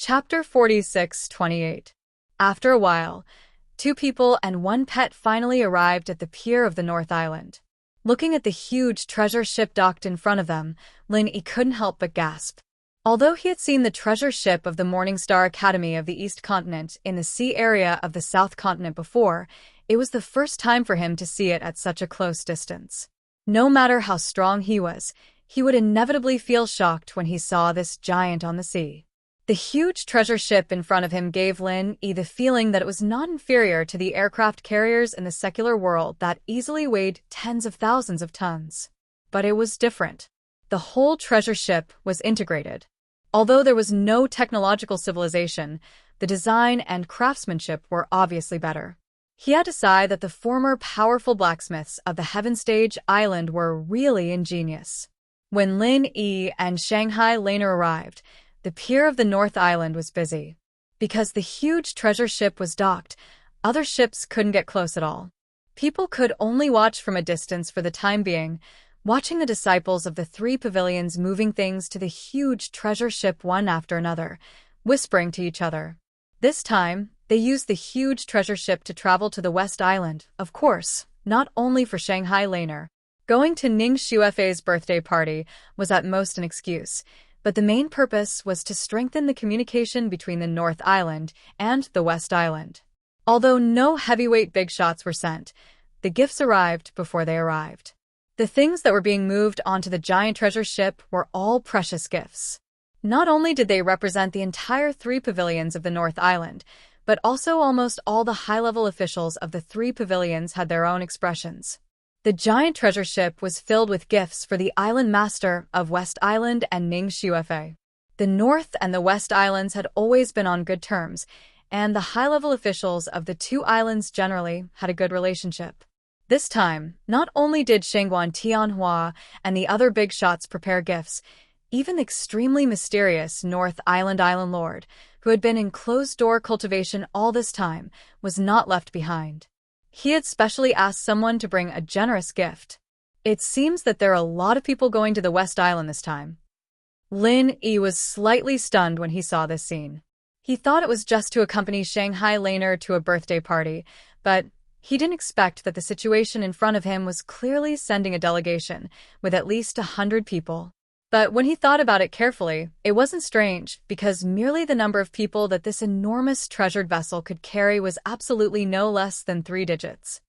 Chapter 46:28. After a while, 2 people and 1 pet finally arrived at the pier of the North Island. Looking at the huge treasure ship docked in front of them, Lin-Yi couldn't help but gasp. Although he had seen the treasure ship of the Morningstar Academy of the East Continent in the sea area of the South Continent before, it was the first time for him to see it at such a close distance. No matter how strong he was, he would inevitably feel shocked when he saw this giant on the sea. The huge treasure ship in front of him gave Lin-Yi the feeling that it was not inferior to the aircraft carriers in the secular world that easily weighed tens of thousands of tons. But it was different. The whole treasure ship was integrated. Although there was no technological civilization, the design and craftsmanship were obviously better. He had to sigh that the former powerful blacksmiths of the Heaven Stage Island were really ingenious. When Lin-Yi and Shanghai Laner arrived, the pier of the North Island was busy. Because the huge treasure ship was docked, other ships couldn't get close at all. People could only watch from a distance for the time being, watching the disciples of the 3 pavilions moving things to the huge treasure ship one after another, whispering to each other. This time, they used the huge treasure ship to travel to the West Island, of course, not only for Shanghai Laner. Going to Ning Xuefei's birthday party was at most an excuse, but the main purpose was to strengthen the communication between the North Island and the West Island. Although no heavyweight big shots were sent, the gifts arrived before they arrived. The things that were being moved onto the giant treasure ship were all precious gifts. Not only did they represent the entire 3 pavilions of the North Island, but also almost all the high-level officials of the 3 pavilions had their own expressions. The giant treasure ship was filled with gifts for the island master of West Island and Ning Xuefei. The North and the West Islands had always been on good terms, and the high-level officials of the 2 islands generally had a good relationship. This time, not only did Shengguan Tianhua and the other big shots prepare gifts, even the extremely mysterious North Island Lord, who had been in closed-door cultivation all this time, was not left behind. He had specially asked someone to bring a generous gift. It seems that there are a lot of people going to the West Island this time. Lin-Yi was slightly stunned when he saw this scene. He thought it was just to accompany Shanghai Laner to a birthday party, but he didn't expect that the situation in front of him was clearly sending a delegation with at least 100 people. But when he thought about it carefully, it wasn't strange, because merely the number of people that this enormous treasured vessel could carry was absolutely no less than 3 digits.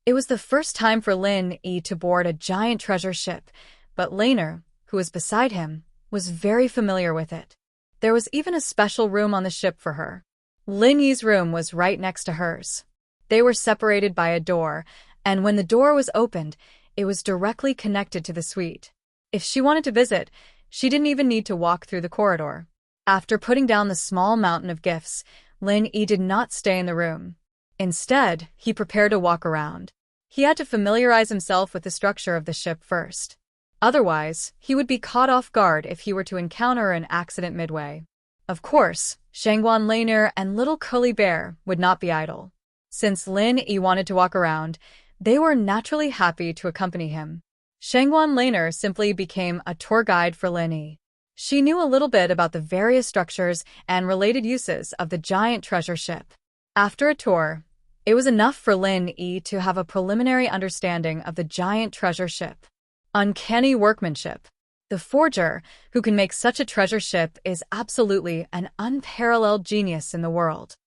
It was the first time for Lin-Yi to board a giant treasure ship, but Laner, who was beside him, was very familiar with it. There was even a special room on the ship for her. Lin-Yi's room was right next to hers. They were separated by a door, and when the door was opened, it was directly connected to the suite. If she wanted to visit, she didn't even need to walk through the corridor. After putting down the small mountain of gifts, Lin-Yi did not stay in the room. Instead, he prepared to walk around. He had to familiarize himself with the structure of the ship first. Otherwise, he would be caught off guard if he were to encounter an accident midway. Of course, Shangguan Laner and Little Curly Bear would not be idle. Since Lin-Yi wanted to walk around, they were naturally happy to accompany him. Shangguan Laner simply became a tour guide for Lin-Yi. She knew a little bit about the various structures and related uses of the giant treasure ship. After a tour, it was enough for Lin-Yi to have a preliminary understanding of the giant treasure ship. Uncanny workmanship. The forger, who can make such a treasure ship, is absolutely an unparalleled genius in the world.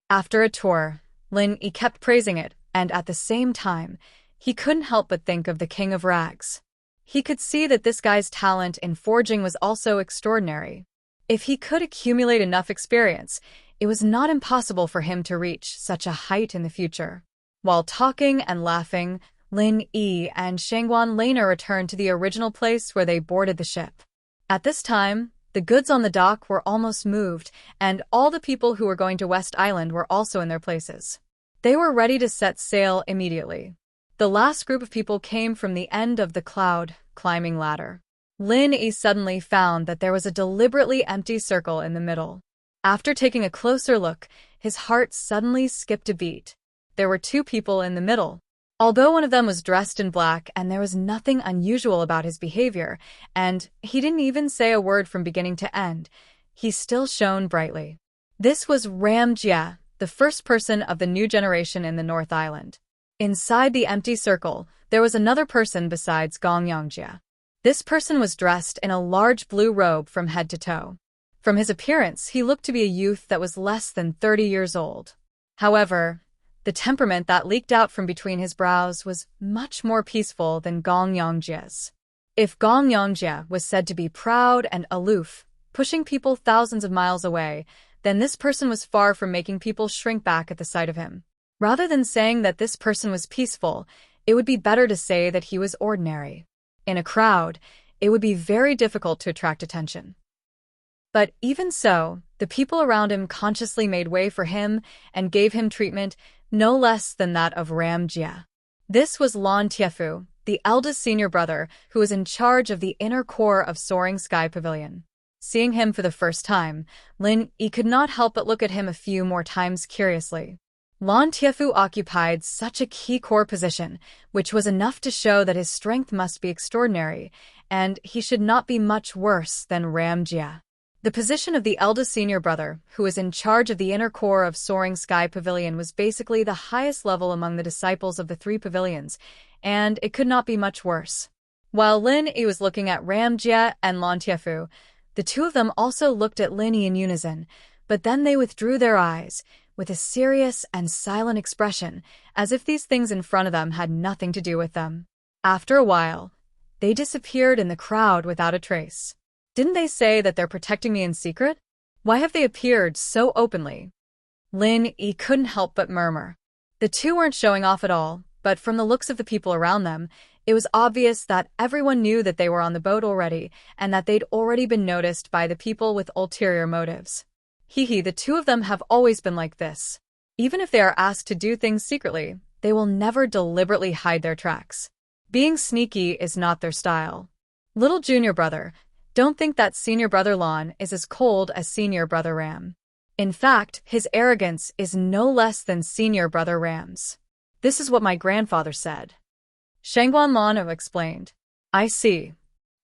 After a tour, Lin-Yi kept praising it, and at the same time, he couldn't help but think of the King of Rags. He could see that this guy's talent in forging was also extraordinary. If he could accumulate enough experience, it was not impossible for him to reach such a height in the future. While talking and laughing, Lin-Yi and Shangguan Laner returned to the original place where they boarded the ship. At this time, the goods on the dock were almost moved, and all the people who were going to West Island were also in their places. They were ready to set sail immediately. The last group of people came from the end of the cloud climbing ladder. Lin-Yi suddenly found that there was a deliberately empty circle in the middle. After taking a closer look, his heart suddenly skipped a beat. There were 2 people in the middle. Although one of them was dressed in black and there was nothing unusual about his behavior, and he didn't even say a word from beginning to end, he still shone brightly. This was Ram Jia, the first person of the new generation in the North Island. Inside the empty circle, there was another person besides Gong Yongjia. This person was dressed in a large blue robe from head to toe. From his appearance, he looked to be a youth that was less than 30 years old. However, the temperament that leaked out from between his brows was much more peaceful than Gong Yongjia's. If Gong Yongjia was said to be proud and aloof, pushing people thousands of miles away, then this person was far from making people shrink back at the sight of him. Rather than saying that this person was peaceful, it would be better to say that he was ordinary. In a crowd, it would be very difficult to attract attention. But even so, the people around him consciously made way for him and gave him treatment no less than that of Ram Jia. This was Lan Tiefu, the eldest senior brother who was in charge of the inner core of Soaring Sky Pavilion. Seeing him for the first time, Lin Yi could not help but look at him a few more times curiously. Lan Tiefu occupied such a key core position, which was enough to show that his strength must be extraordinary, and he should not be much worse than Ram Jia. The position of the eldest senior brother, who was in charge of the inner core of Soaring Sky Pavilion, was basically the highest level among the disciples of the three pavilions, and it could not be much worse. While Lin Yi was looking at Ram Jia and Lan Tiefu, the two of them also looked at Lin Yi in unison, but then they withdrew their eyes, with a serious and silent expression, as if these things in front of them had nothing to do with them. After a while, they disappeared in the crowd without a trace. Didn't they say that they're protecting me in secret? Why have they appeared so openly? Lin Yi couldn't help but murmur. The two weren't showing off at all, but from the looks of the people around them, it was obvious that everyone knew that they were on the boat already and that they'd already been noticed by the people with ulterior motives. The two of them have always been like this. Even if they are asked to do things secretly, they will never deliberately hide their tracks. Being sneaky is not their style. Little junior brother, don't think that senior brother Lan is as cold as senior brother Ram. In fact, his arrogance is no less than senior brother Ram's. This is what my grandfather said. Shangguan Lan explained. I see.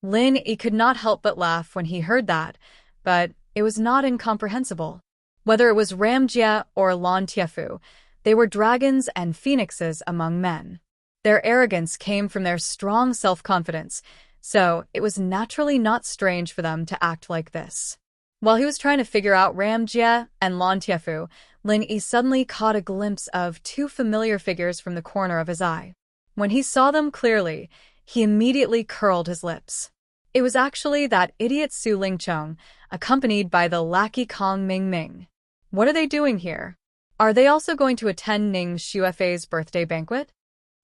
Lin Yi could not help but laugh when he heard that, but it was not incomprehensible. Whether it was Ram Jia or Lan Tiefu, they were dragons and phoenixes among men. Their arrogance came from their strong self-confidence, so it was naturally not strange for them to act like this. While he was trying to figure out Ram Jia and Lan Tiefu, Lin Yi suddenly caught a glimpse of two familiar figures from the corner of his eye. When he saw them clearly, he immediately curled his lips. It was actually that idiot Su Lingchong, accompanied by the lackey Kong Mingming. What are they doing here? Are they also going to attend Ning Xuefei's birthday banquet?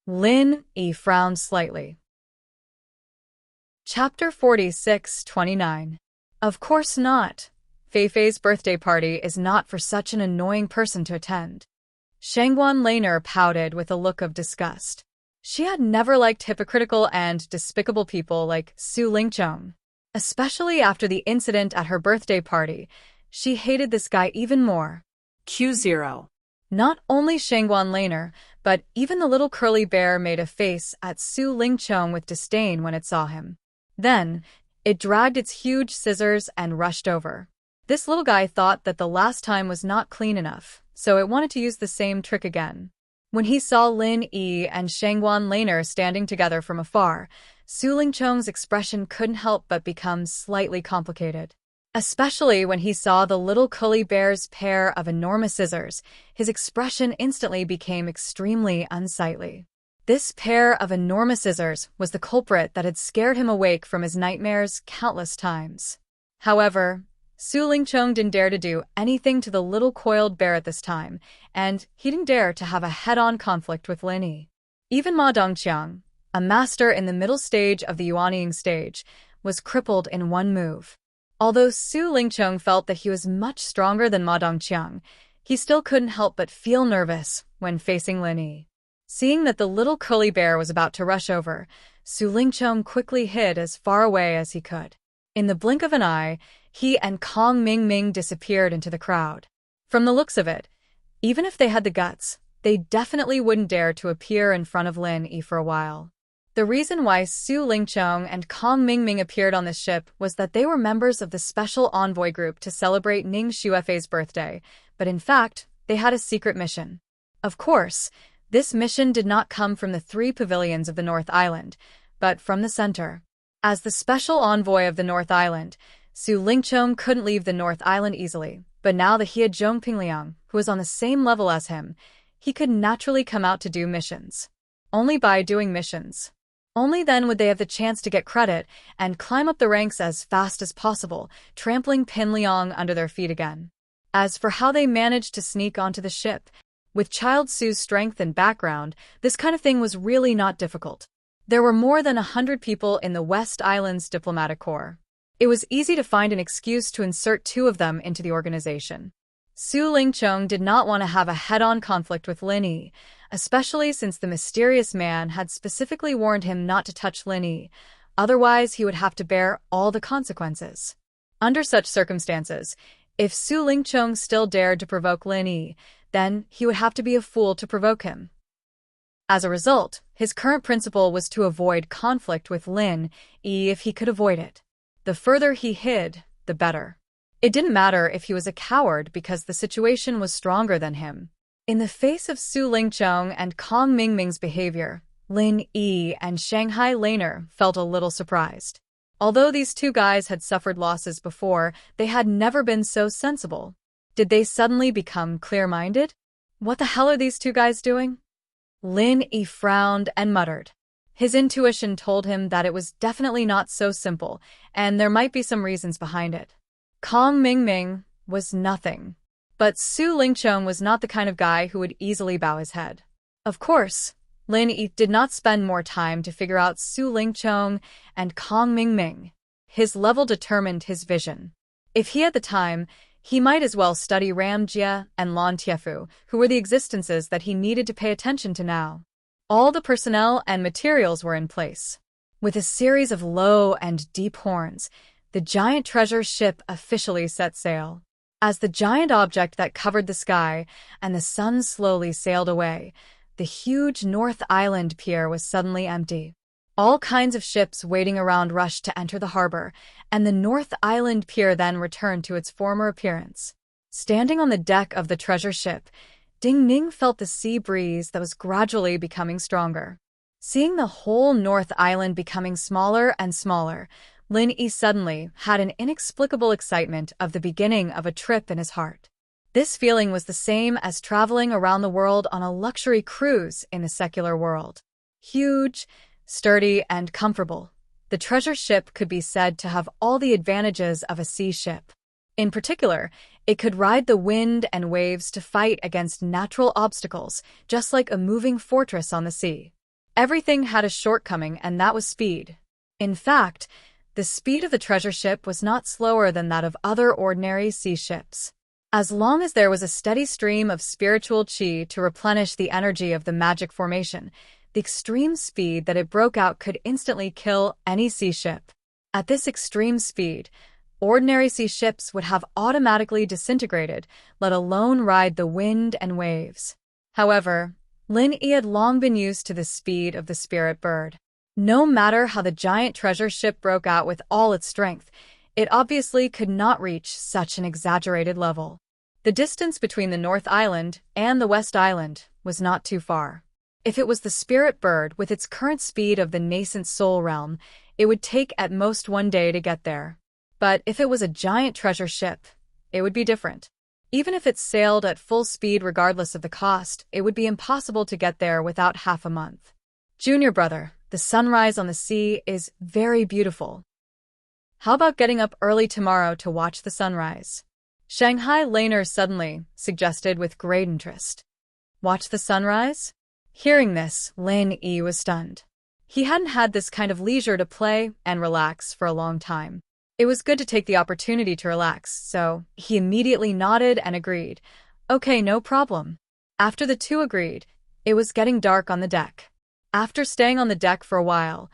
Lin Yi frowned slightly. Chapter 46-29. Of course not. Feifei's birthday party is not for such an annoying person to attend. Shangguan Laner pouted with a look of disgust. She had never liked hypocritical and despicable people like Su Lingchong. Especially after the incident at her birthday party, she hated this guy even more. Q0. Not only Shangguan Laner, but even the little curly bear made a face at Su Lingchong with disdain when it saw him. Then, it dragged its huge scissors and rushed over. This little guy thought that the last time was not clean enough, so it wanted to use the same trick again. When he saw Lin Yi and Shangguan Laner standing together from afar, Su Lingchong's expression couldn't help but become slightly complicated. Especially when he saw the little curly bear's pair of enormous scissors, his expression instantly became extremely unsightly. This pair of enormous scissors was the culprit that had scared him awake from his nightmares countless times. However, Su Lingchong didn't dare to do anything to the little coiled bear at this time, and he didn't dare to have a head-on conflict with Lin Yi. Even Ma Dongqiang, a master in the middle stage of the Yuanying stage, was crippled in one move. Although Su Lingchong felt that he was much stronger than Ma Dongqiang, he still couldn't help but feel nervous when facing Lin Yi. Seeing that the little curly bear was about to rush over, Su Lingchong quickly hid as far away as he could. In the blink of an eye, he and Kong Mingming disappeared into the crowd. From the looks of it, even if they had the guts, they definitely wouldn't dare to appear in front of Lin Yi for a while. The reason why Su Lingchong and Kong Mingming appeared on this ship was that they were members of the special envoy group to celebrate Ning Xuefei's birthday, but in fact, they had a secret mission. Of course, this mission did not come from the 3 pavilions of the North Island, but from the center. As the special envoy of the North Island, Su Lingchong couldn't leave the North Island easily, but now that he had Zhong Pingliang, who was on the same level as him, he could naturally come out to do missions. Only by doing missions. Only then would they have the chance to get credit and climb up the ranks as fast as possible, trampling Pingliang under their feet again. As for how they managed to sneak onto the ship, with Child Su's strength and background, this kind of thing was really not difficult. There were more than 100 people in the West Island's diplomatic corps. It was easy to find an excuse to insert 2 of them into the organization. Su Lingchong did not want to have a head-on conflict with Lin Yi, especially since the mysterious man had specifically warned him not to touch Lin Yi, otherwise he would have to bear all the consequences. Under such circumstances, if Su Lingchong still dared to provoke Lin Yi, then he would have to be a fool to provoke him. As a result, his current principle was to avoid conflict with Lin Yi if he could avoid it. The further he hid, the better. It didn't matter if he was a coward because the situation was stronger than him. In the face of Su Lingchong and Kong Mingming's behavior, Lin Yi and Shanghai Laner felt a little surprised. Although these 2 guys had suffered losses before, they had never been so sensible. Did they suddenly become clear-minded? What the hell are these 2 guys doing? Lin Yi frowned and muttered. His intuition told him that it was definitely not so simple, and there might be some reasons behind it. Kong Mingming was nothing. But Su Lingchong was not the kind of guy who would easily bow his head. Of course, Lin Yi did not spend more time to figure out Su Lingchong and Kong Mingming. His level determined his vision. If he had the time, he might as well study Ram Jia and Lan Tiefu, who were the existences that he needed to pay attention to now. All the personnel and materials were in place. With a series of low and deep horns, the giant treasure ship officially set sail. As the giant object that covered the sky and the sun slowly sailed away, the huge North Island pier was suddenly empty. All kinds of ships waiting around rushed to enter the harbor, and the North Island pier then returned to its former appearance. Standing on the deck of the treasure ship, Ding Ning felt the sea breeze that was gradually becoming stronger. Seeing the whole North Island becoming smaller and smaller, Lin Yi suddenly had an inexplicable excitement of the beginning of a trip in his heart. This feeling was the same as traveling around the world on a luxury cruise in the secular world. Huge, sturdy, and comfortable, the treasure ship could be said to have all the advantages of a sea ship. In particular, it could ride the wind and waves to fight against natural obstacles, just like a moving fortress on the sea. Everything had a shortcoming, and that was speed. In fact, the speed of the treasure ship was not slower than that of other ordinary sea ships. As long as there was a steady stream of spiritual qi to replenish the energy of the magic formation, the extreme speed that it broke out could instantly kill any sea ship. At this extreme speed, ordinary sea ships would have automatically disintegrated, let alone ride the wind and waves. However, Lin Yi had long been used to the speed of the spirit bird. No matter how the giant treasure ship broke out with all its strength, it obviously could not reach such an exaggerated level. The distance between the North Island and the West Island was not too far. If it was the spirit bird with its current speed of the nascent soul realm, it would take at most 1 day to get there. But if it was a giant treasure ship, it would be different. Even if it sailed at full speed regardless of the cost, it would be impossible to get there without half a month. Junior brother, the sunrise on the sea is very beautiful. How about getting up early tomorrow to watch the sunrise? Shanghai Laner suddenly suggested with great interest. Watch the sunrise? Hearing this, Lin Yi was stunned. He hadn't had this kind of leisure to play and relax for a long time. It was good to take the opportunity to relax, so he immediately nodded and agreed. Okay, no problem. After the 2 agreed, it was getting dark on the deck. After staying on the deck for a while,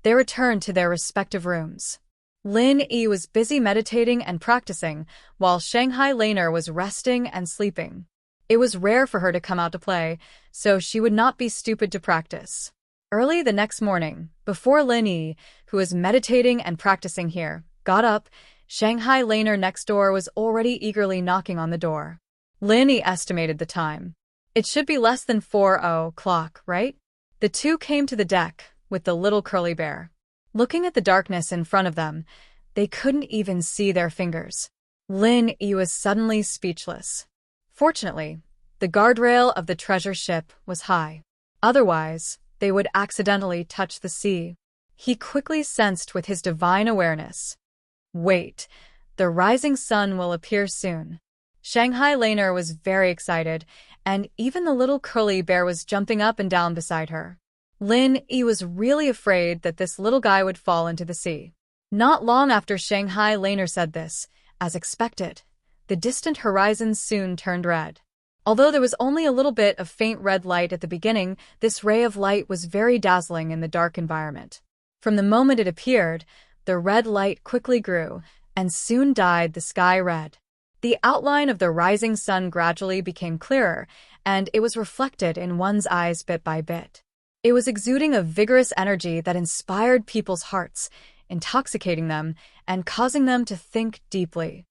they returned to their respective rooms. Lin Yi was busy meditating and practicing, while Shanghai Laner was resting and sleeping. It was rare for her to come out to play, so she would not be stupid to practice. Early the next morning, before Lin Yi, who was meditating and practicing here, got up, Shanghai Laner next door was already eagerly knocking on the door. Lin Yi estimated the time. It should be less than 4:00, right? The two came to the deck, with the little curly bear. Looking at the darkness in front of them, they couldn't even see their fingers. Lin Yi was suddenly speechless. Fortunately, the guardrail of the treasure ship was high. Otherwise, they would accidentally touch the sea. He quickly sensed with his divine awareness. Wait, the rising sun will appear soon. Shanghai Laner was very excited, and even the little curly bear was jumping up and down beside her. Lin Yi was really afraid that this little guy would fall into the sea. Not long after Shanghai Laner said this, as expected, the distant horizon soon turned red. Although there was only a little bit of faint red light at the beginning, this ray of light was very dazzling in the dark environment. From the moment it appeared, the red light quickly grew, and soon dyed the sky red. The outline of the rising sun gradually became clearer, and it was reflected in one's eyes bit by bit. It was exuding a vigorous energy that inspired people's hearts, intoxicating them, and causing them to think deeply.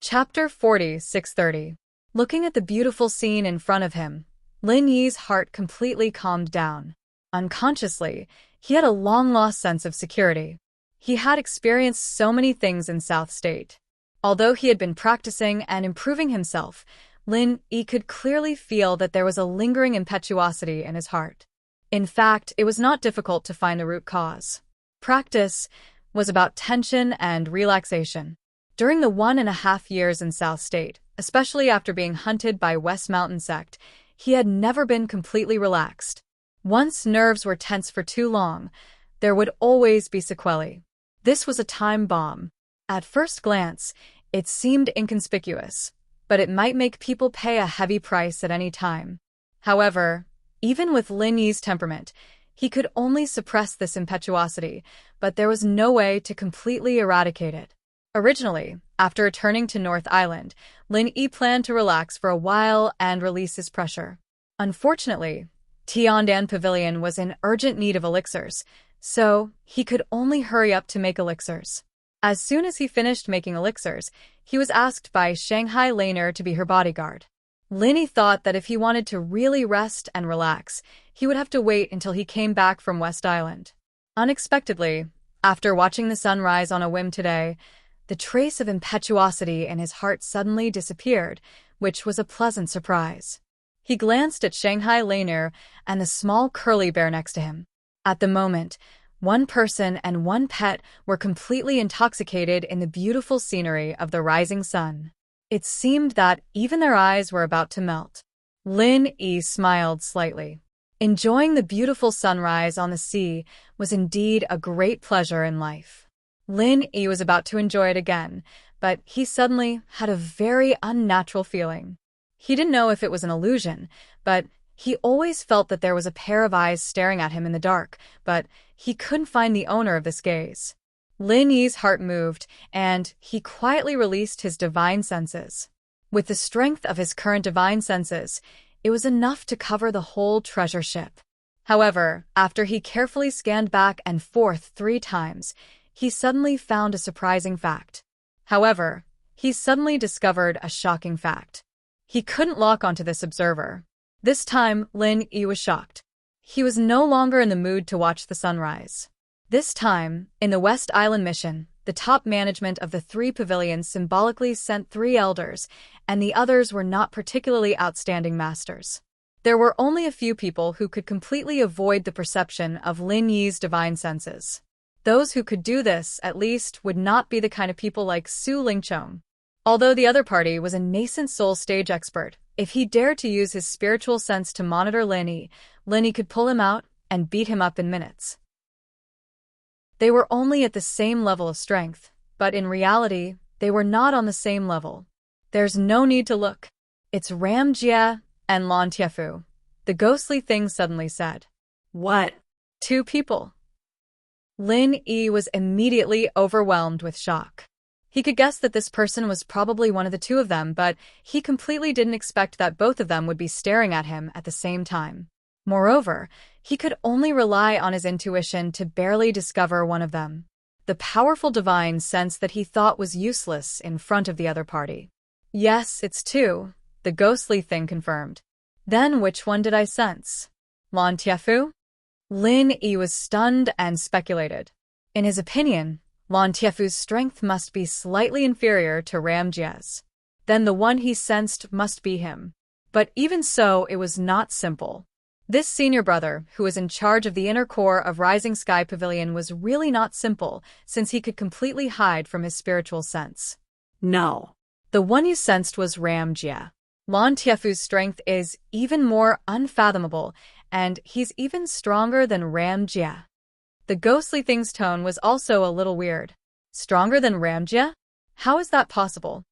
Chapter 46:30. Looking at the beautiful scene in front of him, Lin Yi's heart completely calmed down. Unconsciously, he had a long-lost sense of security. He had experienced so many things in South State. Although he had been practicing and improving himself, Lin Yi could clearly feel that there was a lingering impetuosity in his heart. In fact, it was not difficult to find the root cause. Practice was about tension and relaxation. During the 1.5 years in South State, especially after being hunted by West Mountain Sect, he had never been completely relaxed. Once nerves were tense for too long, there would always be sequelae. This was a time bomb. At first glance, it seemed inconspicuous, but it might make people pay a heavy price at any time. However, even with Lin Yi's temperament, he could only suppress this impetuosity, but there was no way to completely eradicate it. Originally, after returning to North Island, Lin Yi planned to relax for a while and release his pressure. Unfortunately, Tiandan Pavilion was in urgent need of elixirs, so he could only hurry up to make elixirs. As soon as he finished making elixirs, he was asked by Shanghai Laner to be her bodyguard. Lin Yi thought that if he wanted to really rest and relax, he would have to wait until he came back from West Island. Unexpectedly, after watching the sunrise on a whim today, the trace of impetuosity in his heart suddenly disappeared, which was a pleasant surprise. He glanced at Shanghai Laner and the small curly bear next to him. At the moment, one person and one pet were completely intoxicated in the beautiful scenery of the rising sun. It seemed that even their eyes were about to melt. Lin Yi smiled slightly. Enjoying the beautiful sunrise on the sea was indeed a great pleasure in life. Lin Yi was about to enjoy it again, but he suddenly had a very unnatural feeling. He didn't know if it was an illusion, but he always felt that there was a pair of eyes staring at him in the dark, but he couldn't find the owner of this gaze. Lin Yi's heart moved, and he quietly released his divine senses. With the strength of his current divine senses, it was enough to cover the whole treasure ship. However, after he carefully scanned back and forth 3 times, he suddenly found a surprising fact. However, he suddenly discovered a shocking fact. He couldn't lock onto this observer. This time, Lin Yi was shocked. He was no longer in the mood to watch the sunrise. This time, in the West Island mission, the top management of the 3 pavilions symbolically sent 3 elders, and the others were not particularly outstanding masters. There were only a few people who could completely avoid the perception of Lin Yi's divine senses. Those who could do this, at least, would not be the kind of people like Su Lingchong. Although the other party was a nascent soul stage expert, if he dared to use his spiritual sense to monitor Lin Yi could pull him out and beat him up in minutes. They were only at the same level of strength, but in reality, they were not on the same level. There's no need to look. It's Ram Jia and Lan Tiefu. The ghostly thing suddenly said. What? 2 people. Lin Yi was immediately overwhelmed with shock. He could guess that this person was probably one of the 2 of them, but he completely didn't expect that both of them would be staring at him at the same time. Moreover, he could only rely on his intuition to barely discover one of them. The powerful divine sense that he thought was useless in front of the other party. Yes, it's two, the ghostly thing confirmed. Then which one did I sense? Lan Tiefu? Lin Yi was stunned and speculated. In his opinion, Lan Tiefu's strength must be slightly inferior to Ram Jie's. Then the one he sensed must be him. But even so, it was not simple. This senior brother, who was in charge of the inner core of Rising Sky Pavilion, was really not simple, since he could completely hide from his spiritual sense. No. The one you sensed was Ram Jie. Lan Tiefu's strength is even more unfathomable, and he's even stronger than Ram Jie. The ghostly thing's tone was also a little weird. Stronger than Ram Jie? How is that possible?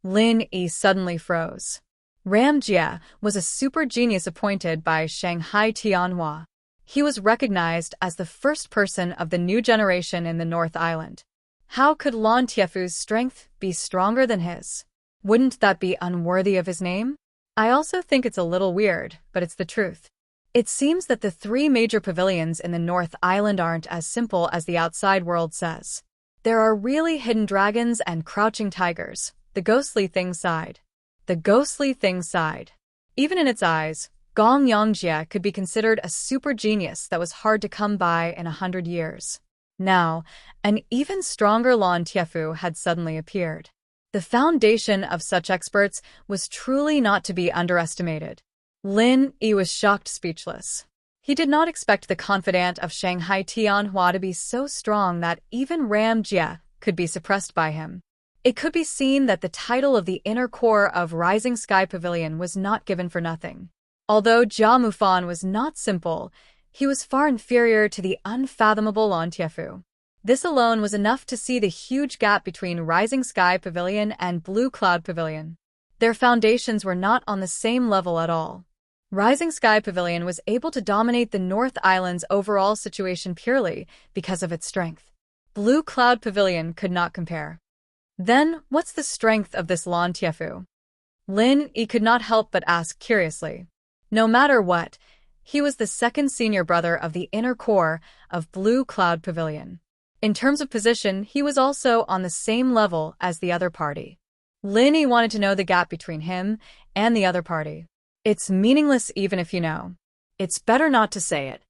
Lin Yi suddenly froze. Ram Jie was a super genius appointed by Shanghai Tianhua. He was recognized as the first person of the new generation in the North Island. How could Lan Tiefu's strength be stronger than his? Wouldn't that be unworthy of his name? I also think it's a little weird, but it's the truth. It seems that the three major pavilions in the North Island aren't as simple as the outside world says. There are really hidden dragons and crouching tigers, the ghostly thing sighed. The ghostly thing sighed. Even in its eyes, Gong Yangjie could be considered a super genius that was hard to come by in 100 years. Now, an even stronger Lan Tiefu had suddenly appeared. The foundation of such experts was truly not to be underestimated. Lin Yi was shocked speechless. He did not expect the confidant of Shanghai Tianhua to be so strong that even Ram Jie could be suppressed by him. It could be seen that the title of the inner core of Rising Sky Pavilion was not given for nothing. Although Jia Mufan was not simple, he was far inferior to the unfathomable Lan Tiefu. This alone was enough to see the huge gap between Rising Sky Pavilion and Blue Cloud Pavilion. Their foundations were not on the same level at all. Rising Sky Pavilion was able to dominate the North Island's overall situation purely because of its strength. Blue Cloud Pavilion could not compare. Then, what's the strength of this Lan Tiefu? Lin Yi could not help but ask curiously. No matter what, he was the second senior brother of the inner core of Blue Cloud Pavilion. In terms of position, he was also on the same level as the other party. Lin Yi wanted to know the gap between him and the other party. It's meaningless even if you know. It's better not to say it.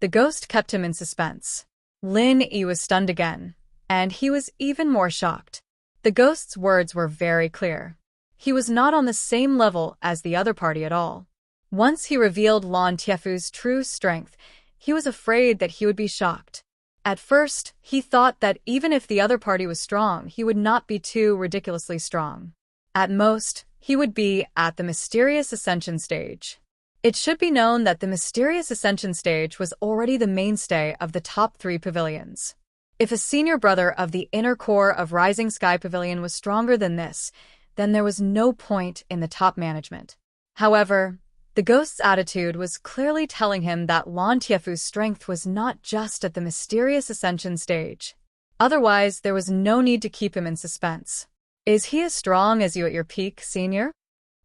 The ghost kept him in suspense. Lin Yi was stunned again, and he was even more shocked. The ghost's words were very clear. He was not on the same level as the other party at all. Once he revealed Lan Tiefu's true strength, he was afraid that he would be shocked. At first, he thought that even if the other party was strong, he would not be too ridiculously strong. At most, he would be at the mysterious ascension stage. It should be known that the mysterious ascension stage was already the mainstay of the top 3 pavilions. If a senior brother of the inner core of Rising Sky Pavilion was stronger than this, then there was no point in the top management. However, the ghost's attitude was clearly telling him that Lan Tiefu's strength was not just at the mysterious ascension stage. Otherwise, there was no need to keep him in suspense. Is he as strong as you at your peak, senior?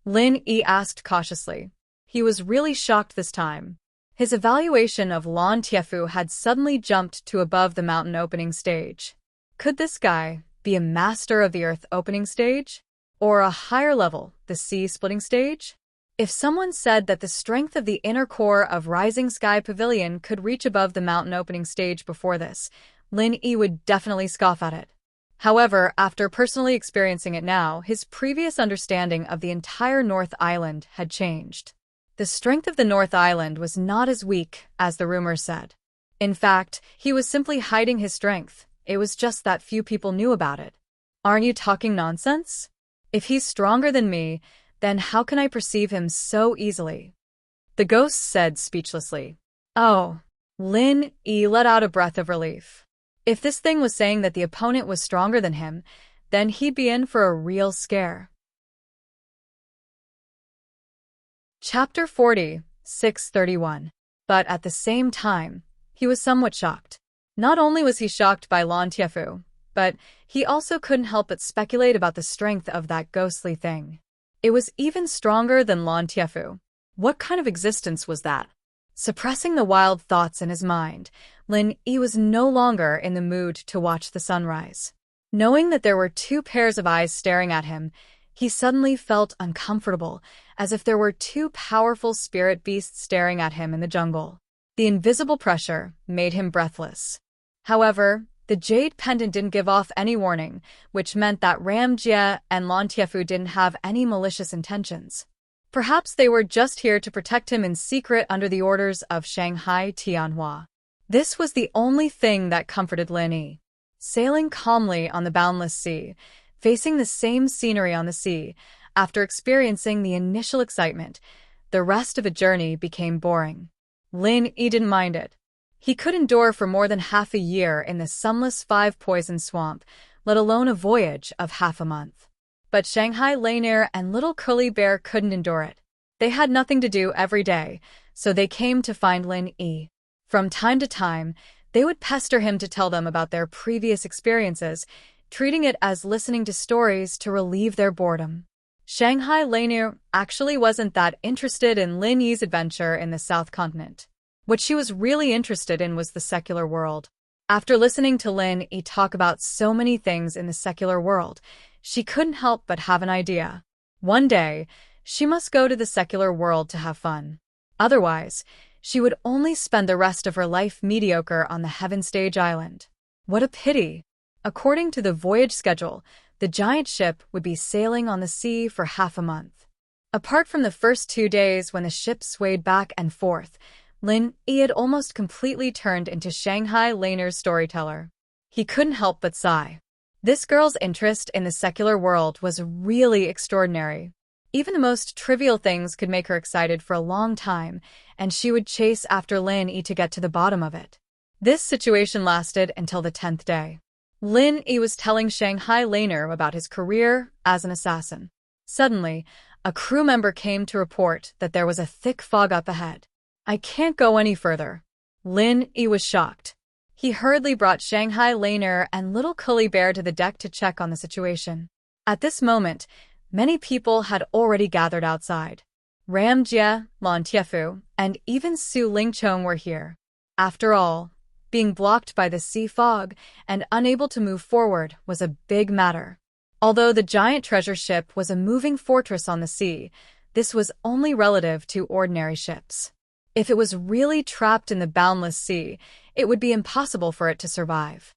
Lin Yi asked cautiously. He was really shocked this time. His evaluation of Lan Tiefu had suddenly jumped to above the mountain opening stage. Could this guy be a master of the earth opening stage? Or a higher level, the sea splitting stage? If someone said that the strength of the inner core of Rising Sky Pavilion could reach above the mountain opening stage before this, Lin Yi would definitely scoff at it. However, after personally experiencing it now, his previous understanding of the entire North Island had changed. The strength of the North Island was not as weak as the rumors said. In fact, he was simply hiding his strength. It was just that few people knew about it. Aren't you talking nonsense? If he's stronger than me, then how can I perceive him so easily? The ghost said speechlessly. Oh. Lin Yi let out a breath of relief. If this thing was saying that the opponent was stronger than him, then he'd be in for a real scare. Chapter 40, 631. But at the same time, he was somewhat shocked. Not only was he shocked by Lan Tiefu, but he also couldn't help but speculate about the strength of that ghostly thing. It was even stronger than Lan Tiefu. What kind of existence was that? Suppressing the wild thoughts in his mind, Lin Yi was no longer in the mood to watch the sunrise. Knowing that there were two pairs of eyes staring at him, he suddenly felt uncomfortable, as if there were two powerful spirit beasts staring at him in the jungle. The invisible pressure made him breathless. However, the jade pendant didn't give off any warning, which meant that Ram Jie and Lan Tiefu didn't have any malicious intentions. Perhaps they were just here to protect him in secret under the orders of Shanghai Tianhua. This was the only thing that comforted Lin Yi. Sailing calmly on the boundless sea, facing the same scenery on the sea, after experiencing the initial excitement, the rest of the journey became boring. Lin Yi didn't mind it. He could endure for more than half a year in the sunless five-poison swamp, let alone a voyage of half a month. But Shanghai Lanier and little Curly Bear couldn't endure it. They had nothing to do every day, so they came to find Lin Yi. From time to time, they would pester him to tell them about their previous experiences, treating it as listening to stories to relieve their boredom. Shanghai Lanier actually wasn't that interested in Lin Yi's adventure in the South Continent. What she was really interested in was the secular world. After listening to Lin Yi talk about so many things in the secular world, she couldn't help but have an idea. One day, she must go to the secular world to have fun. Otherwise, she would only spend the rest of her life mediocre on the Heaven Stage Island. What a pity! According to the voyage schedule, the giant ship would be sailing on the sea for half a month. Apart from the first 2 days when the ship swayed back and forth, Lin Yi had almost completely turned into Shanghai Lanier's storyteller. He couldn't help but sigh. This girl's interest in the secular world was really extraordinary. Even the most trivial things could make her excited for a long time, and she would chase after Lin Yi to get to the bottom of it. This situation lasted until the 10th day. Lin Yi was telling Shanghai Lanier about his career as an assassin. Suddenly, a crew member came to report that there was a thick fog up ahead. "I can't go any further." Lin Yi was shocked. He hurriedly brought Shanghai Lanier and little Curly Bear to the deck to check on the situation. At this moment, many people had already gathered outside. Ram Jie, Lan Tiefu, and even Su Lingchong were here. After all, being blocked by the sea fog and unable to move forward was a big matter. Although the giant treasure ship was a moving fortress on the sea, this was only relative to ordinary ships. If it was really trapped in the boundless sea, it would be impossible for it to survive.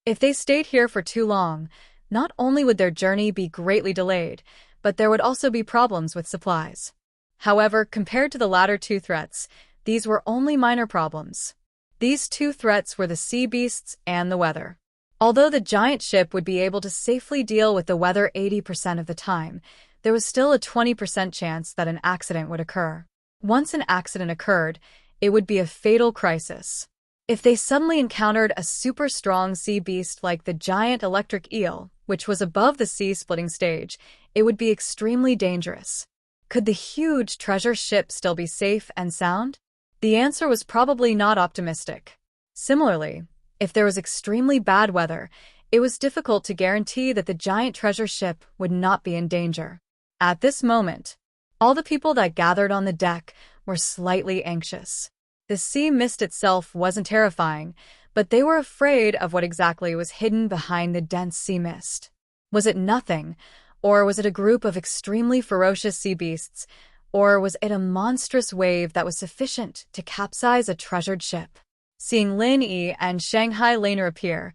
If they stayed here for too long, not only would their journey be greatly delayed, but there would also be problems with supplies. However, compared to the latter two threats, these were only minor problems. These two threats were the sea beasts and the weather. Although the giant ship would be able to safely deal with the weather 80% of the time, there was still a 20% chance that an accident would occur. Once an accident occurred, it would be a fatal crisis. If they suddenly encountered a super strong sea beast like the giant electric eel, which was above the sea-splitting stage, it would be extremely dangerous. Could the huge treasure ship still be safe and sound? The answer was probably not optimistic. Similarly, if there was extremely bad weather, it was difficult to guarantee that the giant treasure ship would not be in danger. At this moment, all the people that gathered on the deck were slightly anxious. The sea mist itself wasn't terrifying, but they were afraid of what exactly was hidden behind the dense sea mist. Was it nothing, or was it a group of extremely ferocious sea beasts, or was it a monstrous wave that was sufficient to capsize a treasured ship? Seeing Lin Yi and Shanghai Lanier appear,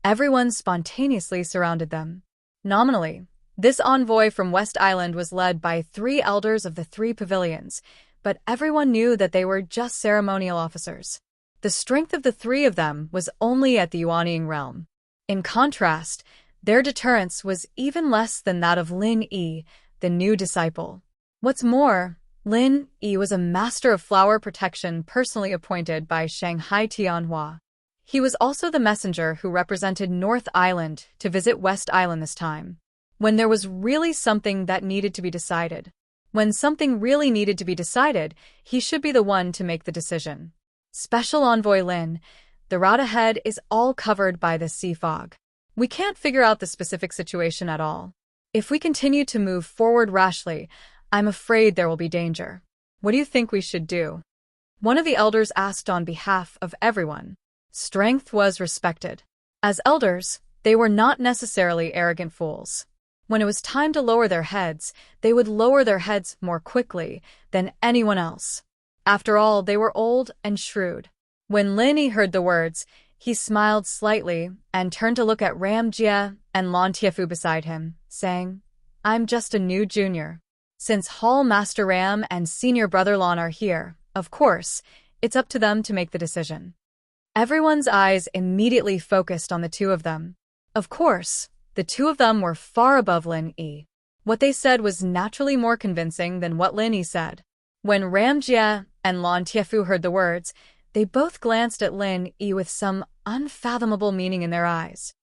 everyone spontaneously surrounded them. Nominally, this envoy from West Island was led by 3 elders of the 3 pavilions, but everyone knew that they were just ceremonial officers. The strength of the 3 of them was only at the Yuanying realm. In contrast, their deterrence was even less than that of Lin Yi, the new disciple. What's more, Lin Yi was a master of flower protection personally appointed by Shanghai Tianhua. He was also the messenger who represented North Island to visit West Island this time, when there was really something that needed to be decided. When something really needed to be decided, he should be the one to make the decision. Special Envoy Lin, the route ahead is all covered by the sea fog. We can't figure out the specific situation at all. If we continue to move forward rashly, I'm afraid there will be danger. What do you think we should do? One of the elders asked on behalf of everyone. Strength was respected. As elders, they were not necessarily arrogant fools. When it was time to lower their heads, they would lower their heads more quickly than anyone else. After all, they were old and shrewd. When Lin Yi heard the words, he smiled slightly and turned to look at Ram Jia and Lan Tiefu beside him, saying, I'm just a new junior. Since Hall Master Ram and Senior Brother Lan are here, of course, it's up to them to make the decision. Everyone's eyes immediately focused on the two of them. Of course, the two of them were far above Lin Yi. What they said was naturally more convincing than what Lin Yi said. When Ram Jia and Lan Tiefu heard the words, they both glanced at Lin Yi with some unfathomable meaning in their eyes.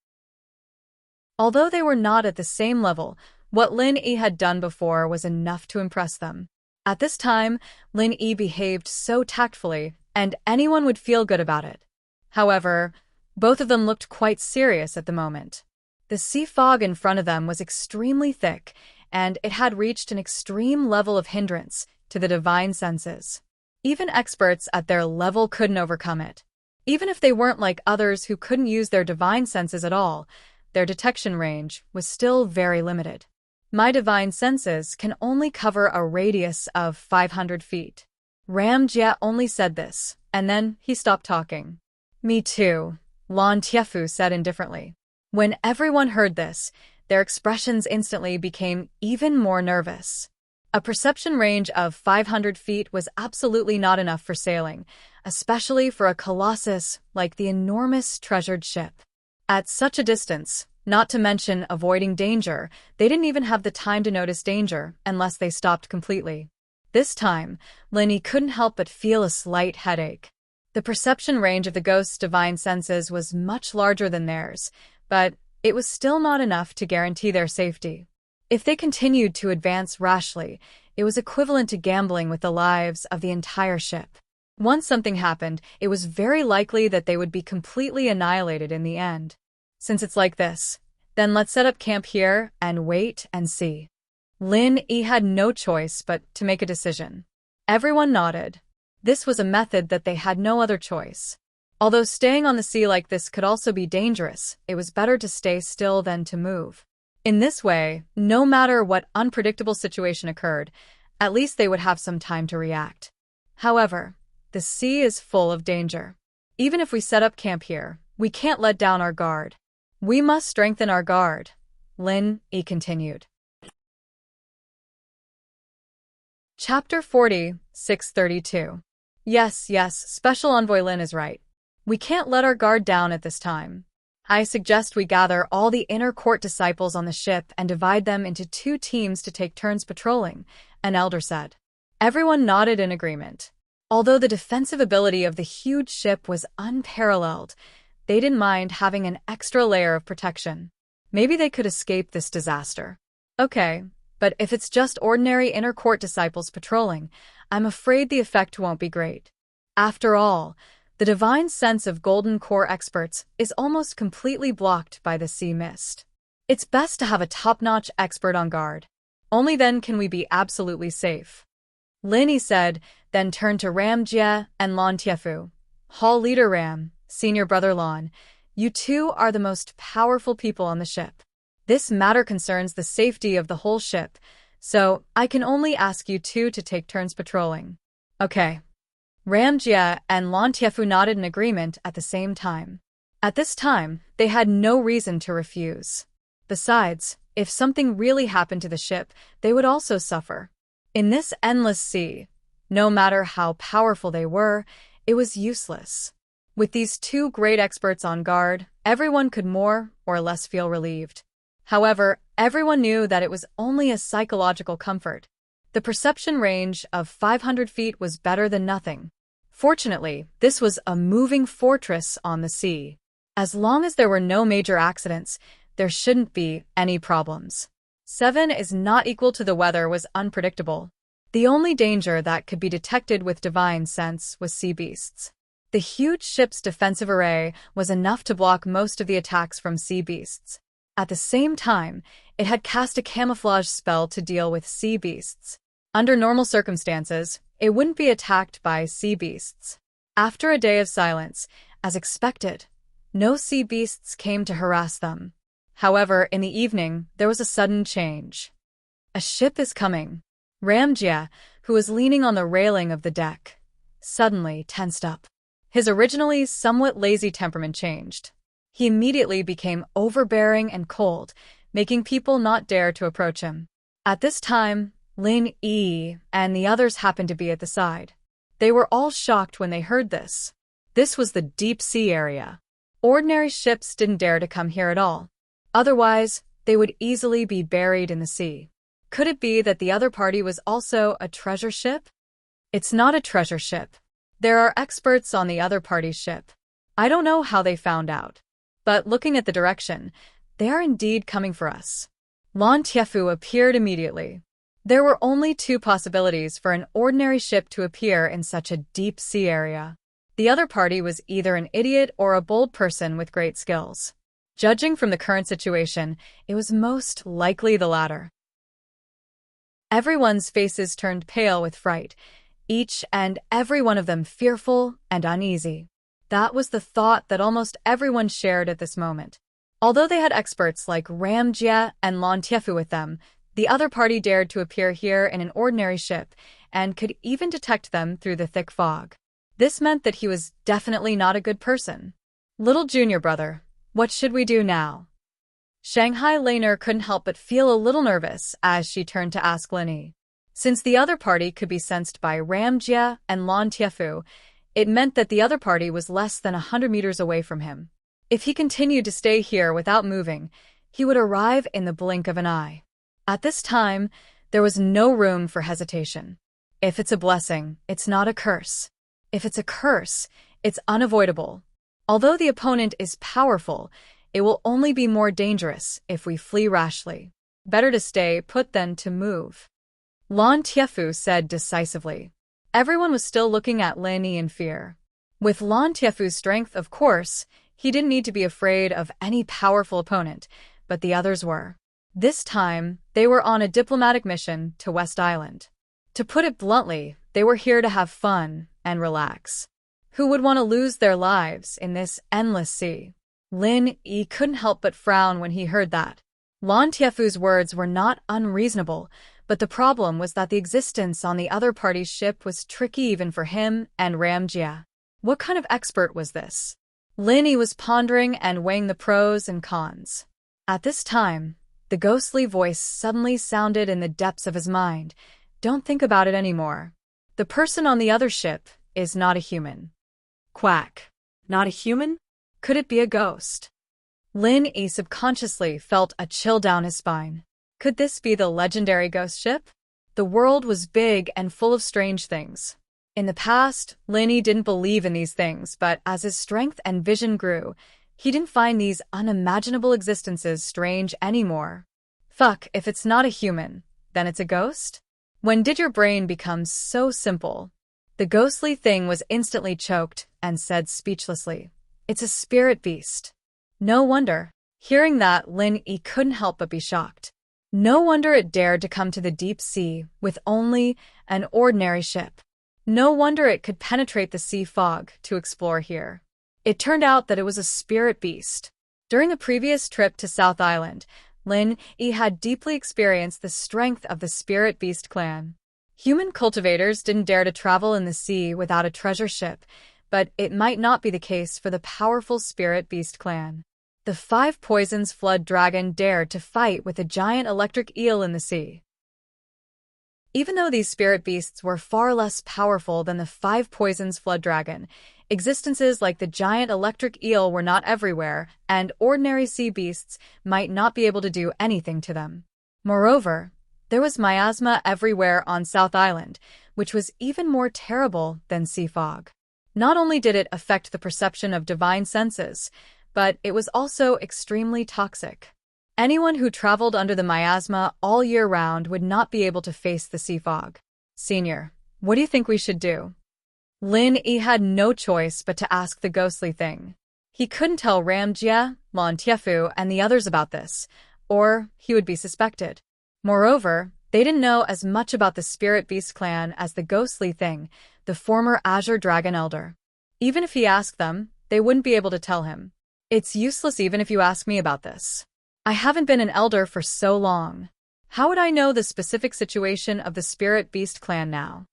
Although they were not at the same level, what Lin Yi had done before was enough to impress them. At this time, Lin Yi behaved so tactfully, and anyone would feel good about it. However, both of them looked quite serious at the moment. The sea fog in front of them was extremely thick, and it had reached an extreme level of hindrance to the divine senses. Even experts at their level couldn't overcome it. Even if they weren't like others who couldn't use their divine senses at all, their detection range was still very limited. My divine senses can only cover a radius of 500 feet. Ram Jia only said this, and then he stopped talking. Me too, Lan Tiefu said indifferently. When everyone heard this, their expressions instantly became even more nervous. A perception range of 500 feet was absolutely not enough for sailing, especially for a colossus like the enormous treasured ship. At such a distance, not to mention avoiding danger, they didn't even have the time to notice danger unless they stopped completely. This time, Lin Yi couldn't help but feel a slight headache. The perception range of the ghost's divine senses was much larger than theirs, but it was still not enough to guarantee their safety. If they continued to advance rashly, it was equivalent to gambling with the lives of the entire ship. Once something happened, it was very likely that they would be completely annihilated in the end. Since it's like this, then let's set up camp here and wait and see. Lin Yi had no choice but to make a decision. Everyone nodded. This was a method that they had no other choice. Although staying on the sea like this could also be dangerous, it was better to stay still than to move. In this way, no matter what unpredictable situation occurred, at least they would have some time to react. However, the sea is full of danger. Even if we set up camp here, we can't let down our guard. We must strengthen our guard, Lin Yi continued. Chapter 40, 632. Yes, Special Envoy Lin is right. We can't let our guard down at this time. I suggest we gather all the inner court disciples on the ship and divide them into 2 teams to take turns patrolling, an elder said. Everyone nodded in agreement. Although the defensive ability of the huge ship was unparalleled, they didn't mind having an extra layer of protection. Maybe they could escape this disaster. Okay, but if it's just ordinary inner court disciples patrolling, I'm afraid the effect won't be great. After all, the divine sense of Golden Core experts is almost completely blocked by the sea mist. It's best to have a top-notch expert on guard. Only then can we be absolutely safe. Lin Yi said, then turned to Ram Jia and Lan Tiefu. Hall Leader Ram, Senior Brother Lan, you two are the most powerful people on the ship. This matter concerns the safety of the whole ship, so I can only ask you two to take turns patrolling. Okay. Ram Jia and Lan Tiefu nodded in agreement at the same time. At this time, they had no reason to refuse. Besides, if something really happened to the ship, they would also suffer. In this endless sea, no matter how powerful they were, it was useless. With these 2 great experts on guard, everyone could more or less feel relieved. However, everyone knew that it was only a psychological comfort. The perception range of 500 feet was better than nothing. Fortunately, this was a moving fortress on the sea. As long as there were no major accidents, there shouldn't be any problems. 7 is not equal to the weather was unpredictable. The only danger that could be detected with divine sense was sea beasts. The huge ship's defensive array was enough to block most of the attacks from sea beasts. At the same time, it had cast a camouflage spell to deal with sea beasts. Under normal circumstances, it wouldn't be attacked by sea beasts. After a day of silence, as expected, no sea beasts came to harass them. However, in the evening, there was a sudden change. A ship is coming. Ramjia, who was leaning on the railing of the deck, suddenly tensed up. His originally somewhat lazy temperament changed. He immediately became overbearing and cold, making people not dare to approach him. At this time, Lin Yi and the others happened to be at the side. They were all shocked when they heard this. This was the deep sea area. Ordinary ships didn't dare to come here at all. Otherwise, they would easily be buried in the sea. Could it be that the other party was also a treasure ship? It's not a treasure ship. There are experts on the other party's ship. I don't know how they found out. But looking at the direction, they are indeed coming for us. Lan Tiefu appeared immediately. There were only two possibilities for an ordinary ship to appear in such a deep sea area. The other party was either an idiot or a bold person with great skills. Judging from the current situation, it was most likely the latter. Everyone's faces turned pale with fright, each and every one of them fearful and uneasy. That was the thought that almost everyone shared at this moment. Although they had experts like Ramjia and Lan Tiefu with them, the other party dared to appear here in an ordinary ship and could even detect them through the thick fog. This meant that he was definitely not a good person. Little junior brother, what should we do now? Shanghai Laner couldn't help but feel a little nervous as she turned to ask Linny. Since the other party could be sensed by Ramjia and Lan Tiefu, it meant that the other party was less than 100 meters away from him. If he continued to stay here without moving, he would arrive in the blink of an eye. At this time, there was no room for hesitation. If it's a blessing, it's not a curse. If it's a curse, it's unavoidable. Although the opponent is powerful, it will only be more dangerous if we flee rashly. Better to stay put than to move. Lan Tiefu said decisively. Everyone was still looking at Lin Yi in fear. With Lan Tiefu's strength, of course, he didn't need to be afraid of any powerful opponent, but the others were. This time, they were on a diplomatic mission to West Island. To put it bluntly, they were here to have fun and relax. Who would want to lose their lives in this endless sea? Lin Yi couldn't help but frown when he heard that. Lan Tiefu's words were not unreasonable, but the problem was that the existence on the other party's ship was tricky even for him and Ramjia. What kind of expert was this? Lin Yi was pondering and weighing the pros and cons. At this time, the ghostly voice suddenly sounded in the depths of his mind. Don't think about it anymore. The person on the other ship is not a human. Quack. Not a human? Could it be a ghost? Lin Yi subconsciously felt a chill down his spine. Could this be the legendary ghost ship? The world was big and full of strange things. In the past, Lin Yi didn't believe in these things, but as his strength and vision grew, he didn't find these unimaginable existences strange anymore. Fuck, if it's not a human, then it's a ghost? When did your brain become so simple? The ghostly thing was instantly choked and said speechlessly, "It's a spirit beast." No wonder. Hearing that, Lin Yi couldn't help but be shocked. No wonder it dared to come to the deep sea with only an ordinary ship. No wonder it could penetrate the sea fog to explore here. It turned out that it was a spirit beast. During the previous trip to South Island, Lin Yi had deeply experienced the strength of the spirit beast clan. Human cultivators didn't dare to travel in the sea without a treasure ship, but it might not be the case for the powerful spirit beast clan. The 5 Poisons Flood Dragon dared to fight with a giant electric eel in the sea. Even though these spirit beasts were far less powerful than the 5 Poisons Flood Dragon, existences like the giant electric eel were not everywhere, and ordinary sea beasts might not be able to do anything to them. Moreover, there was miasma everywhere on South Island, which was even more terrible than sea fog. Not only did it affect the perception of divine senses, but it was also extremely toxic. Anyone who traveled under the miasma all year round would not be able to face the sea fog. Senior, what do you think we should do? Lin Yi had no choice but to ask the ghostly thing. He couldn't tell Ramjia, Lan Tiefu, and the others about this, or he would be suspected. Moreover, They didn't know as much about the Spirit Beast clan as the ghostly thing, the former Azure Dragon Elder. Even if he asked them, they wouldn't be able to tell him. It's useless even if you ask me about this. I haven't been an elder for so long. How would I know the specific situation of the Spirit Beast clan now?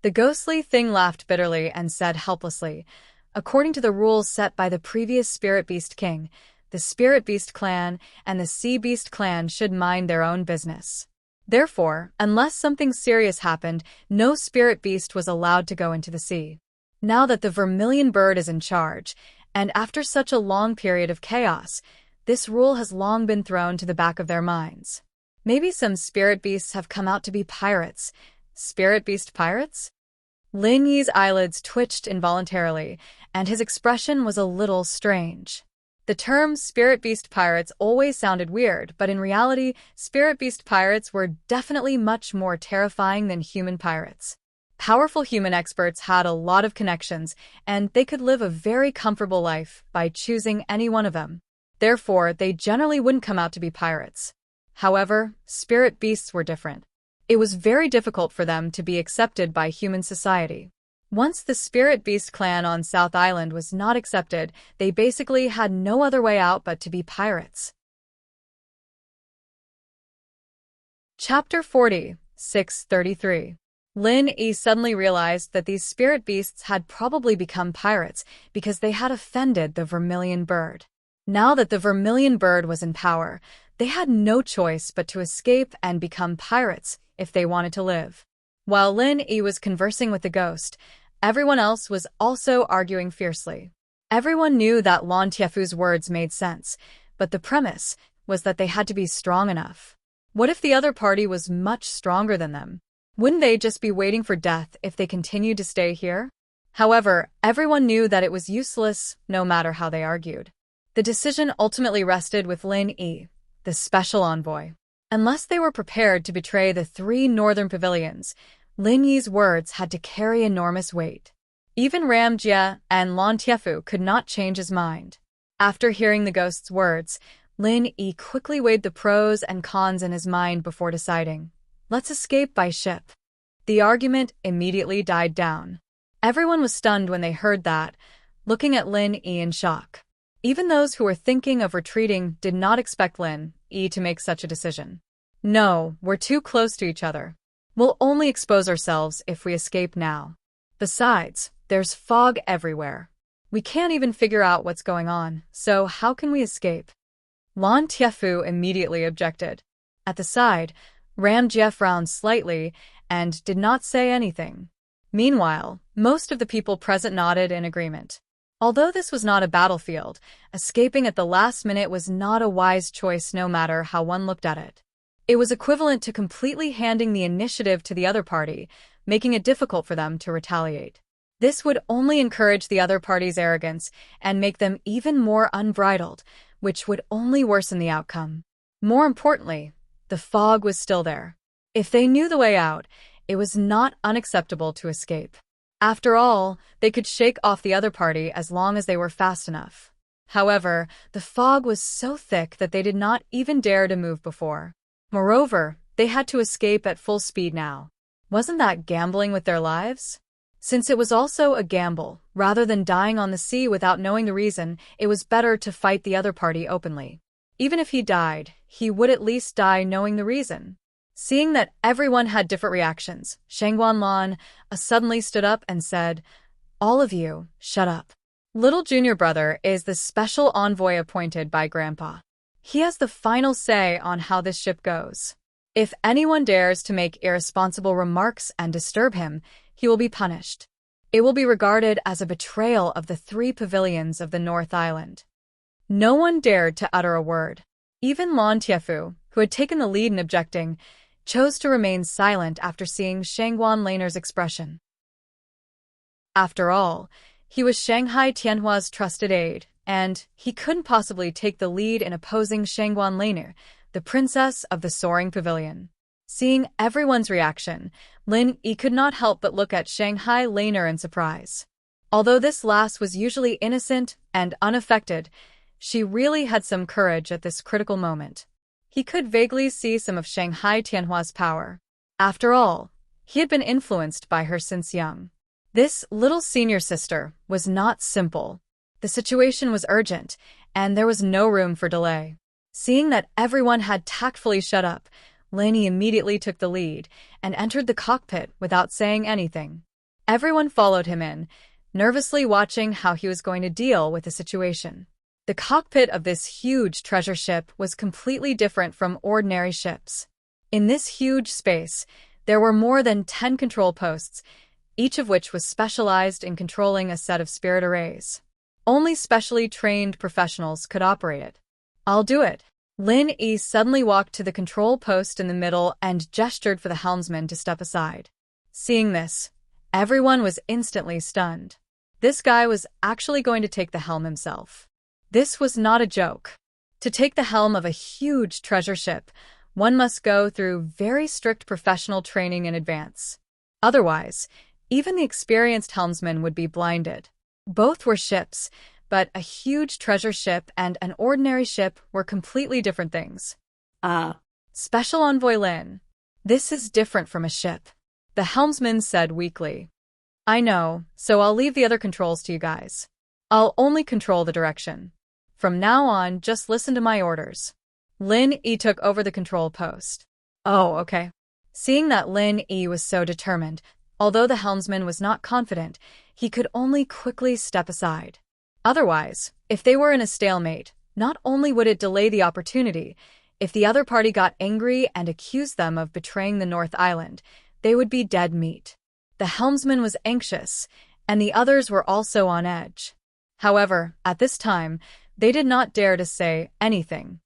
The ghostly thing laughed bitterly and said helplessly, according to the rules set by the previous Spirit Beast king, the Spirit Beast clan and the Sea Beast clan should mind their own business. Therefore, unless something serious happened, no Spirit Beast was allowed to go into the sea. Now that the Vermilion Bird is in charge, and after such a long period of chaos, this rule has long been thrown to the back of their minds. Maybe some Spirit Beasts have come out to be pirates. Spirit Beast pirates? Lin Yi's eyelids twitched involuntarily, and his expression was a little strange. The term Spirit Beast pirates always sounded weird, but in reality, Spirit Beast pirates were definitely much more terrifying than human pirates. Powerful human experts had a lot of connections, and they could live a very comfortable life by choosing any one of them. Therefore, they generally wouldn't come out to be pirates. However, Spirit Beasts were different. It was very difficult for them to be accepted by human society. Once the Spirit Beast clan on South Island was not accepted, they basically had no other way out but to be pirates. Chapter 40, 633. Lin Yi suddenly realized that these Spirit Beasts had probably become pirates because they had offended the Vermilion Bird. Now that the Vermilion Bird was in power, they had no choice but to escape and become pirates if they wanted to live. While Lin Yi was conversing with the ghost, everyone else was also arguing fiercely. Everyone knew that Lan Tiefu's words made sense, but the premise was that they had to be strong enough. What if the other party was much stronger than them? Wouldn't they just be waiting for death if they continued to stay here? However, everyone knew that it was useless no matter how they argued. The decision ultimately rested with Lin Yi, the special envoy. Unless they were prepared to betray the 3 northern pavilions, Lin Yi's words had to carry enormous weight. Even Ram Jie and Lan Tiefu could not change his mind. After hearing the ghost's words, Lin Yi quickly weighed the pros and cons in his mind before deciding, let's escape by ship. The argument immediately died down. Everyone was stunned when they heard that, looking at Lin Yi in shock. Even those who were thinking of retreating did not expect Lin Yi to make such a decision. No, we're too close to each other. We'll only expose ourselves if we escape now. Besides, there's fog everywhere. We can't even figure out what's going on, so how can we escape? Lan Tiefu immediately objected. At the side, Ram Jie frowned slightly and did not say anything. Meanwhile, most of the people present nodded in agreement. Although this was not a battlefield, escaping at the last minute was not a wise choice no matter how one looked at it. It was equivalent to completely handing the initiative to the other party, making it difficult for them to retaliate. This would only encourage the other party's arrogance and make them even more unbridled, which would only worsen the outcome. More importantly, the fog was still there. If they knew the way out, it was not unacceptable to escape. After all, they could shake off the other party as long as they were fast enough. However, the fog was so thick that they did not even dare to move before. Moreover, they had to escape at full speed now. Wasn't that gambling with their lives? Since it was also a gamble, rather than dying on the sea without knowing the reason, it was better to fight the other party openly. Even if he died, he would at least die knowing the reason. Seeing that everyone had different reactions, Shangguan Lan suddenly stood up and said, "All of you, shut up. Little junior brother is the special envoy appointed by Grandpa. He has the final say on how this ship goes. If anyone dares to make irresponsible remarks and disturb him, he will be punished. It will be regarded as a betrayal of the 3 pavilions of the North Island." No one dared to utter a word. Even Lan Tiefu, who had taken the lead in objecting, chose to remain silent after seeing Shangguan Laner's expression. After all, he was Shanghai Tianhua's trusted aide, and he couldn't possibly take the lead in opposing Shangguan Laner, the princess of the soaring pavilion. Seeing everyone's reaction, Lin Yi could not help but look at Shanghai Laner in surprise. Although this lass was usually innocent and unaffected, she really had some courage at this critical moment. He could vaguely see some of Shanghai Tianhua's power. After all, he had been influenced by her since young. This little senior sister was not simple. The situation was urgent, and there was no room for delay. Seeing that everyone had tactfully shut up, Laney immediately took the lead and entered the cockpit without saying anything. Everyone followed him in, nervously watching how he was going to deal with the situation. The cockpit of this huge treasure ship was completely different from ordinary ships. In this huge space, there were more than 10 control posts, each of which was specialized in controlling a set of spirit arrays. Only specially trained professionals could operate it. "I'll do it." Lin Yi suddenly walked to the control post in the middle and gestured for the helmsman to step aside. Seeing this, everyone was instantly stunned. This guy was actually going to take the helm himself. This was not a joke. To take the helm of a huge treasure ship, one must go through very strict professional training in advance. Otherwise, even the experienced helmsman would be blinded. Both were ships, but a huge treasure ship and an ordinary ship were completely different things. Special Envoy Lin, this is different from a ship, the helmsman said weakly. "I know, so I'll leave the other controls to you guys. I'll only control the direction. From now on, just listen to my orders." Lin Yi took over the control post. "Oh, okay." Seeing that Lin Yi was so determined, although the helmsman was not confident, he could only quickly step aside. Otherwise, if they were in a stalemate, not only would it delay the opportunity, if the other party got angry and accused them of betraying the North Island, they would be dead meat. The helmsman was anxious, and the others were also on edge. However, at this time, they did not dare to say anything.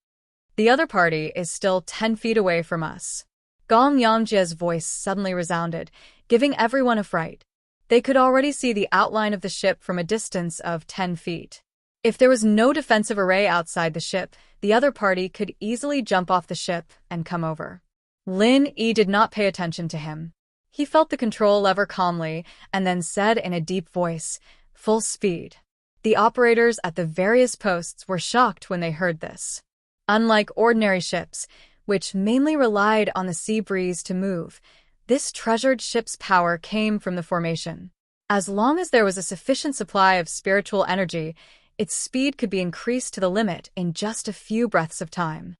"The other party is still 10 feet away from us." Gong Yangjie's voice suddenly resounded, giving everyone a fright. They could already see the outline of the ship from a distance of 10 feet. If there was no defensive array outside the ship, the other party could easily jump off the ship and come over. Lin Yi did not pay attention to him. He felt the control lever calmly and then said in a deep voice, "Full speed." The operators at the various posts were shocked when they heard this. Unlike ordinary ships, which mainly relied on the sea breeze to move, this treasured ship's power came from the formation. As long as there was a sufficient supply of spiritual energy, its speed could be increased to the limit in just a few breaths of time.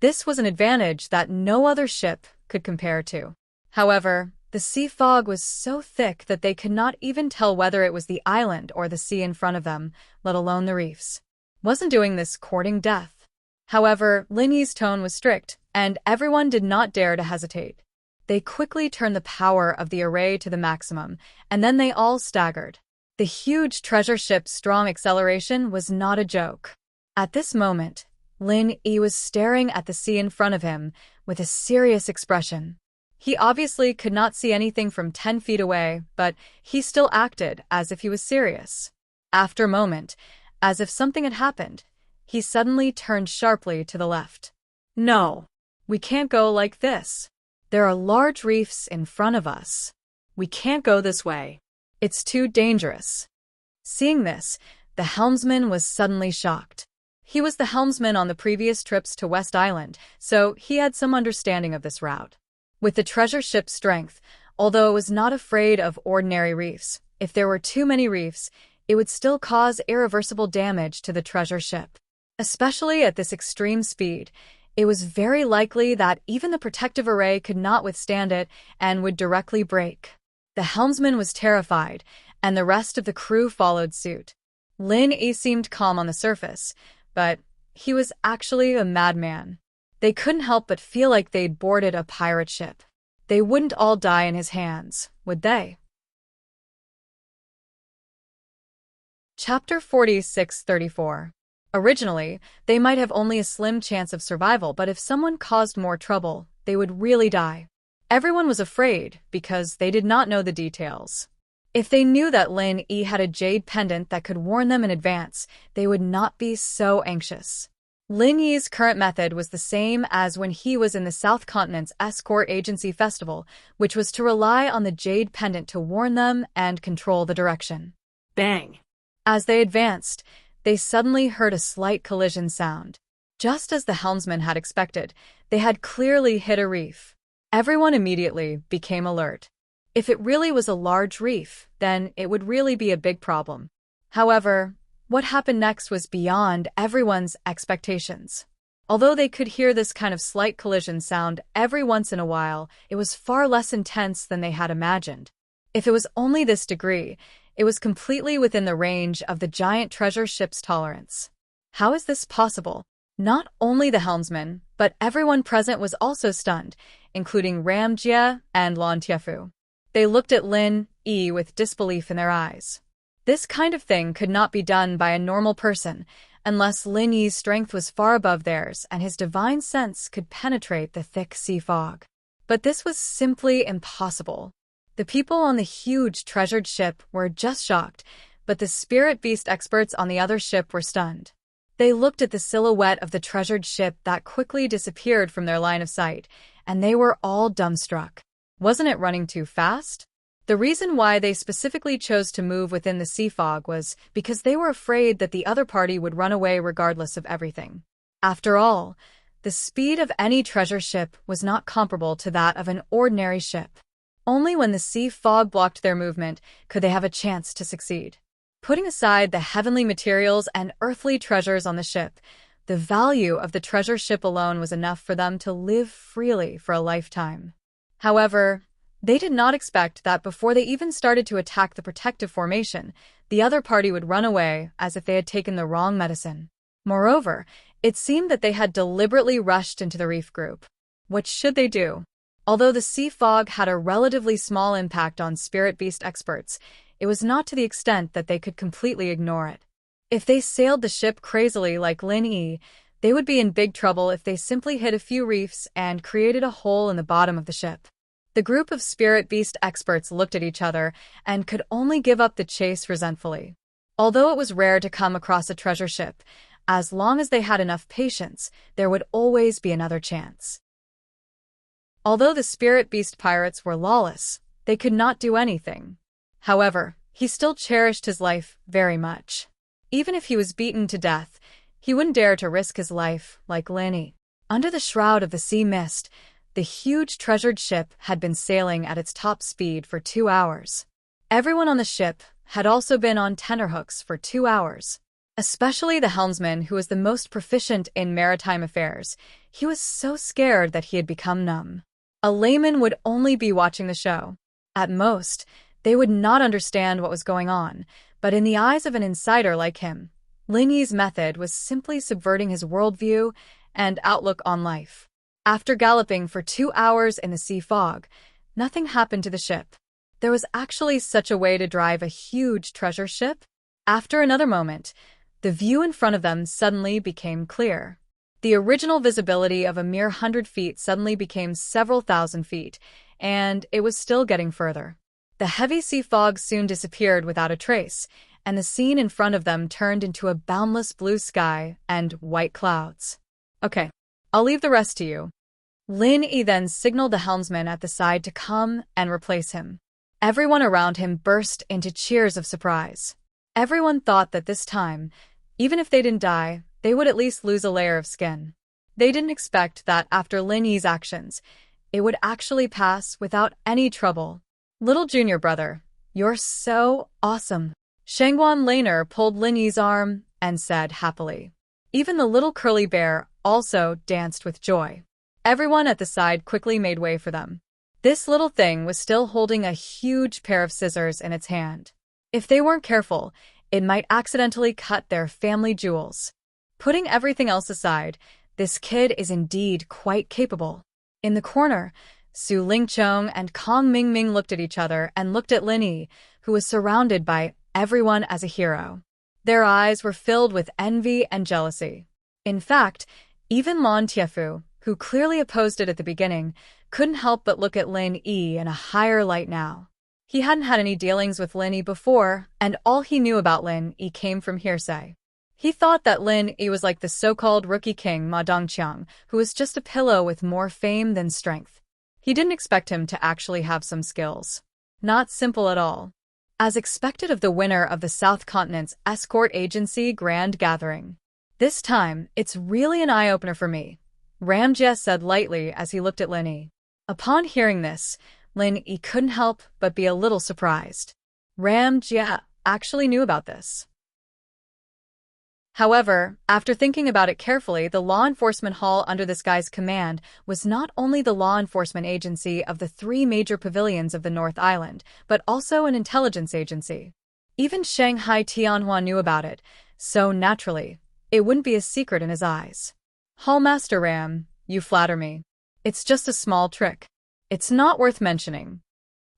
This was an advantage that no other ship could compare to. However, the sea fog was so thick that they could not even tell whether it was the island or the sea in front of them, let alone the reefs. Wasn't doing this courting death. However, Lin Yi's tone was strict, and everyone did not dare to hesitate. They quickly turned the power of the array to the maximum, and then they all staggered. The huge treasure ship's strong acceleration was not a joke. At this moment, Lin Yi was staring at the sea in front of him with a serious expression. He obviously could not see anything from 10 feet away, but he still acted as if he was serious. After a moment, as if something had happened, he suddenly turned sharply to the left. "No, we can't go like this. There are large reefs in front of us. We can't go this way. It's too dangerous." Seeing this, the helmsman was suddenly shocked. He was the helmsman on the previous trips to West Island, so he had some understanding of this route. With the treasure ship's strength, although it was not afraid of ordinary reefs, if there were too many reefs, it would still cause irreversible damage to the treasure ship. Especially at this extreme speed, it was very likely that even the protective array could not withstand it and would directly break. The helmsman was terrified, and the rest of the crew followed suit. Lin Yi seemed calm on the surface, but he was actually a madman. They couldn't help but feel like they'd boarded a pirate ship. They wouldn't all die in his hands, would they? Chapter 46-34. Originally, they might have only a slim chance of survival, but if someone caused more trouble, they would really die. Everyone was afraid because they did not know the details. If they knew that Lin Yi had a jade pendant that could warn them in advance, they would not be so anxious. Lin Yi's current method was the same as when he was in the South Continent's escort agency festival, which was to rely on the jade pendant to warn them and control the direction. Bang! As they advanced, they suddenly heard a slight collision sound. Just as the helmsman had expected, they had clearly hit a reef. Everyone immediately became alert. If it really was a large reef, then it would really be a big problem. However, what happened next was beyond everyone's expectations. Although they could hear this kind of slight collision sound every once in a while, it was far less intense than they had imagined. If it was only this degree, it was completely within the range of the giant treasure ship's tolerance. How is this possible? Not only the helmsman, but everyone present was also stunned, including Ram Jia and Lan Tiefu. They looked at Lin Yi with disbelief in their eyes. This kind of thing could not be done by a normal person, unless Lin Yi's strength was far above theirs and his divine sense could penetrate the thick sea fog. But this was simply impossible. The people on the huge treasured ship were just shocked, but the spirit beast experts on the other ship were stunned. They looked at the silhouette of the treasured ship that quickly disappeared from their line of sight, and they were all dumbstruck. Wasn't it running too fast? The reason why they specifically chose to move within the sea fog was because they were afraid that the other party would run away regardless of everything. After all, the speed of any treasure ship was not comparable to that of an ordinary ship. Only when the sea fog blocked their movement could they have a chance to succeed. Putting aside the heavenly materials and earthly treasures on the ship, the value of the treasure ship alone was enough for them to live freely for a lifetime. However, they did not expect that before they even started to attack the protective formation, the other party would run away as if they had taken the wrong medicine. Moreover, it seemed that they had deliberately rushed into the reef group. What should they do? Although the sea fog had a relatively small impact on spirit beast experts, it was not to the extent that they could completely ignore it. If they sailed the ship crazily like Lin Yi, they would be in big trouble if they simply hit a few reefs and created a hole in the bottom of the ship. The group of spirit beast experts looked at each other and could only give up the chase resentfully. Although it was rare to come across a treasure ship, as long as they had enough patience, there would always be another chance. Although the spirit beast pirates were lawless, they could not do anything. However, he still cherished his life very much. Even if he was beaten to death, he wouldn't dare to risk his life like Lin Yi. Under the shroud of the sea mist, the huge treasured ship had been sailing at its top speed for 2 hours. Everyone on the ship had also been on tenterhooks for 2 hours. Especially the helmsman, who was the most proficient in maritime affairs. He was so scared that he had become numb. A layman would only be watching the show. At most, they would not understand what was going on, but in the eyes of an insider like him, Lin Yi's method was simply subverting his worldview and outlook on life. After galloping for 2 hours in the sea fog, nothing happened to the ship. There was actually such a way to drive a huge treasure ship? After another moment, the view in front of them suddenly became clear. The original visibility of a mere 100 feet suddenly became several thousand feet, and it was still getting further. The heavy sea fog soon disappeared without a trace, and the scene in front of them turned into a boundless blue sky and white clouds. Okay, I'll leave the rest to you. Lin Yi then signaled the helmsman at the side to come and replace him. Everyone around him burst into cheers of surprise. Everyone thought that this time, even if they didn't die, they would at least lose a layer of skin. They didn't expect that after Lin Yi's actions, it would actually pass without any trouble. Little junior brother, you're so awesome. Shangguan Laner pulled Lin Yi's arm and said happily. Even the little curly bear also danced with joy. Everyone at the side quickly made way for them. This little thing was still holding a huge pair of scissors in its hand. If they weren't careful, it might accidentally cut their family jewels. Putting everything else aside, this kid is indeed quite capable. In the corner, Su Lingchong and Kong Mingming looked at each other and looked at Lin Yi, who was surrounded by everyone as a hero. Their eyes were filled with envy and jealousy. In fact, even Lan Tiefu, who clearly opposed it at the beginning, couldn't help but look at Lin Yi in a higher light now. He hadn't had any dealings with Lin Yi before, and all he knew about Lin Yi came from hearsay. He thought that Lin Yi was like the so-called rookie king Ma Dongqiang, who was just a pillow with more fame than strength. He didn't expect him to actually have some skills. Not simple at all. As expected of the winner of the South Continent's escort agency Grand Gathering, This time, it's really an eye-opener for me, Ram Jie said lightly as he looked at Lin Yi. Upon hearing this, Lin Yi couldn't help but be a little surprised. Ram Jie actually knew about this. However, after thinking about it carefully, the law enforcement hall under this guy's command was not only the law enforcement agency of the 3 major pavilions of the North Island, but also an intelligence agency. Even Shanghai Tianhua knew about it, so naturally, it wouldn't be a secret in his eyes. Hallmaster Ram, you flatter me. It's just a small trick. It's not worth mentioning.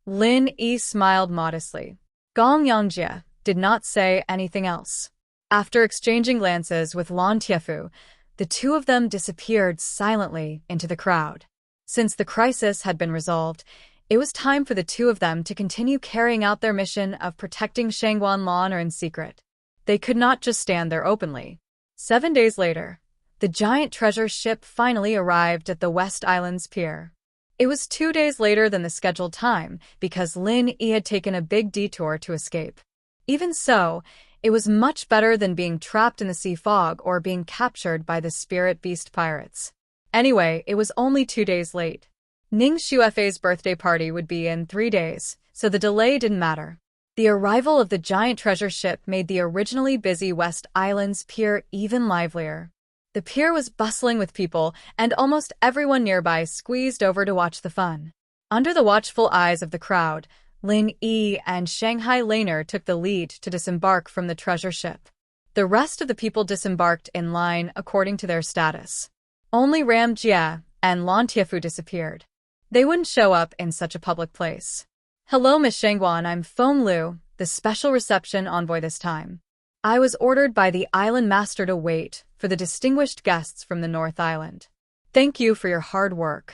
Lin Yi smiled modestly. Gong Yangjie did not say anything else. After exchanging glances with Lan Tiefu, the two of them disappeared silently into the crowd. Since the crisis had been resolved, it was time for the two of them to continue carrying out their mission of protecting Shangguan Lan in secret. They could not just stand there openly. 7 days later, the giant treasure ship finally arrived at the West Island's pier. It was 2 days later than the scheduled time because Lin Yi had taken a big detour to escape. Even so, it was much better than being trapped in the sea fog or being captured by the spirit beast pirates. Anyway, it was only 2 days late. Ning Xuefei's birthday party would be in 3 days, so the delay didn't matter. The arrival of the giant treasure ship made the originally busy West Island's pier even livelier. The pier was bustling with people, and almost everyone nearby squeezed over to watch the fun. Under the watchful eyes of the crowd, Lin Yi and Shanghai Laner took the lead to disembark from the treasure ship. The rest of the people disembarked in line according to their status. Only Ram Jie and Lan Tiefu disappeared. They wouldn't show up in such a public place. Hello, Miss Shangguan, I'm Feng Lu, the special reception envoy this time. I was ordered by the island master to wait for the distinguished guests from the North Island. Thank you for your hard work.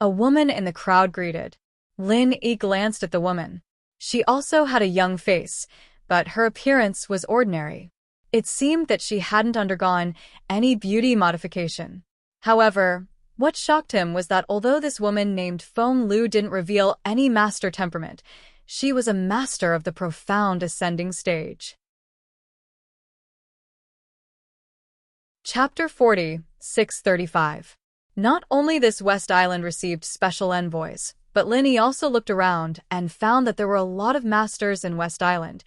A woman in the crowd greeted. Lin Yi glanced at the woman. She also had a young face, but her appearance was ordinary. It seemed that she hadn't undergone any beauty modification. However, what shocked him was that although this woman named Feng Lu didn't reveal any master temperament, she was a master of the profound ascending stage. Chapter 40, 635. Not only this West Island received special envoys, but Lin Yi also looked around and found that there were a lot of masters in West Island,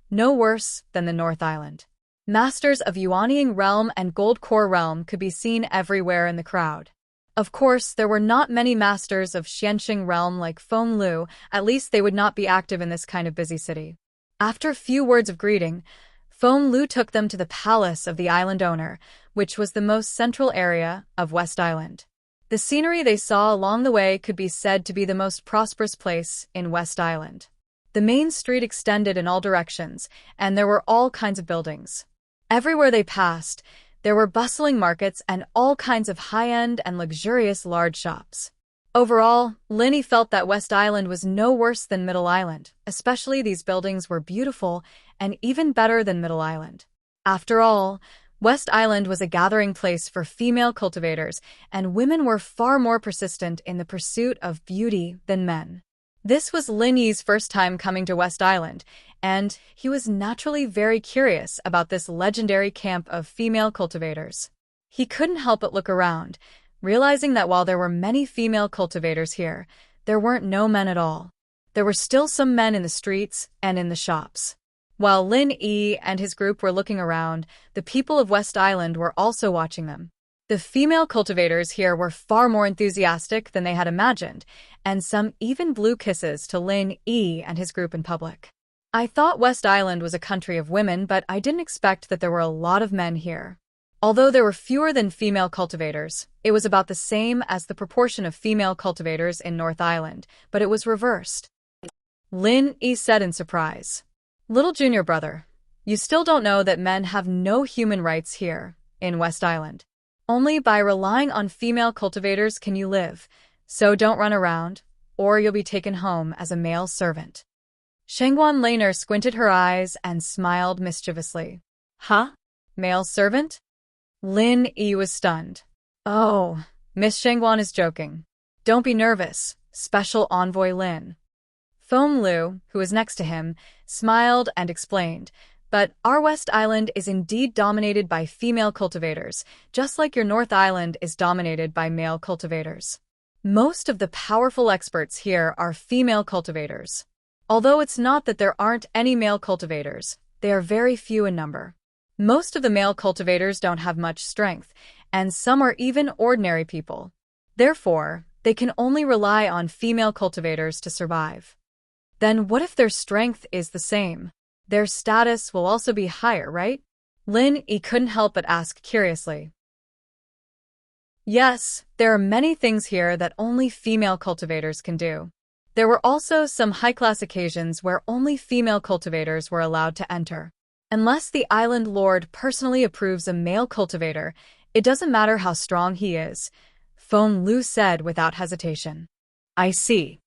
no worse than the North Island. Masters of Yuanying Realm and Gold Core Realm could be seen everywhere in the crowd. Of course, there were not many masters of Xianxing Realm like Feng Lu, at least they would not be active in this kind of busy city. After a few words of greeting, Feng Lu took them to the palace of the island owner, which was the most central area of West Island. The scenery they saw along the way could be said to be the most prosperous place in West Island. The main street extended in all directions, and there were all kinds of buildings. Everywhere they passed, there were bustling markets and all kinds of high-end and luxurious large shops. Overall, Lin Yi felt that West Island was no worse than Middle Island, especially these buildings were beautiful and even better than Middle Island. After all, West Island was a gathering place for female cultivators, and women were far more persistent in the pursuit of beauty than men. This was Lin Yi's first time coming to West Island, and he was naturally very curious about this legendary camp of female cultivators. He couldn't help but look around, realizing that while there were many female cultivators here, there weren't no men at all. There were still some men in the streets and in the shops. While Lin Yi and his group were looking around, the people of West Island were also watching them. The female cultivators here were far more enthusiastic than they had imagined, and some even blew kisses to Lin Yi and his group in public. I thought West Island was a country of women, but I didn't expect that there were a lot of men here. Although there were fewer than female cultivators, it was about the same as the proportion of female cultivators in North Island, but it was reversed. Lin Yi said in surprise. Little junior brother, you still don't know that men have no human rights here, in West Island. Only by relying on female cultivators can you live, so don't run around, or you'll be taken home as a male servant. Shangguan Laner squinted her eyes and smiled mischievously. Huh? Male servant? Lin Yi was stunned. Oh, Miss Shangguan is joking. Don't be nervous, Special Envoy Lin. Feng Lu, who was next to him, smiled and explained, But our West Island is indeed dominated by female cultivators, just like your North Island is dominated by male cultivators. Most of the powerful experts here are female cultivators. Although it's not that there aren't any male cultivators, they are very few in number. Most of the male cultivators don't have much strength, and some are even ordinary people. Therefore, they can only rely on female cultivators to survive. Then what if their strength is the same? Their status will also be higher, right? Lin Yi couldn't help but ask curiously. Yes, there are many things here that only female cultivators can do. There were also some high-class occasions where only female cultivators were allowed to enter. Unless the island lord personally approves a male cultivator, it doesn't matter how strong he is, Feng Lu said without hesitation. I see.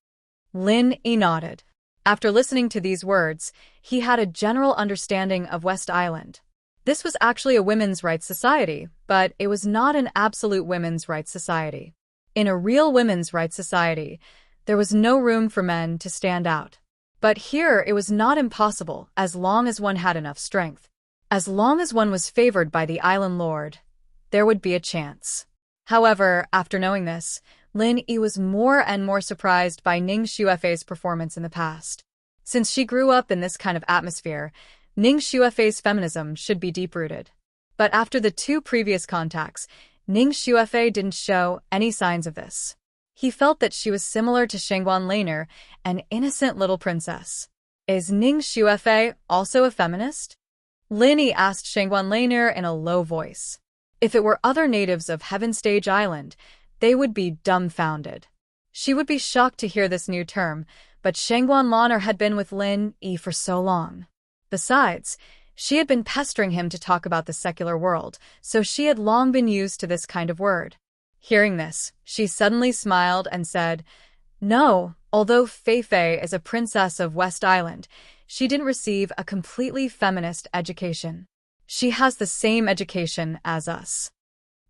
Lin Yi nodded. After listening to these words, he had a general understanding of West Island. This was actually a women's rights society, but it was not an absolute women's rights society. In a real women's rights society, there was no room for men to stand out. But here it was not impossible as long as one had enough strength. As long as one was favored by the island lord, there would be a chance. However, after knowing this, Lin Yi was more and more surprised by Ning Xuefei's performance in the past. Since she grew up in this kind of atmosphere, Ning Xuefei's feminism should be deep-rooted. But after the two previous contacts, Ning Xuefei didn't show any signs of this. He felt that she was similar to Shengguan Laner, an innocent little princess. Is Ning Xuefei also a feminist? Lin Yi asked Shengguan Laner in a low voice. If it were other natives of Heaven Stage Island, they would be dumbfounded. She would be shocked to hear this new term, but Shengguan Laner had been with Lin Yi for so long. Besides, she had been pestering him to talk about the secular world, so she had long been used to this kind of word. Hearing this, she suddenly smiled and said, No, although Feifei is a princess of West Island, she didn't receive a completely feminist education. She has the same education as us.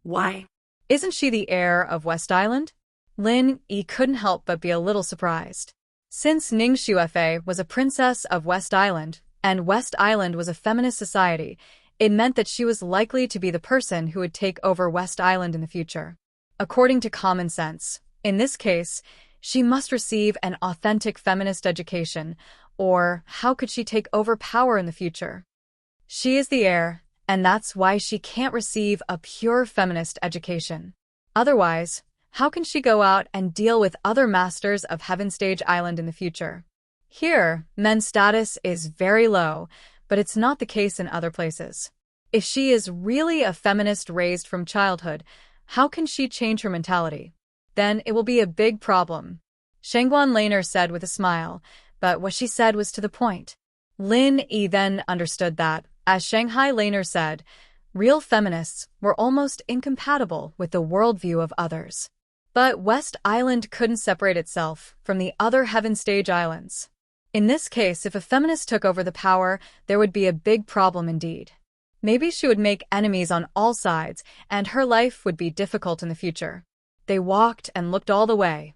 Why? Isn't she the heir of West Island? Lin Yi couldn't help but be a little surprised. Since Ning Xuefei was a princess of West Island, and West Island was a feminist society, it meant that she was likely to be the person who would take over West Island in the future. According to common sense, in this case, she must receive an authentic feminist education, or how could she take over power in the future? She is the heir, and that's why she can't receive a pure feminist education. Otherwise, how can she go out and deal with other masters of Heaven Stage Island in the future? Here, men's status is very low, but it's not the case in other places. If she is really a feminist raised from childhood, how can she change her mentality? Then it will be a big problem. Shengguan Laner said with a smile, but what she said was to the point. Lin Yi then understood that, as Shanghai Laner said, real feminists were almost incompatible with the worldview of others. But West Island couldn't separate itself from the other Heaven Stage Islands. In this case, if a feminist took over the power, there would be a big problem indeed. Maybe she would make enemies on all sides, and her life would be difficult in the future. They walked and looked all the way.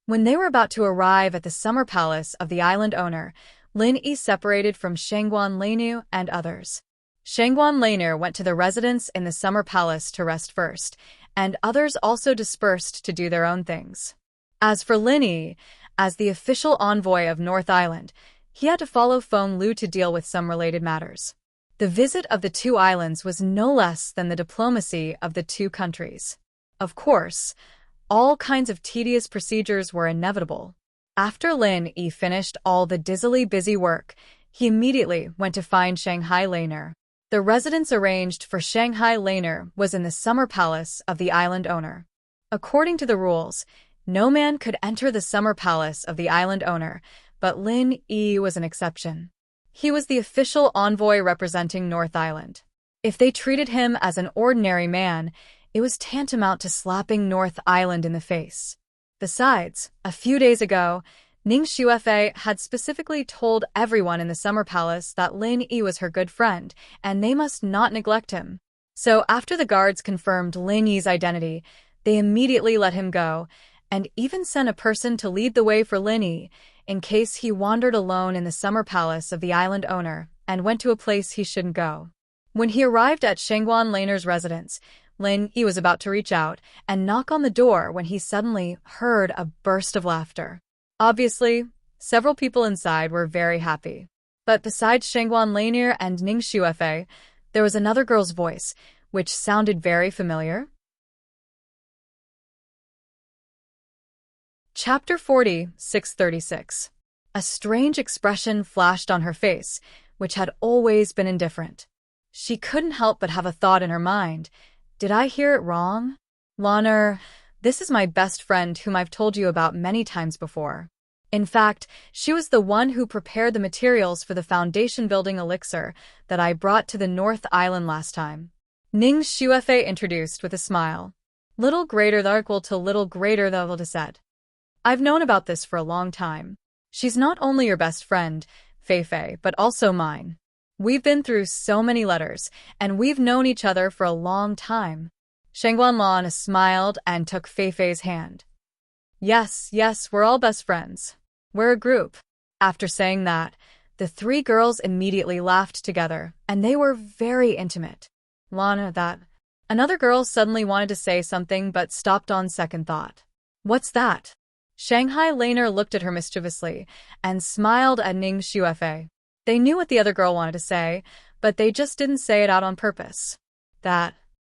When they were about to arrive at the summer palace of the island owner, Lin Yi separated from Shengguan Laner and others. Shengguan Laner went to the residence in the summer palace to rest first, and others also dispersed to do their own things. As for Lin Yi, as the official envoy of North Island, he had to follow Feng Lu to deal with some related matters. The visit of the two islands was no less than the diplomacy of the two countries. Of course, all kinds of tedious procedures were inevitable. After Lin Yi finished all the dizzily busy work, he immediately went to find Shanghai Laner. The residence arranged for Shanghai Laner was in the summer palace of the island owner. According to the rules, no man could enter the summer palace of the island owner, but Lin Yi was an exception. He was the official envoy representing North Island. If they treated him as an ordinary man, it was tantamount to slapping North Island in the face. Besides, a few days ago, Ning Xuefei had specifically told everyone in the summer palace that Lin Yi was her good friend, and they must not neglect him. So after the guards confirmed Lin Yi's identity, they immediately let him go, and even sent a person to lead the way for Lin Yi, in case he wandered alone in the summer palace of the island owner and went to a place he shouldn't go. When he arrived at Shangguan Laner's residence, Lin Yi was about to reach out and knock on the door when he suddenly heard a burst of laughter. Obviously, several people inside were very happy. But besides Shangguan Laner and Ning Xuefei, there was another girl's voice, which sounded very familiar. Chapter 40, 636. A strange expression flashed on her face, which had always been indifferent. She couldn't help but have a thought in her mind. Did I hear it wrong? Laner, this is my best friend whom I've told you about many times before. In fact, she was the one who prepared the materials for the foundation building elixir that I brought to the North Island last time. Ning Xuefei introduced with a smile. Little greater than equal to little greater than equal to said. I've known about this for a long time. She's not only your best friend, Fei, but also mine. We've been through so many letters, and we've known each other for a long time. Shangguan Lan smiled and took Fei's hand. Yes, we're all best friends. We're a group. After saying that, the three girls immediately laughed together, and they were very intimate. Lana, that. Another girl suddenly wanted to say something but stopped on second thought. What's that? Shanghai Laner looked at her mischievously and smiled at Ning Xuefei. They knew what the other girl wanted to say, but they just didn't say it out on purpose. That.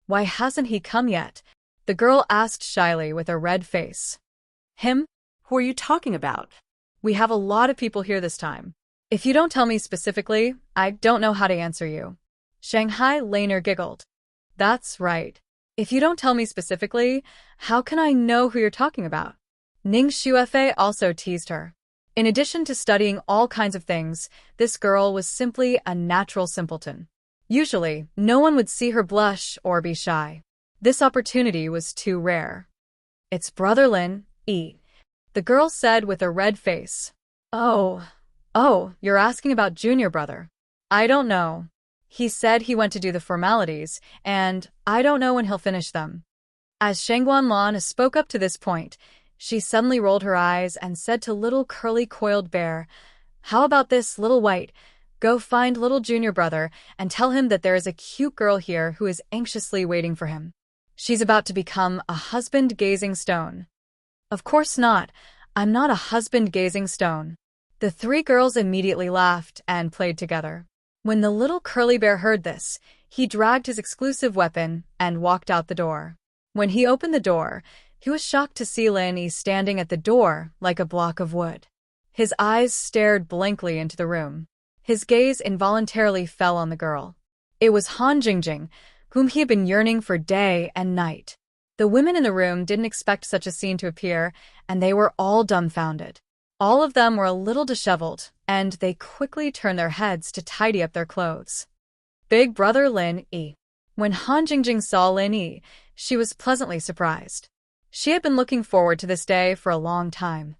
Why hasn't he come yet? The girl asked shyly with a red face. Him? Who are you talking about? We have a lot of people here this time. If you don't tell me specifically, I don't know how to answer you. Shanghai Laner giggled. That's right. If you don't tell me specifically, how can I know who you're talking about? Ning Xuefei also teased her. In addition to studying all kinds of things, this girl was simply a natural simpleton. Usually, no one would see her blush or be shy. This opportunity was too rare. It's Brother Lin Yi, the girl said with a red face. Oh, you're asking about junior brother. I don't know. He said he went to do the formalities, and I don't know when he'll finish them. As Shangguan Lan spoke up to this point, she suddenly rolled her eyes and said to little curly coiled bear, How about this, little white? Go find little junior brother and tell him that there is a cute girl here who is anxiously waiting for him. She's about to become a husband-gazing stone. Of course not. I'm not a husband-gazing stone. The three girls immediately laughed and played together. When the little curly bear heard this, he dragged his exclusive weapon and walked out the door. When he opened the door, he was shocked to see Lin Yi standing at the door like a block of wood. His eyes stared blankly into the room. His gaze involuntarily fell on the girl. It was Han Jingjing, whom he had been yearning for day and night. The women in the room didn't expect such a scene to appear, and they were all dumbfounded. All of them were a little disheveled, and they quickly turned their heads to tidy up their clothes. Big brother Lin Yi. When Han Jingjing saw Lin Yi, she was pleasantly surprised. She had been looking forward to this day for a long time.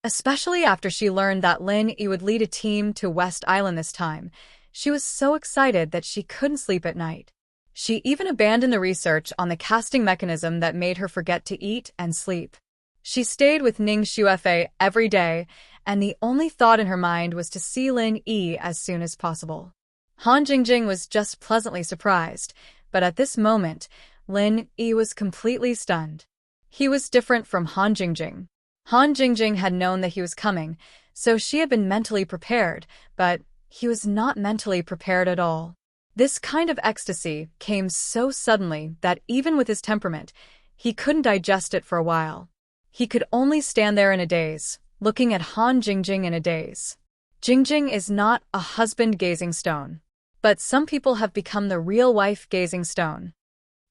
Especially after she learned that Lin Yi would lead a team to West Island this time, she was so excited that she couldn't sleep at night. She even abandoned the research on the casting mechanism that made her forget to eat and sleep. She stayed with Ning Xuefei every day, and the only thought in her mind was to see Lin Yi as soon as possible. Han Jingjing was just pleasantly surprised, but at this moment, Lin Yi was completely stunned. He was different from Han Jingjing. Han Jingjing had known that he was coming, so she had been mentally prepared, but he was not mentally prepared at all. This kind of ecstasy came so suddenly that even with his temperament, he couldn't digest it for a while. He could only stand there in a daze, looking at Han Jingjing in a daze. Jingjing is not a husband-gazing stone, but some people have become the real wife-gazing stone.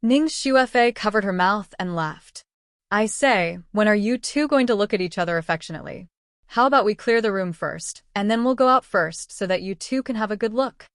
Ning Xuefei covered her mouth and laughed. I say, when are you two going to look at each other affectionately? How about we clear the room first, and then we'll go out first so that you two can have a good look.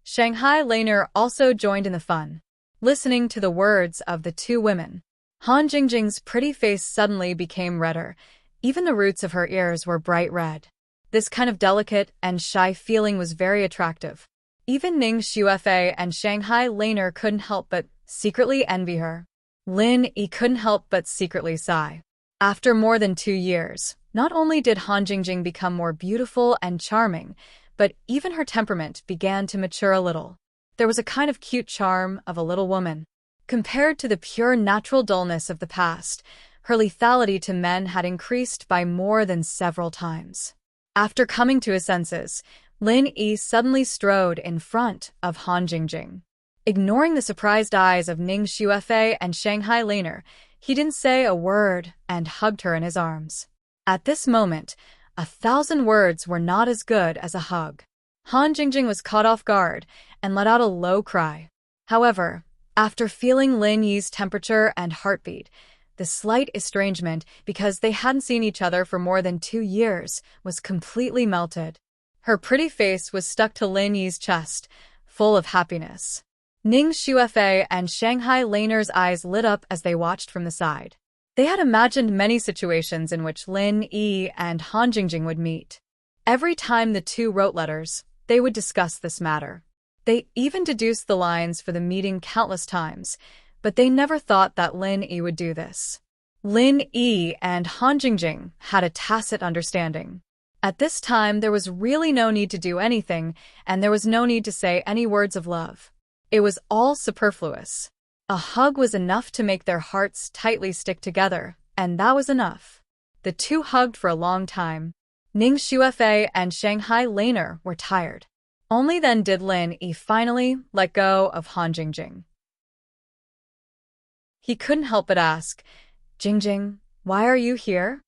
Shanghai Laner also joined in the fun. Listening to the words of the two women, Han Jingjing's pretty face suddenly became redder. Even the roots of her ears were bright red. This kind of delicate and shy feeling was very attractive. Even Ning Xuefei and Shanghai Laner couldn't help but secretly envy her. Lin Yi couldn't help but secretly sigh. After more than 2 years, not only did Han Jingjing become more beautiful and charming, but even her temperament began to mature a little. There was a kind of cute charm of a little woman. Compared to the pure natural dullness of the past, her lethality to men had increased by more than several times. After coming to his senses, Lin Yi suddenly strode in front of Han Jingjing. Ignoring the surprised eyes of Ning Xuefei and Shanghai Laner, he didn't say a word and hugged her in his arms. At this moment, 1,000 words were not as good as a hug. Han Jingjing was caught off guard and let out a low cry. However, after feeling Lin Yi's temperature and heartbeat, the slight estrangement, because they hadn't seen each other for more than 2 years, was completely melted. Her pretty face was stuck to Lin Yi's chest, full of happiness. Ning Xuefei and Shanghai Laner's eyes lit up as they watched from the side. They had imagined many situations in which Lin Yi and Han Jingjing would meet. Every time the two wrote letters, they would discuss this matter. They even deduced the lines for the meeting countless times, but they never thought that Lin Yi would do this. Lin Yi and Han Jingjing had a tacit understanding. At this time, there was really no need to do anything, and there was no need to say any words of love. It was all superfluous. A hug was enough to make their hearts tightly stick together, and that was enough. The two hugged for a long time. Ning Xuefei and Shanghai Laner were tired. Only then did Lin Yi finally let go of Han Jingjing. He couldn't help but ask, "Jingjing, why are you here?"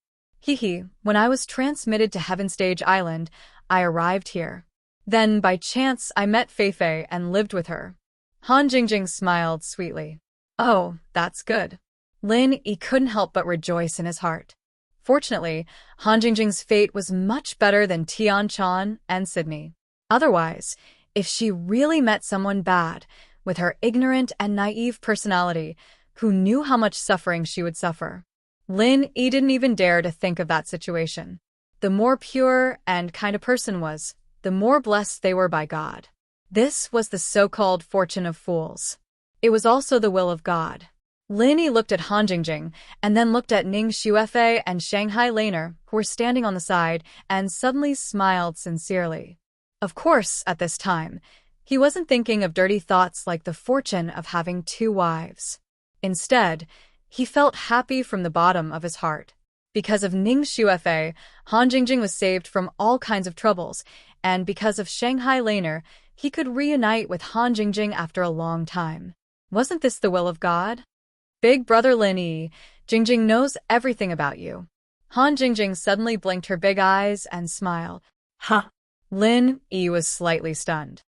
When I was transmitted to Heaven Stage Island, I arrived here. Then, by chance, I met Feifei and lived with her. Han Jingjing smiled sweetly. Oh, that's good. Lin Yi couldn't help but rejoice in his heart. Fortunately, Han Jingjing's fate was much better than Tian Chan and Sydney. Otherwise, if she really met someone bad, with her ignorant and naive personality, who knew how much suffering she would suffer, Lin Yi didn't even dare to think of that situation. The more pure and kind a person was, the more blessed they were by God. This was the so-called fortune of fools. It was also the will of God. Lin Yi looked at Han Jingjing, and then looked at Ning Xuefei and Shanghai Laner, who were standing on the side, and suddenly smiled sincerely. Of course, at this time, he wasn't thinking of dirty thoughts like the fortune of having 2 wives. Instead, he felt happy from the bottom of his heart. Because of Ning Xuefei, Han Jingjing was saved from all kinds of troubles, and because of Shanghai Laner, he could reunite with Han Jingjing after a long time. Wasn't this the will of God? Big brother Lin Yi, Jingjing knows everything about you. Han Jingjing suddenly blinked her big eyes and smiled. Huh. Lin Yi was slightly stunned.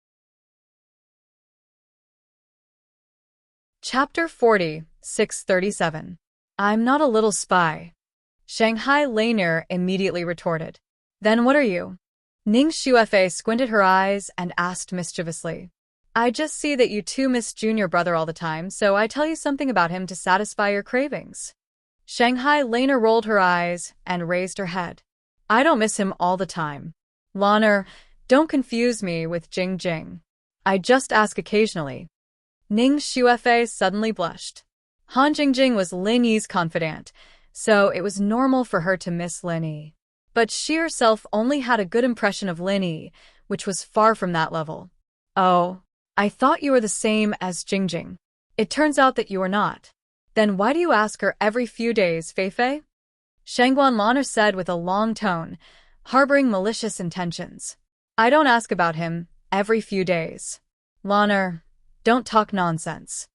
Chapter 40, 637. I'm not a little spy. Shanghai Laner immediately retorted. Then what are you? Ning Xuefei squinted her eyes and asked mischievously. I just see that you two miss Junior Brother all the time, so I tell you something about him to satisfy your cravings. Shanghai Laner rolled her eyes and raised her head. I don't miss him all the time. Laner, don't confuse me with Jingjing. I just ask occasionally. Ning Xuefei suddenly blushed. Han Jingjing was Lin Yi's confidant, so it was normal for her to miss Lin Yi. But she herself only had a good impression of Lin Yi, which was far from that level. Oh, I thought you were the same as Jingjing. It turns out that you are not. Then why do you ask her every few days, Feifei? Shangguan Laner said with a long tone, harboring malicious intentions. I don't ask about him every few days. Laner, don't talk nonsense.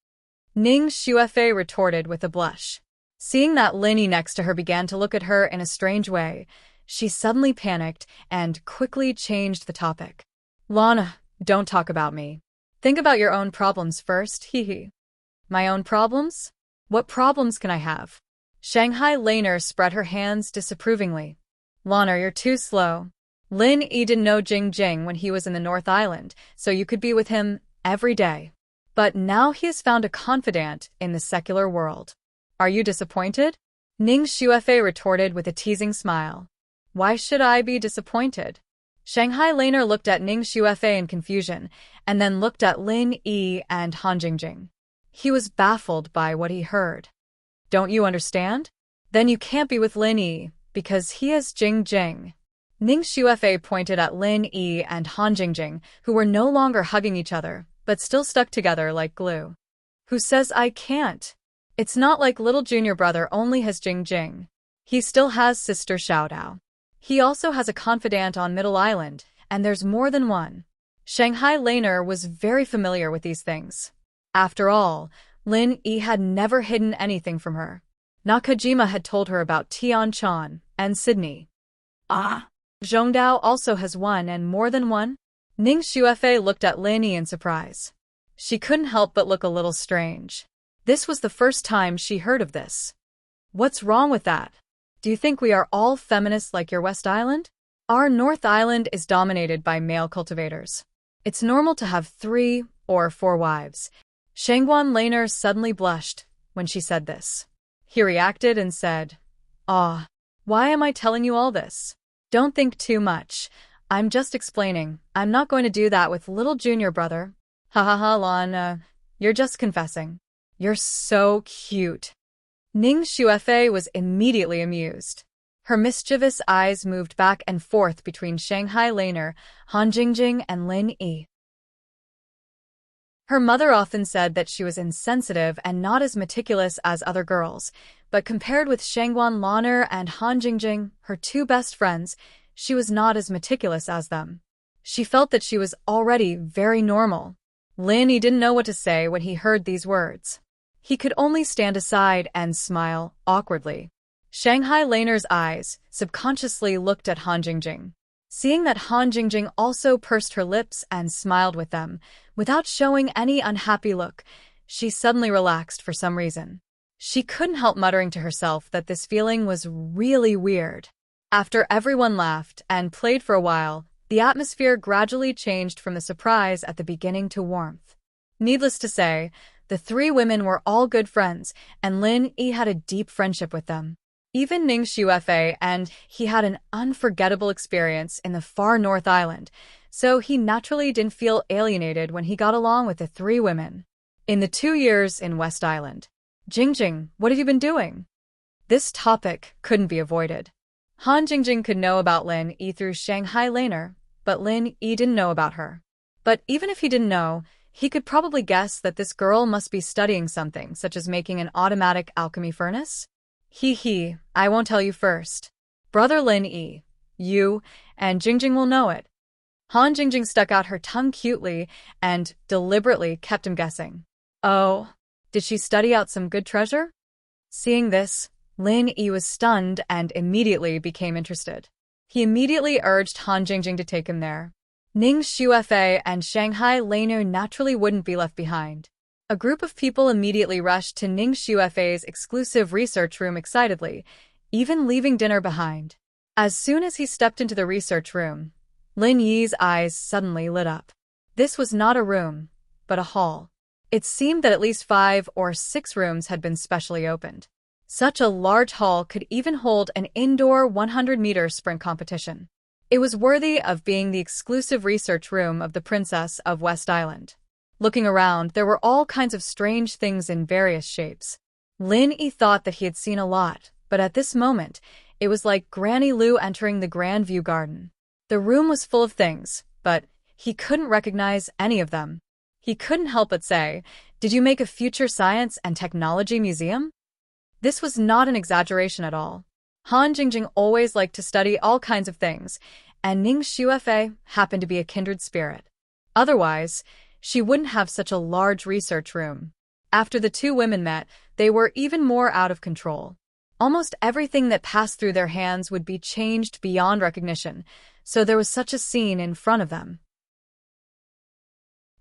Ning Xuefei retorted with a blush. Seeing that Lin Yi next to her began to look at her in a strange way, she suddenly panicked and quickly changed the topic. Lana, don't talk about me. Think about your own problems first, My own problems? What problems can I have? Shanghai Laner spread her hands disapprovingly. Lana, you're too slow. Lin Yi didn't know Jingjing when he was in the North Island, so you could be with him every day. But now he has found a confidant in the secular world. Are you disappointed? Ning Xuefei retorted with a teasing smile. Why should I be disappointed? Shanghai Laner looked at Ning Xuefei in confusion, and then looked at Lin Yi and Han Jingjing. He was baffled by what he heard. Don't you understand? Then you can't be with Lin Yi, because he is Jing Jing. Ning Xuefei pointed at Lin Yi and Han Jingjing, who were no longer hugging each other, but still stuck together like glue. Who says I can't? It's not like little junior brother only has Jing Jing. He still has sister Xiaodao. He also has a confidant on Middle Island, and there's more than one. Shanghai Laner was very familiar with these things. After all, Lin Yi had never hidden anything from her. Nakajima had told her about Tian Chan and Sydney. Ah. Zhongdao also has one and more than one? Ning Xuefei looked at Lin Yi in surprise. She couldn't help but look a little strange. This was the first time she heard of this. What's wrong with that? Do you think we are all feminists like your West Island? Our North Island is dominated by male cultivators. It's normal to have 3 or 4 wives. Shangguan Laner suddenly blushed when she said this. He reacted and said, "Ah, why am I telling you all this? Don't think too much. I'm just explaining. I'm not going to do that with little junior brother. Ha ha ha, Lan, you're just confessing. You're so cute." Ning Xuefei was immediately amused. Her mischievous eyes moved back and forth between Shanghai Laner, Han Jingjing, and Lin Yi. Her mother often said that she was insensitive and not as meticulous as other girls, but compared with Shangguan Laner and Han Jingjing, her 2 best friends, she was not as meticulous as them. She felt that she was already very normal. Lin Yi didn't know what to say when he heard these words. He could only stand aside and smile awkwardly. Shanghai Laner's eyes subconsciously looked at Han Jingjing. Seeing that Han Jingjing also pursed her lips and smiled with them, without showing any unhappy look, she suddenly relaxed for some reason. She couldn't help muttering to herself that this feeling was really weird. After everyone laughed and played for a while, the atmosphere gradually changed from the surprise at the beginning to warmth. Needless to say, the 3 women were all good friends, and Lin Yi had a deep friendship with them. Even Ning Xuefei and he had an unforgettable experience in the far North Island, so he naturally didn't feel alienated when he got along with the 3 women. In the 2 years in West Island, Jingjing, what have you been doing? This topic couldn't be avoided. Han Jingjing could know about Lin Yi through Shanghai Laner, but Lin Yi didn't know about her. But even if he didn't know, he could probably guess that this girl must be studying something, such as making an automatic alchemy furnace. I won't tell you first. Brother Lin Yi, you and Jingjing will know it. Han Jingjing stuck out her tongue cutely and deliberately kept him guessing. Oh, did she study out some good treasure? Seeing this, Lin Yi was stunned and immediately became interested. He immediately urged Han Jingjing to take him there. Ning Xuefei and Shanghai Laner naturally wouldn't be left behind. A group of people immediately rushed to Ning Xuefei's exclusive research room excitedly, even leaving dinner behind. As soon as he stepped into the research room, Lin Yi's eyes suddenly lit up. This was not a room, but a hall. It seemed that at least 5 or 6 rooms had been specially opened. Such a large hall could even hold an indoor 100-meter sprint competition. It was worthy of being the exclusive research room of the Princess of West Island. Looking around, there were all kinds of strange things in various shapes. Lin Yi thought that he had seen a lot, but at this moment, it was like Granny Lu entering the Grand View Garden. The room was full of things, but he couldn't recognize any of them. He couldn't help but say, "Did you make a future science and technology museum?" This was not an exaggeration at all. Han Jingjing always liked to study all kinds of things, and Ning Xuefei happened to be a kindred spirit. Otherwise, she wouldn't have such a large research room. After the 2 women met, they were even more out of control. Almost everything that passed through their hands would be changed beyond recognition, so there was such a scene in front of them.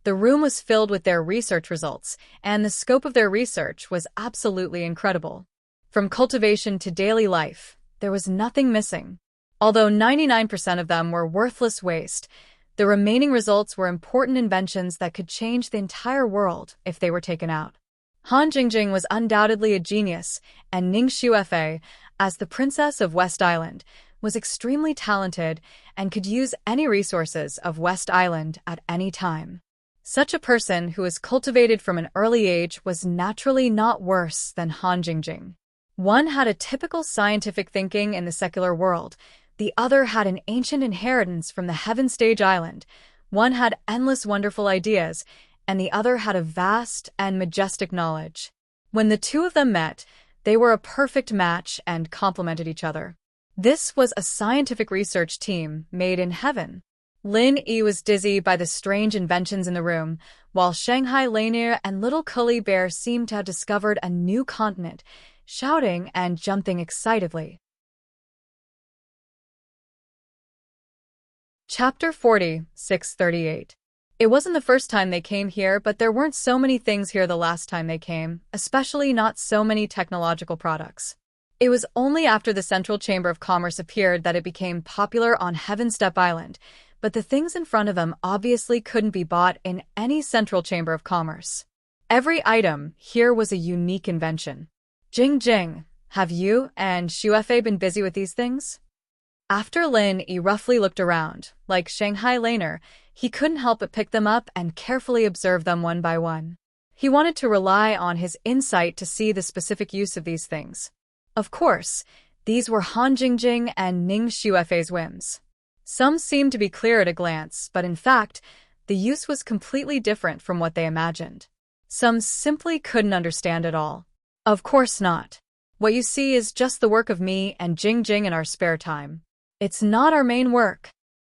The room was filled with their research results, and the scope of their research was absolutely incredible. From cultivation to daily life, there was nothing missing. Although 99% of them were worthless waste, the remaining results were important inventions that could change the entire world if they were taken out. Han Jingjing was undoubtedly a genius, and Ning Xuefei, as the Princess of West Island, was extremely talented and could use any resources of West Island at any time. Such a person who was cultivated from an early age was naturally not worse than Han Jingjing. One had a typical scientific thinking in the secular world. The other had an ancient inheritance from the Heaven Stage Island. One had endless wonderful ideas, and the other had a vast and majestic knowledge. When the two of them met, they were a perfect match and complemented each other. This was a scientific research team made in heaven. Lin Yi was dizzy by the strange inventions in the room, while Shanghai Lanier and Little Cully Bear seemed to have discovered a new continent, shouting and jumping excitedly. Chapter 40, 638. It wasn't the first time they came here, but there weren't so many things here the last time they came, especially not so many technological products. It was only after the Central Chamber of Commerce appeared that it became popular on Heaven Step Island, but the things in front of them obviously couldn't be bought in any Central Chamber of Commerce. Every item here was a unique invention. Jing, have you and Xuefei been busy with these things? After Lin Yi roughly looked around, like Shanghai Laner, he couldn't help but pick them up and carefully observe them one by one. He wanted to rely on his insight to see the specific use of these things. Of course, these were Han Jingjing and Ning Xuefei's whims. Some seemed to be clear at a glance, but in fact, the use was completely different from what they imagined. Some simply couldn't understand it all. Of course not. What you see is just the work of me and Jingjing in our spare time. It's not our main work.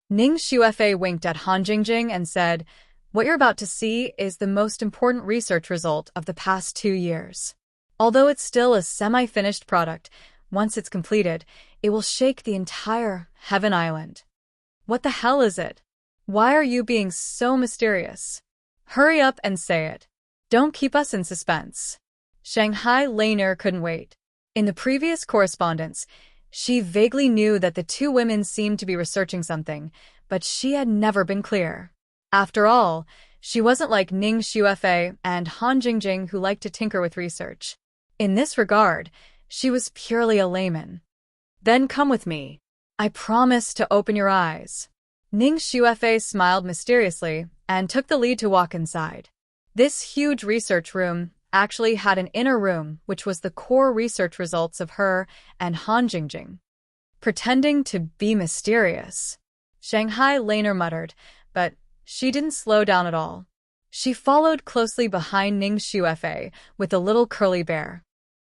Ning Xuefei winked at Han Jingjing and said, "What you're about to see is the most important research result of the past 2 years. Although it's still a semi-finished product, once it's completed, it will shake the entire Heaven Island." What the hell is it? Why are you being so mysterious? Hurry up and say it. Don't keep us in suspense. Shanghai Laner couldn't wait. In the previous correspondence, she vaguely knew that the two women seemed to be researching something, but she had never been clear. After all, she wasn't like Ning Xuefei and Han Jingjing who liked to tinker with research. In this regard, she was purely a layman. Then come with me. I promise to open your eyes. Ning Xuefei smiled mysteriously and took the lead to walk inside. This huge research room actually had an inner room which was the core research results of her and Han Jingjing. Pretending to be mysterious, Shanghai Laner muttered, but she didn't slow down at all. She followed closely behind Ning Xuefei with the little curly bear.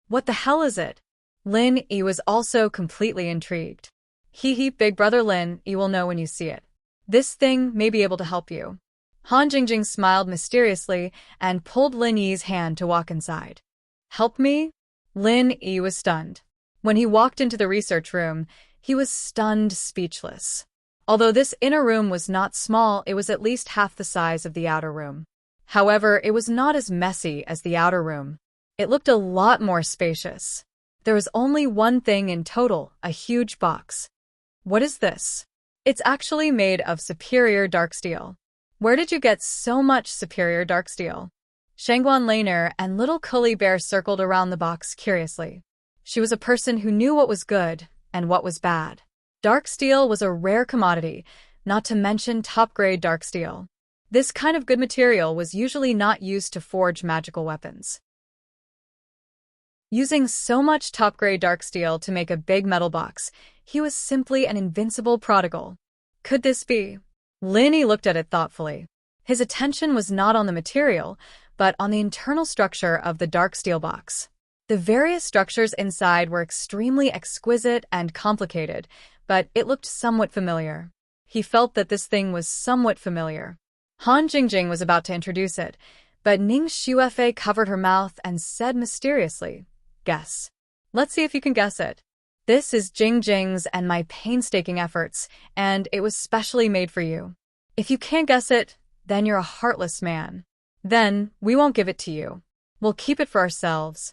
What the hell is it? Lin Yi was also completely intrigued. Hee, big brother Lin Yi will know when you see it. This thing may be able to help you. Han Jingjing smiled mysteriously and pulled Lin Yi's hand to walk inside. Help me? Lin Yi was stunned. When he walked into the research room, he was stunned speechless. Although this inner room was not small, it was at least half the size of the outer room. However, it was not as messy as the outer room. It looked a lot more spacious. There was only one thing in total, a huge box. What is this? It's actually made of superior dark steel. Where did you get so much superior dark steel? Shangguan Laner and Little Cully Bear circled around the box curiously. She was a person who knew what was good and what was bad. Dark steel was a rare commodity, not to mention top-grade dark steel. This kind of good material was usually not used to forge magical weapons. Using so much top-grade dark steel to make a big metal box, he was simply an invincible prodigal. Could this be? Lin Yi looked at it thoughtfully. His attention was not on the material, but on the internal structure of the dark steel box. The various structures inside were extremely exquisite and complicated, but it looked somewhat familiar. He felt that this thing was somewhat familiar. Han Jingjing was about to introduce it, but Ning Xuefei covered her mouth and said mysteriously, "Guess. Let's see if you can guess it. This is Jingjing's and my painstaking efforts, and it was specially made for you. If you can't guess it, then you're a heartless man. Then we won't give it to you. We'll keep it for ourselves."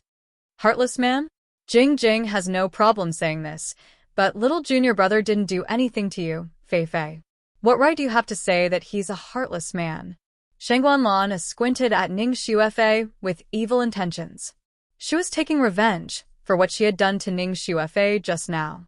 Heartless man? Jingjing has no problem saying this, but little junior brother didn't do anything to you, Fei Fei. What right do you have to say that he's a heartless man? Shangguan Lan squinted at Ning Xuefei with evil intentions. She was taking revenge for what she had done to Ning Xuefei just now.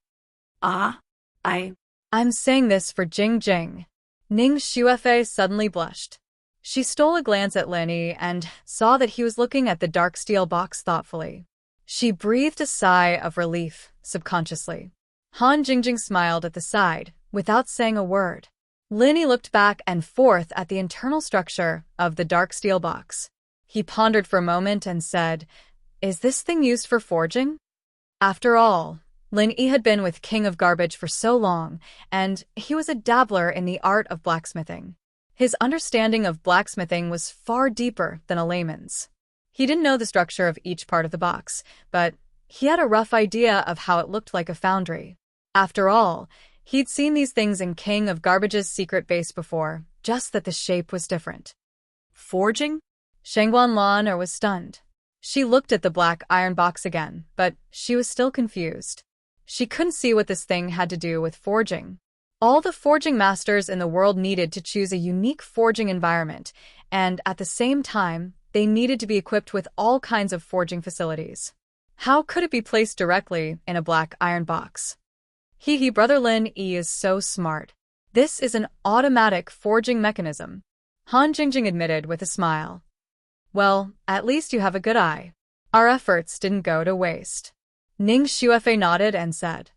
I'm saying this for Jingjing. Ning Xuefei suddenly blushed. She stole a glance at Lin Yi and saw that he was looking at the dark steel box thoughtfully. She breathed a sigh of relief, subconsciously. Han Jingjing smiled at the side, without saying a word. Lin Yi looked back and forth at the internal structure of the dark steel box. He pondered for a moment and said, "Is this thing used for forging?" After all, Lin Yi had been with King of Garbage for so long, and he was a dabbler in the art of blacksmithing. His understanding of blacksmithing was far deeper than a layman's. He didn't know the structure of each part of the box, but he had a rough idea of how it looked like a foundry. After all, he'd seen these things in King of Garbage's secret base before, just that the shape was different. Forging? Shangguan Lan was stunned. She looked at the black iron box again, but she was still confused. She couldn't see what this thing had to do with forging. All the forging masters in the world needed to choose a unique forging environment, and at the same time, they needed to be equipped with all kinds of forging facilities. How could it be placed directly in a black iron box? Brother Lin Yi is so smart. This is an automatic forging mechanism, Han Jingjing admitted with a smile. Well, at least you have a good eye. Our efforts didn't go to waste. Ning Xuefei nodded and said,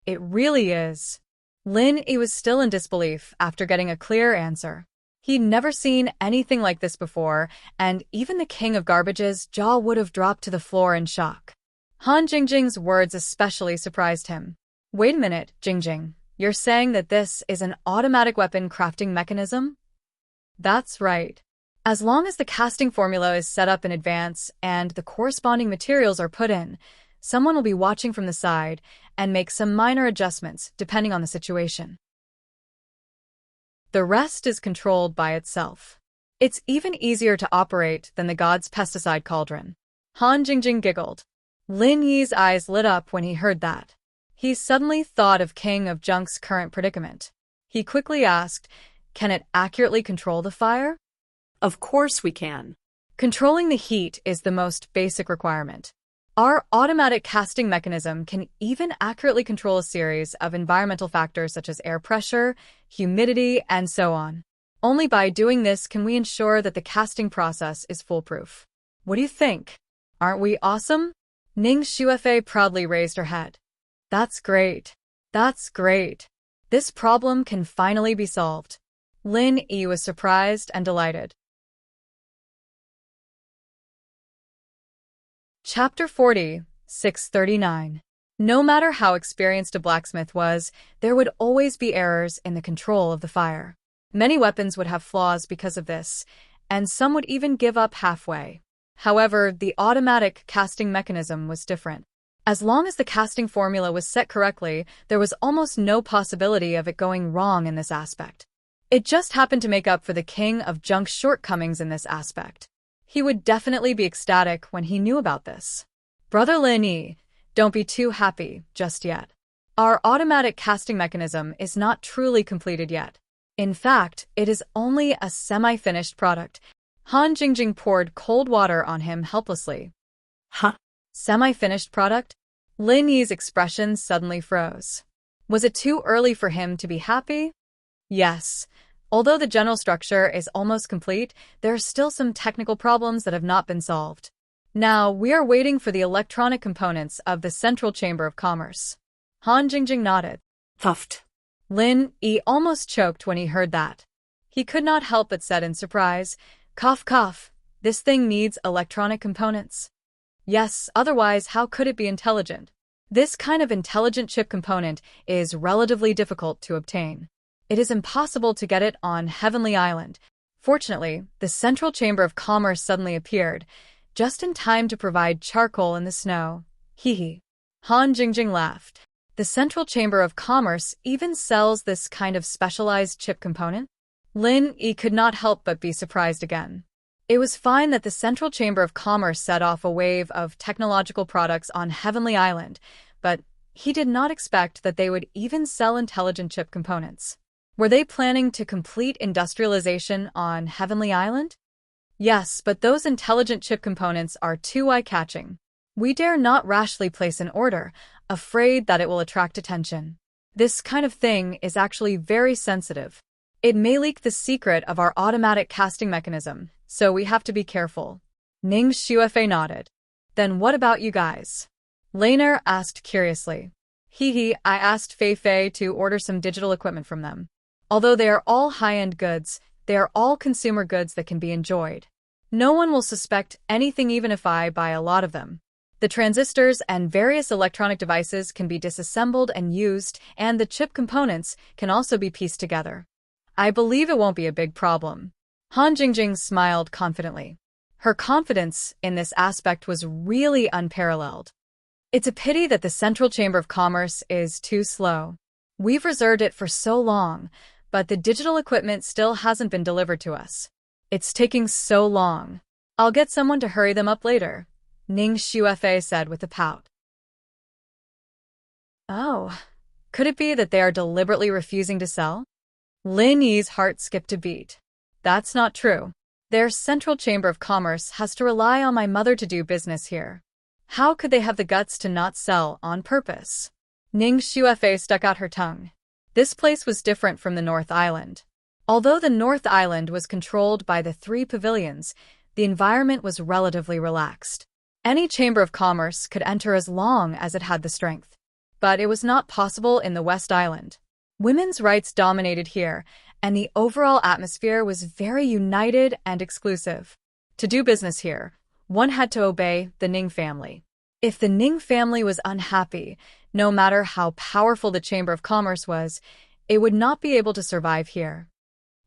"It really is." Lin Yi was still in disbelief after getting a clear answer. He'd never seen anything like this before, and even the King of Garbage's jaw would have dropped to the floor in shock. Han Jingjing's words especially surprised him. Wait a minute, Jingjing. You're saying that this is an automatic weapon crafting mechanism? That's right. As long as the casting formula is set up in advance and the corresponding materials are put in, someone will be watching from the side and make some minor adjustments depending on the situation. The rest is controlled by itself. It's even easier to operate than the god's pesticide cauldron. Han Jingjing giggled. Lin Yi's eyes lit up when he heard that. He suddenly thought of King of Junk's current predicament. He quickly asked, "Can it accurately control the fire?" Of course we can. Controlling the heat is the most basic requirement. Our automatic casting mechanism can even accurately control a series of environmental factors such as air pressure, humidity, and so on. Only by doing this can we ensure that the casting process is foolproof. What do you think? Aren't we awesome? Ning Xuefei proudly raised her head. That's great. That's great. This problem can finally be solved. Lin Yi was surprised and delighted. Chapter 40, 639. No matter how experienced a blacksmith was, there would always be errors in the control of the fire. Many weapons would have flaws because of this, and some would even give up halfway. However, the automatic casting mechanism was different. As long as the casting formula was set correctly, there was almost no possibility of it going wrong in this aspect. It just happened to make up for the King of Junk's shortcomings in this aspect. He would definitely be ecstatic when he knew about this. Brother Lin Yi, don't be too happy just yet. Our automatic casting mechanism is not truly completed yet. In fact, it is only a semi-finished product. Han Jingjing poured cold water on him helplessly. Huh? Semi-finished product? Lin Yi's expression suddenly froze. Was it too early for him to be happy? Yes. Although the general structure is almost complete, there are still some technical problems that have not been solved. Now, we are waiting for the electronic components of the Central Chamber of Commerce. Han Jingjing nodded. Thuft. Lin Yi almost choked when he heard that. He could not help but said in surprise, "Cough cough, this thing needs electronic components." Yes, otherwise how could it be intelligent? This kind of intelligent chip component is relatively difficult to obtain. It is impossible to get it on Heavenly Island. Fortunately, the Central Chamber of Commerce suddenly appeared, just in time to provide charcoal in the snow. Hee. Han Jingjing laughed. The Central Chamber of Commerce even sells this kind of specialized chip component? Lin Yi could not help but be surprised again. It was fine that the Central Chamber of Commerce set off a wave of technological products on Heavenly Island, but he did not expect that they would even sell intelligent chip components. Were they planning to complete industrialization on Heavenly Island? Yes, but those intelligent chip components are too eye-catching. We dare not rashly place an order, afraid that it will attract attention. This kind of thing is actually very sensitive. It may leak the secret of our automatic casting mechanism, so we have to be careful. Ning Xuefei nodded. Then what about you guys? Laner asked curiously. I asked Fei Fei to order some digital equipment from them. Although they are all high-end goods, they are all consumer goods that can be enjoyed. No one will suspect anything even if I buy a lot of them. The transistors and various electronic devices can be disassembled and used, and the chip components can also be pieced together. I believe it won't be a big problem. Han Jingjing smiled confidently. Her confidence in this aspect was really unparalleled. It's a pity that the Central Chamber of Commerce is too slow. We've reserved it for so long, but the digital equipment still hasn't been delivered to us. It's taking so long. I'll get someone to hurry them up later, Ning Xuefei said with a pout. Oh, could it be that they are deliberately refusing to sell? Lin Yi's heart skipped a beat. That's not true. Their Central Chamber of Commerce has to rely on my mother to do business here. How could they have the guts to not sell on purpose? Ning Xuefei stuck out her tongue. This place was different from the North Island. Although the North Island was controlled by the 3 pavilions, the environment was relatively relaxed. Any Chamber of Commerce could enter as long as it had the strength. But it was not possible in the West Island. Women's rights dominated here, and the overall atmosphere was very united and exclusive. To do business here, one had to obey the Ning family. If the Ning family was unhappy, no matter how powerful the Chamber of Commerce was, it would not be able to survive here.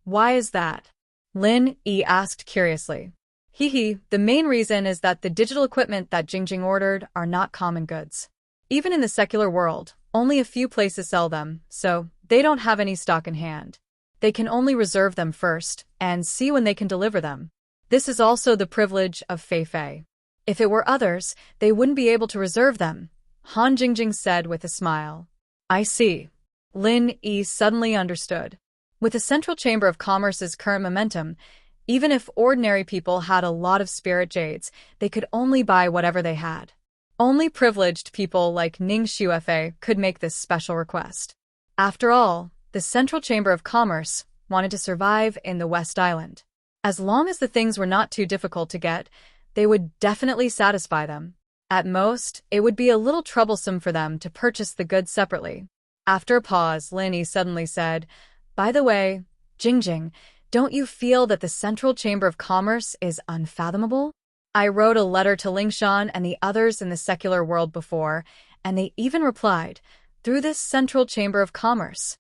Why is that? Lin Yi asked curiously. The main reason is that the digital equipment that Jingjing ordered are not common goods. Even in the secular world, only a few places sell them, so they don't have any stock in hand. They can only reserve them first and see when they can deliver them. This is also the privilege of Fei Fei. If it were others, they wouldn't be able to reserve them, Han Jingjing said with a smile. I see. Lin Yi suddenly understood. With the Central Chamber of Commerce's current momentum, even if ordinary people had a lot of spirit jades, they could only buy whatever they had. Only privileged people like Ning Xuefei could make this special request. After all, the Central Chamber of Commerce wanted to survive in the West Island. As long as the things were not too difficult to get, they would definitely satisfy them. At most, it would be a little troublesome for them to purchase the goods separately. After a pause, Lin Yi suddenly said, By the way, Jingjing, don't you feel that the Central Chamber of Commerce is unfathomable? I wrote a letter to Lingshan and the others in the secular world before, and they even replied, through this Central Chamber of Commerce.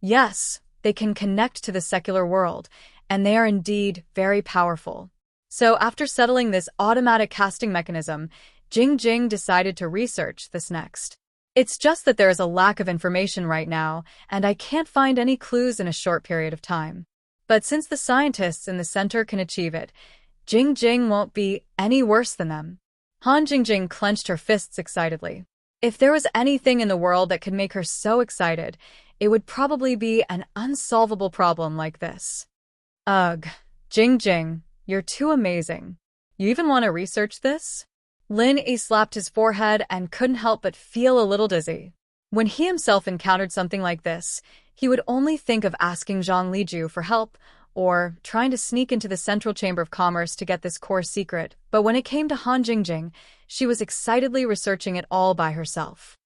Yes, they can connect to the secular world, and they are indeed very powerful. So after settling this automatic casting mechanism, Jingjing decided to research this next. It's just that there is a lack of information right now, and I can't find any clues in a short period of time. But since the scientists in the center can achieve it, Jingjing won't be any worse than them. Han Jingjing clenched her fists excitedly. If there was anything in the world that could make her so excited, it would probably be an unsolvable problem like this. Ugh, Jingjing, you're too amazing. You even want to research this? Lin Yi slapped his forehead and couldn't help but feel a little dizzy. When he himself encountered something like this, he would only think of asking Zhang Liju for help or trying to sneak into the Central Chamber of Commerce to get this core secret, but when it came to Han Jingjing, she was excitedly researching it all by herself.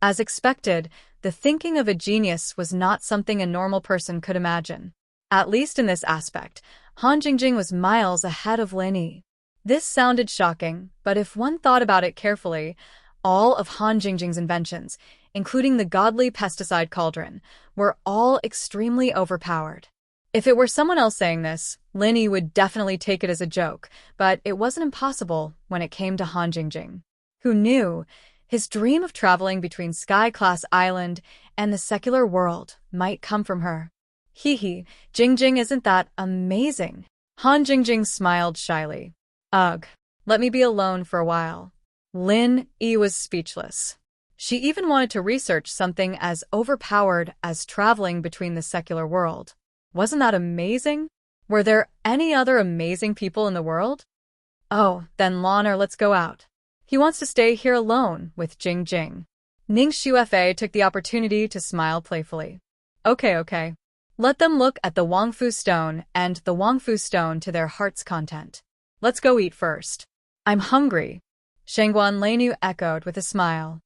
As expected, the thinking of a genius was not something a normal person could imagine. At least in this aspect, Han Jingjing was miles ahead of Lin Yi. This sounded shocking, but if one thought about it carefully, all of Han Jingjing's inventions, including the godly pesticide cauldron, were all extremely overpowered. If it were someone else saying this, Lin Yi would definitely take it as a joke, but it wasn't impossible when it came to Han Jingjing. Who knew? His dream of traveling between Sky-class Island and the secular world might come from her. Jingjing isn't that amazing? Han Jingjing smiled shyly. Ugh, let me be alone for a while. Lin Yi was speechless. She even wanted to research something as overpowered as traveling between the secular world. Wasn't that amazing? Were there any other amazing people in the world? Oh, then Lanner, let's go out. He wants to stay here alone with Jingjing. Ning Xuefei took the opportunity to smile playfully. Okay. Let them look at the Wangfu Stone and the Wangfu Stone to their heart's content. Let's go eat first. I'm hungry, Shangguan Lenu echoed with a smile.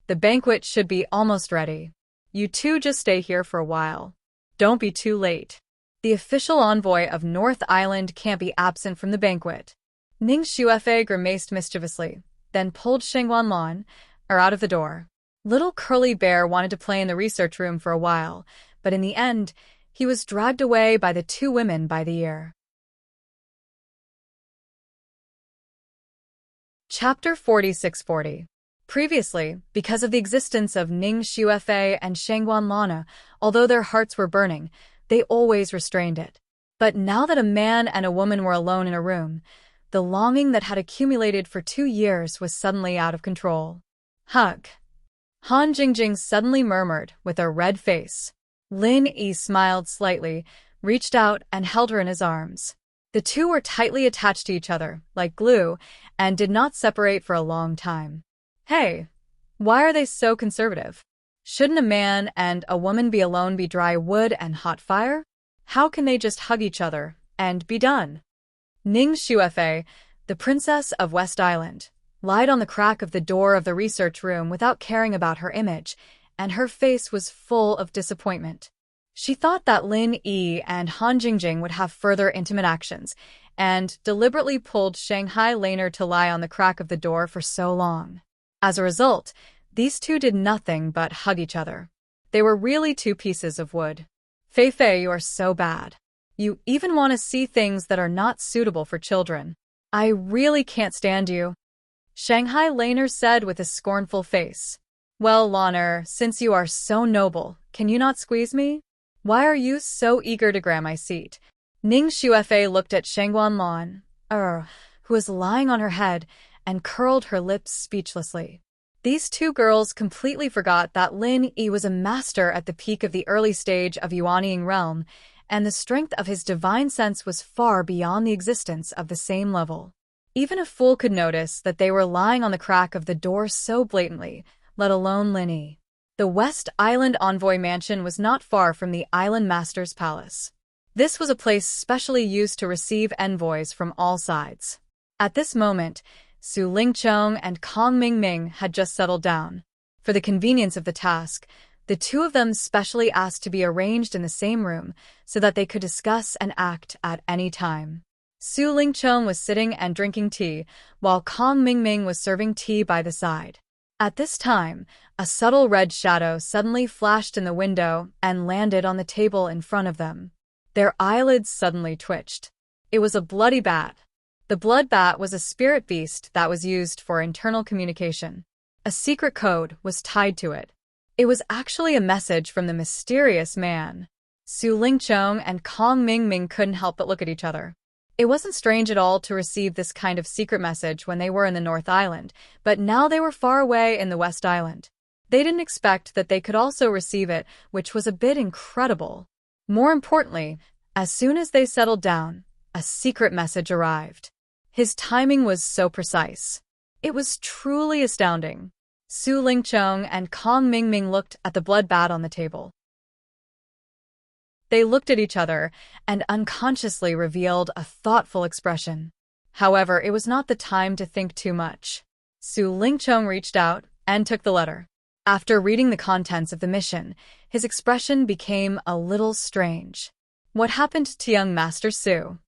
The banquet should be almost ready. You two just stay here for a while. Don't be too late. The official envoy of North Island can't be absent from the banquet. Ning Shuefei grimaced mischievously, then pulled Shangguan Lan out of the door. Little Curly Bear wanted to play in the research room for a while, but in the end, he was dragged away by the two women by the ear. Chapter 4640. Previously, because of the existence of Ning Shuefei and Shangguan Lana, although their hearts were burning, they always restrained it. But now that a man and a woman were alone in a room, the longing that had accumulated for 2 years was suddenly out of control. Hug. Han Jingjing suddenly murmured with a red face. Lin Yi smiled slightly, reached out and held her in his arms. The two were tightly attached to each other, like glue, and did not separate for a long time. Hey, why are they so conservative? Shouldn't a man and a woman be alone be dry wood and hot fire? How can they just hug each other and be done? Ning Shuefei, the princess of West Island, lied on the crack of the door of the research room without caring about her image, and her face was full of disappointment. She thought that Lin Yi and Han Jingjing would have further intimate actions, and deliberately pulled Shanghai Laner to lie on the crack of the door for so long. As a result, these two did nothing but hug each other. They were really two pieces of wood. Fei Fei, you are so bad. You even want to see things that are not suitable for children. I really can't stand you, Shanghai Laner said with a scornful face. Well, Laner, since you are so noble, can you not squeeze me? Why are you so eager to grab my seat? Ning Shuefei looked at Shangguan Lan, who was lying on her head, and curled her lips speechlessly. These two girls completely forgot that Lin Yi was a master at the peak of the early stage of Yuanying realm, and the strength of his divine sense was far beyond the existence of the same level. Even a fool could notice that they were lying on the crack of the door so blatantly, let alone Lin Yi. The West Island Envoy Mansion was not far from the Island Master's Palace. This was a place specially used to receive envoys from all sides. At this moment, Su Lingchong and Kong Mingming had just settled down. For the convenience of the task, the two of them specially asked to be arranged in the same room so that they could discuss and act at any time. Su Lingchong was sitting and drinking tea, while Kong Mingming was serving tea by the side. At this time, a subtle red shadow suddenly flashed in the window and landed on the table in front of them. Their eyelids suddenly twitched. It was a bloody bat. The blood bat was a spirit beast that was used for internal communication. A secret code was tied to it. It was actually a message from the mysterious man. Su Lingchong and Kong Mingming couldn't help but look at each other. It wasn't strange at all to receive this kind of secret message when they were in the North Island, but now they were far away in the West Island. They didn't expect that they could also receive it, which was a bit incredible. More importantly, as soon as they settled down, a secret message arrived. His timing was so precise. It was truly astounding. Su Lingchong and Kong Mingming looked at the blood bat on the table. They looked at each other and unconsciously revealed a thoughtful expression. However, it was not the time to think too much. Su Lingchong reached out and took the letter. After reading the contents of the mission, his expression became a little strange. What happened to young Master Su?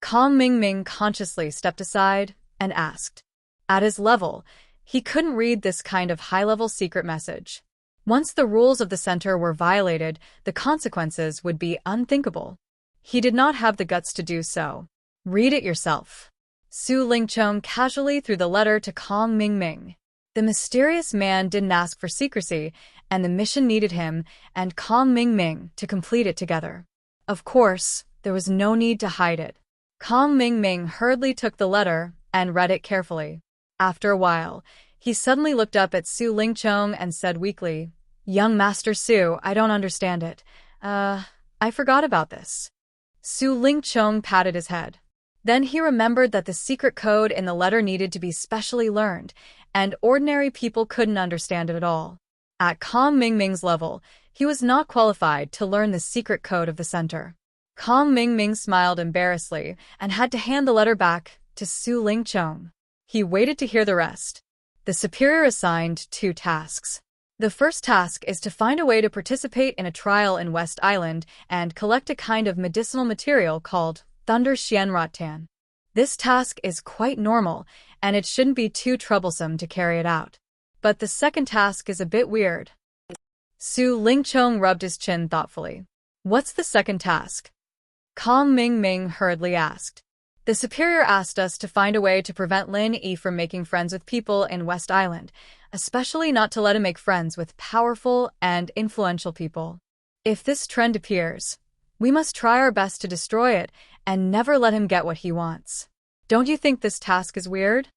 Kong Mingming consciously stepped aside and asked. At his level, he couldn't read this kind of high-level secret message. Once the rules of the center were violated, the consequences would be unthinkable. He did not have the guts to do so. Read it yourself. Su Lingchong casually threw the letter to Kong Mingming. The mysterious man didn't ask for secrecy, and the mission needed him and Kong Mingming to complete it together. Of course, there was no need to hide it. Kong Mingming hurriedly took the letter and read it carefully. After a while, he suddenly looked up at Su Lingchong and said weakly, Young Master Su, I don't understand it. I forgot about this. Su Lingchong patted his head. Then he remembered that the secret code in the letter needed to be specially learned, and ordinary people couldn't understand it at all. At Kong Mingming's level, he was not qualified to learn the secret code of the center. Kong Mingming smiled embarrassedly and had to hand the letter back to Su Lingchong. He waited to hear the rest. The superior assigned 2 tasks. The first task is to find a way to participate in a trial in West Island and collect a kind of medicinal material called Thunder Xianrattan. This task is quite normal, and it shouldn't be too troublesome to carry it out. But the second task is a bit weird. Su Lingchong rubbed his chin thoughtfully. What's the second task? Kong Ming hurriedly asked. The superior asked us to find a way to prevent Lin Yi from making friends with people in West Island, especially not to let him make friends with powerful and influential people. If this trend appears, we must try our best to destroy it and never let him get what he wants. Don't you think this task is weird?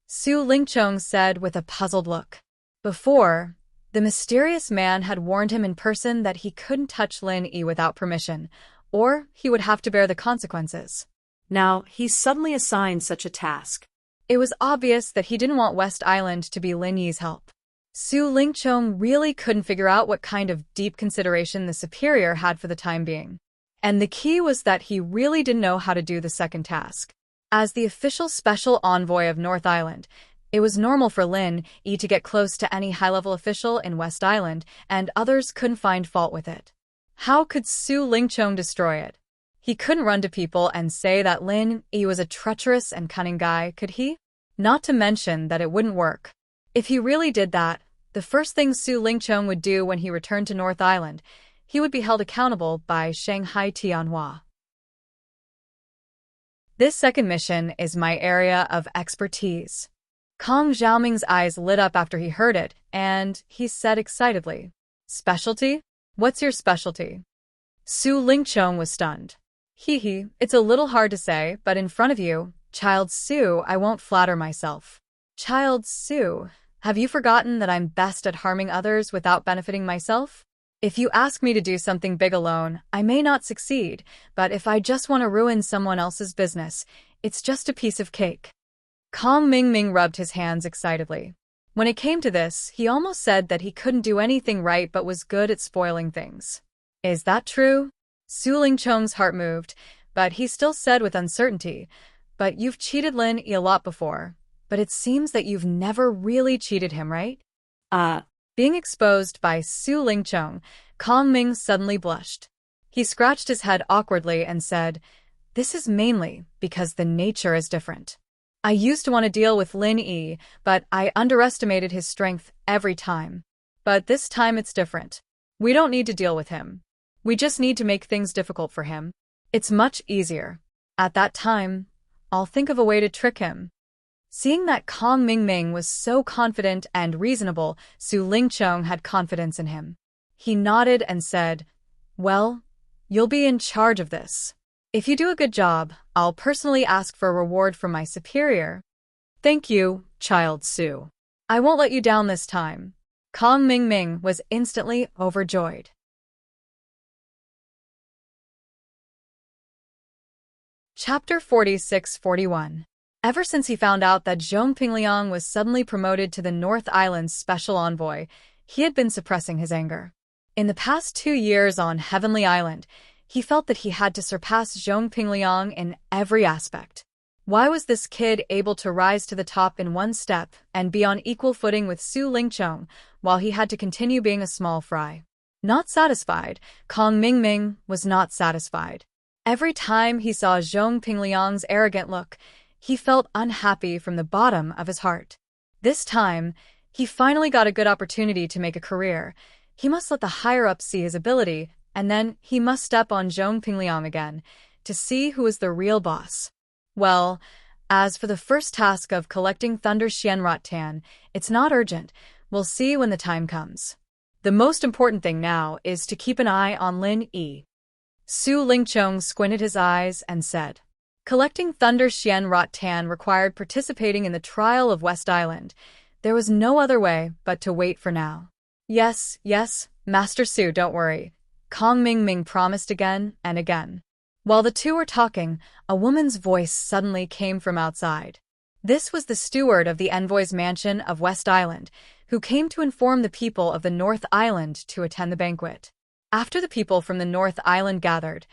Su Lingchong said with a puzzled look. Before, the mysterious man had warned him in person that he couldn't touch Lin Yi without permission, or he would have to bear the consequences. Now, he's suddenly assigned such a task. It was obvious that he didn't want West Island to be Lin Yi's help. Su Lingchong really couldn't figure out what kind of deep consideration the superior had for the time being. And the key was that he really didn't know how to do the second task. As the official special envoy of North Island, it was normal for Lin Yi to get close to any high-level official in West Island, and others couldn't find fault with it. How could Su Lingchong destroy it? He couldn't run to people and say that Lin Yi was a treacherous and cunning guy, could he? Not to mention that it wouldn't work. If he really did that, the first thing Su Lingchong would do when he returned to North Island, he would be held accountable by Shanghai Tianhua. This second mission is my area of expertise. Kong Xiaoming's eyes lit up after he heard it, and he said excitedly, Specialty? What's your specialty? Su Lingchong was stunned. Hee, it's a little hard to say, but in front of you, Child Su, I won't flatter myself. Child Su, have you forgotten that I'm best at harming others without benefiting myself? If you ask me to do something big alone, I may not succeed, but if I just want to ruin someone else's business, it's just a piece of cake. Kong Ming rubbed his hands excitedly. When it came to this, he almost said that he couldn't do anything right but was good at spoiling things. Is that true? Su Lingchong's heart moved, but he still said with uncertainty, But you've cheated Lin Yi a lot before, but it seems that you've never really cheated him, right? Being exposed by Su Lingchong, Kong Ming suddenly blushed. He scratched his head awkwardly and said, This is mainly because the nature is different. I used to want to deal with Lin Yi, but I underestimated his strength every time. But this time it's different. We don't need to deal with him. We just need to make things difficult for him. It's much easier. At that time, I'll think of a way to trick him. Seeing that Kong Ming was so confident and reasonable, Su Lingchong had confidence in him. He nodded and said, Well, you'll be in charge of this. If you do a good job, I'll personally ask for a reward from my superior. Thank you, Child Su. I won't let you down this time. Kong Ming was instantly overjoyed. Chapter 46-41. Ever since he found out that Zhong Pingliang was suddenly promoted to the North Island's special envoy, he had been suppressing his anger. In the past 2 years on Heavenly Island, he felt that he had to surpass Zhong Pingliang in every aspect. Why was this kid able to rise to the top in one step and be on equal footing with Su Lingchong, while he had to continue being a small fry? Not satisfied, Kong Ming was not satisfied. Every time he saw Zhong Pingliang's arrogant look, he felt unhappy from the bottom of his heart. This time, he finally got a good opportunity to make a career. He must let the higher-ups see his ability, and then he must step on Zhong Pingliang again, to see who is the real boss. Well, as for the first task of collecting Thunder Xianrattan, it's not urgent. We'll see when the time comes. The most important thing now is to keep an eye on Lin Yi. Su Lingchong squinted his eyes and said, Collecting Thunder Xianrattan required participating in the trial of West Island. There was no other way but to wait for now. Yes, Master Su, don't worry. Kong Ming promised again and again. While the two were talking, a woman's voice suddenly came from outside. This was the steward of the envoy's mansion of West Island, who came to inform the people of the North Island to attend the banquet. After the people from the North Island gathered,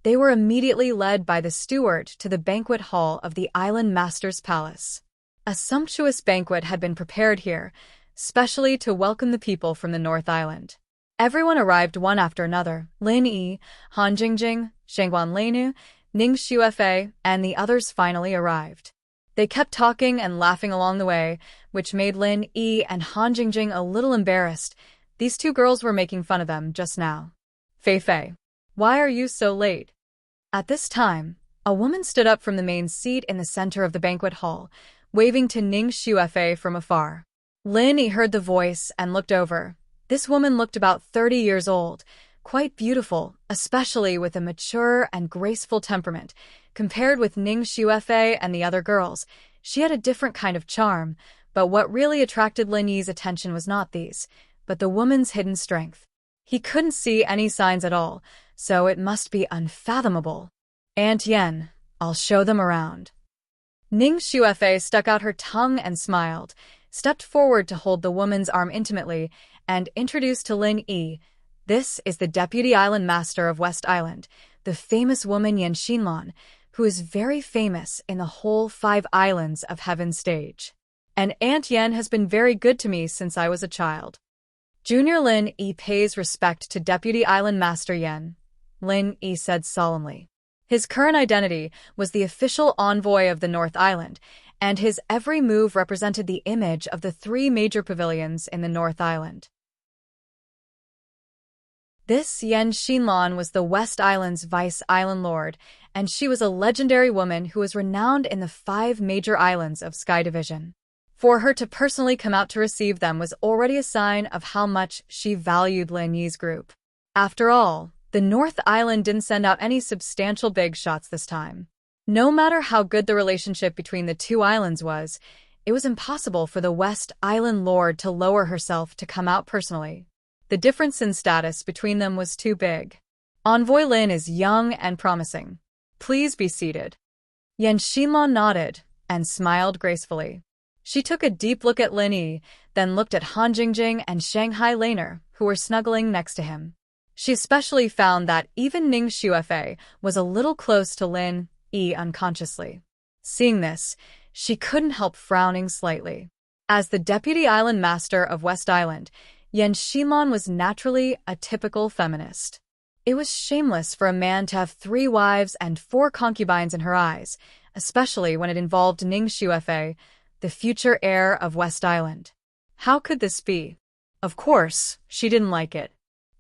They were immediately led by the steward to the banquet hall of the island master's palace. A sumptuous banquet had been prepared here, specially to welcome the people from the North Island. Everyone arrived one after another: Lin Yi, Han Jingjing, Shangguan Leinu, Ning Xuefei, and the others finally arrived. They kept talking and laughing along the way, which made Lin Yi and Han Jingjing a little embarrassed. These two girls were making fun of them just now. Fei Fei, why are you so late? At this time, a woman stood up from the main seat in the center of the banquet hall, waving to Ning Xuefei from afar. Lin Yi heard the voice and looked over. This woman looked about 30 years old, quite beautiful, especially with a mature and graceful temperament. Compared with Ning Xuefei and the other girls, she had a different kind of charm, but what really attracted Lin Yi's attention was not these, but the woman's hidden strength. He couldn't see any signs at all, so it must be unfathomable. Aunt Yen, I'll show them around. Ning Xuefei stuck out her tongue and smiled, stepped forward to hold the woman's arm intimately, and introduced to Lin Yi. This is the Deputy Island Master of West Island, the famous woman Yen Xinlan, who is very famous in the whole 5 islands of Heaven stage. And Aunt Yen has been very good to me since I was a child. Junior Lin Yi pays respect to Deputy Island Master Yen, Lin Yi said solemnly. His current identity was the official envoy of the North Island, and his every move represented the image of the 3 major pavilions in the North Island. This Yen Xinlan was the West Island's vice island lord, and she was a legendary woman who was renowned in the 5 major islands of Sky Division. For her to personally come out to receive them was already a sign of how much she valued Lin Yi's group. After all, the North Island didn't send out any substantial big shots this time. No matter how good the relationship between the 2 islands was, it was impossible for the West Island Lord to lower herself to come out personally. The difference in status between them was too big. Envoy Lin is young and promising. Please be seated. Yen Xinlan nodded and smiled gracefully. She took a deep look at Lin Yi, then looked at Han Jingjing and Shanghai Laner, who were snuggling next to him. She especially found that even Ning Xuefei was a little close to Lin Yi unconsciously. Seeing this, she couldn't help frowning slightly. As the Deputy Island Master of West Island, Yen Xinlan was naturally a typical feminist. It was shameless for a man to have 3 wives and 4 concubines in her eyes, especially when it involved Ning Xuefei, the future heir of West Island. How could this be? Of course, she didn't like it.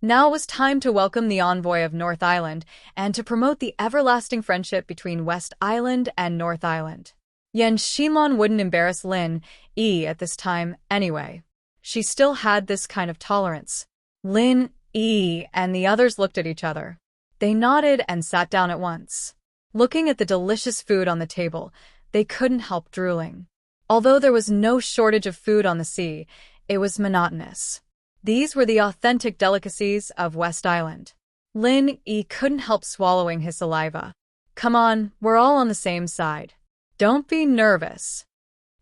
Now it was time to welcome the envoy of North Island and to promote the everlasting friendship between West Island and North Island. Yen Xinlan wouldn't embarrass Lin Yi at this time anyway. She still had this kind of tolerance. Lin Yi and the others looked at each other. They nodded and sat down at once. Looking at the delicious food on the table, they couldn't help drooling. Although there was no shortage of food on the sea, it was monotonous. These were the authentic delicacies of West Island. Lin Yi couldn't help swallowing his saliva. Come on, we're all on the same side. Don't be nervous,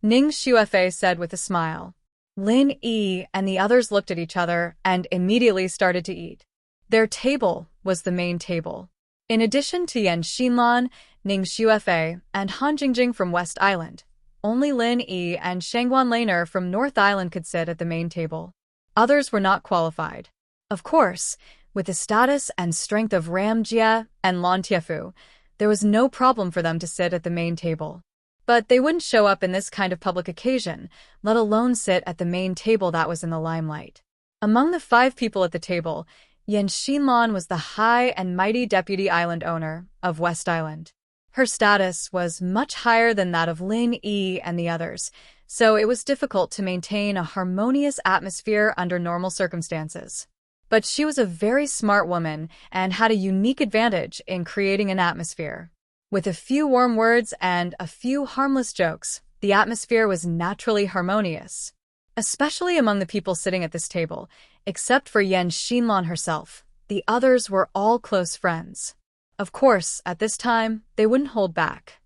Ning Xuefei said with a smile. Lin Yi and the others looked at each other and immediately started to eat. Their table was the main table. In addition to Yen Xinlan, Ning Xuefei, and Han Jingjing from West Island, only Lin Yi and Shangguan Laner from North Island could sit at the main table. Others were not qualified. Of course, with the status and strength of Ram Jie and Lan Tiefu, there was no problem for them to sit at the main table. But they wouldn't show up in this kind of public occasion, let alone sit at the main table that was in the limelight. Among the 5 people at the table, Yen Xinlan was the high and mighty deputy island owner of West Island. Her status was much higher than that of Lin Yi and the others, so it was difficult to maintain a harmonious atmosphere under normal circumstances. But she was a very smart woman and had a unique advantage in creating an atmosphere. With a few warm words and a few harmless jokes, the atmosphere was naturally harmonious. Especially among the people sitting at this table, except for Yen Xinlan herself, the others were all close friends. Of course, at this time, they wouldn't hold back.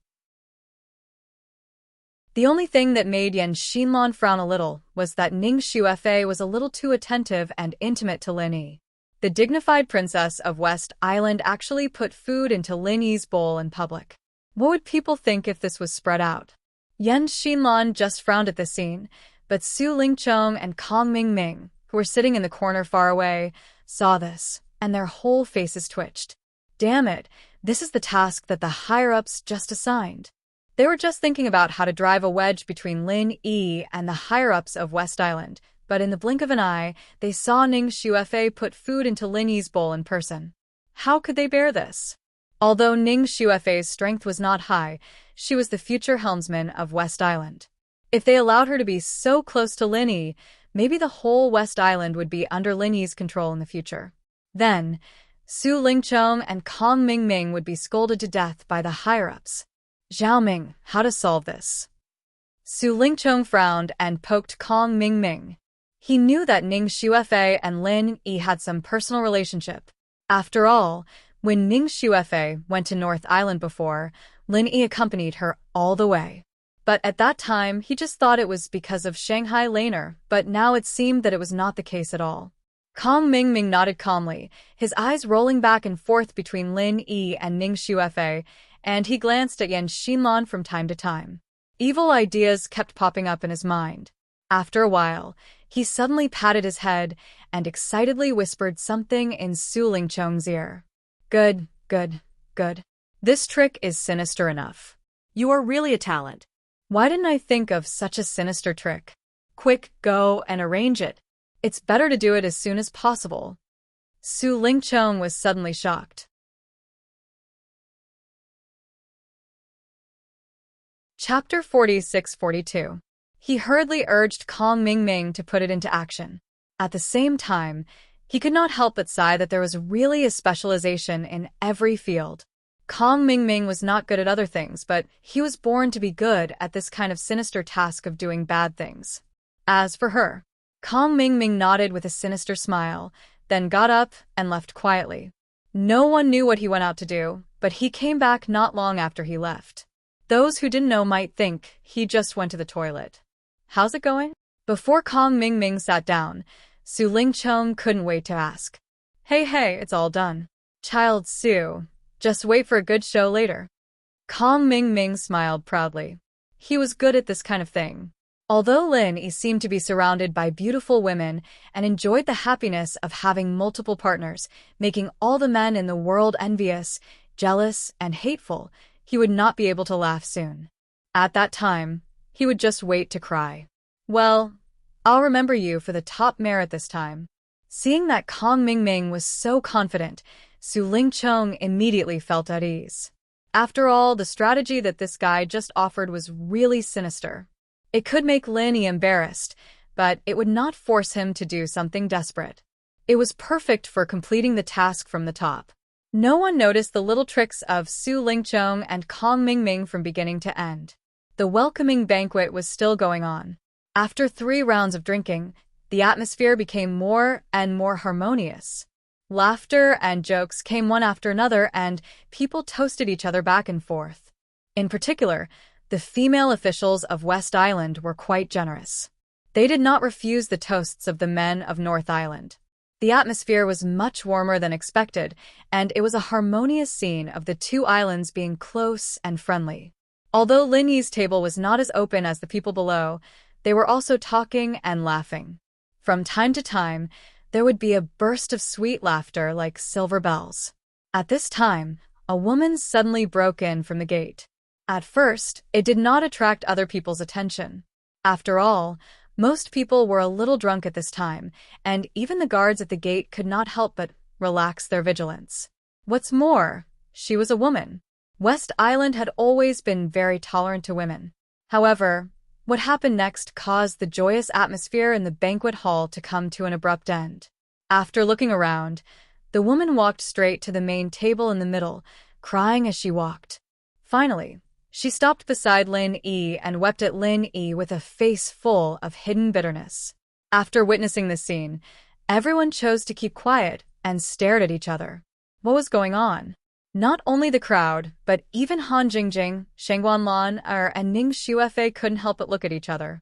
The only thing that made Yen Xinlan frown a little was that Ning Xuefei was a little too attentive and intimate to Lin Yi. The dignified princess of West Island actually put food into Lin Yi's bowl in public. What would people think if this was spread out? Yan Xinlan just frowned at the scene, but Su Lingchong and Kong Mingming, who were sitting in the corner far away, saw this, and their whole faces twitched. Damn it, this is the task that the higher-ups just assigned. They were just thinking about how to drive a wedge between Lin Yi and the higher-ups of West Island, but in the blink of an eye, they saw Ning Xuefei put food into Lin Yi's bowl in person. How could they bear this? Although Ning Xuefei's strength was not high, she was the future helmsman of West Island. If they allowed her to be so close to Lin Yi, maybe the whole West Island would be under Lin Yi's control in the future. Then, Su Lingchong and Kong Mingming would be scolded to death by the higher-ups. Zhao Ming, how to solve this? Su Lingchong frowned and poked Kong Mingming. He knew that Ning Xuefei and Lin Yi had some personal relationship. After all, when Ning Xuefei went to North Island before, Lin Yi accompanied her all the way. But at that time, he just thought it was because of Shanghai Laner, but now it seemed that it was not the case at all. Kong Mingming nodded calmly, his eyes rolling back and forth between Lin Yi and Ning Xuefei, and he glanced at Yan Xinlan from time to time. Evil ideas kept popping up in his mind. After a while, he suddenly patted his head and excitedly whispered something in Su Lingchong's ear. Good, good, good. This trick is sinister enough. You are really a talent. Why didn't I think of such a sinister trick? Quick, go and arrange it. It's better to do it as soon as possible. Su Lingchong was suddenly shocked. Chapter 46-42. He hurriedly urged Kong Mingming to put it into action. At the same time, he could not help but sigh that there was really a specialization in every field. Kong Mingming was not good at other things, but he was born to be good at this kind of sinister task of doing bad things. As for her, Kong Mingming nodded with a sinister smile, then got up and left quietly. No one knew what he went out to do, but he came back not long after he left. Those who didn't know might think he just went to the toilet. How's it going? Before Kong Mingming sat down, Su Lingchong couldn't wait to ask. Hey, it's all done. Child Su, just wait for a good show later. Kong Mingming smiled proudly. He was good at this kind of thing. Although Lin Yi seemed to be surrounded by beautiful women and enjoyed the happiness of having multiple partners, making all the men in the world envious, jealous, and hateful, he would not be able to laugh soon. At that time, he would just wait to cry. Well, I'll remember you for the top merit this time. Seeing that Kong Mingming was so confident, Su Lingchong immediately felt at ease. After all, the strategy that this guy just offered was really sinister. It could make Lin Yi embarrassed, but it would not force him to do something desperate. It was perfect for completing the task from the top. No one noticed the little tricks of Su Lingchong and Kong Mingming from beginning to end. The welcoming banquet was still going on. After 3 rounds of drinking, the atmosphere became more and more harmonious. Laughter and jokes came one after another, and people toasted each other back and forth. In particular, the female officials of West Island were quite generous. They did not refuse the toasts of the men of North Island. The atmosphere was much warmer than expected, and it was a harmonious scene of the 2 islands being close and friendly. Although Lin Yi's table was not as open as the people below, they were also talking and laughing. From time to time, there would be a burst of sweet laughter like silver bells. At this time, a woman suddenly broke in from the gate. At first, it did not attract other people's attention. After all, most people were a little drunk at this time, and even the guards at the gate could not help but relax their vigilance. What's more, she was a woman. West Island had always been very tolerant to women. However, what happened next caused the joyous atmosphere in the banquet hall to come to an abrupt end. After looking around, the woman walked straight to the main table in the middle, crying as she walked. Finally, she stopped beside Lin Yi and wept at Lin Yi with a face full of hidden bitterness. After witnessing this scene, everyone chose to keep quiet and stared at each other. What was going on? Not only the crowd, but even Han Jingjing, Sheng Guanlan, and Ning Xuefei couldn't help but look at each other.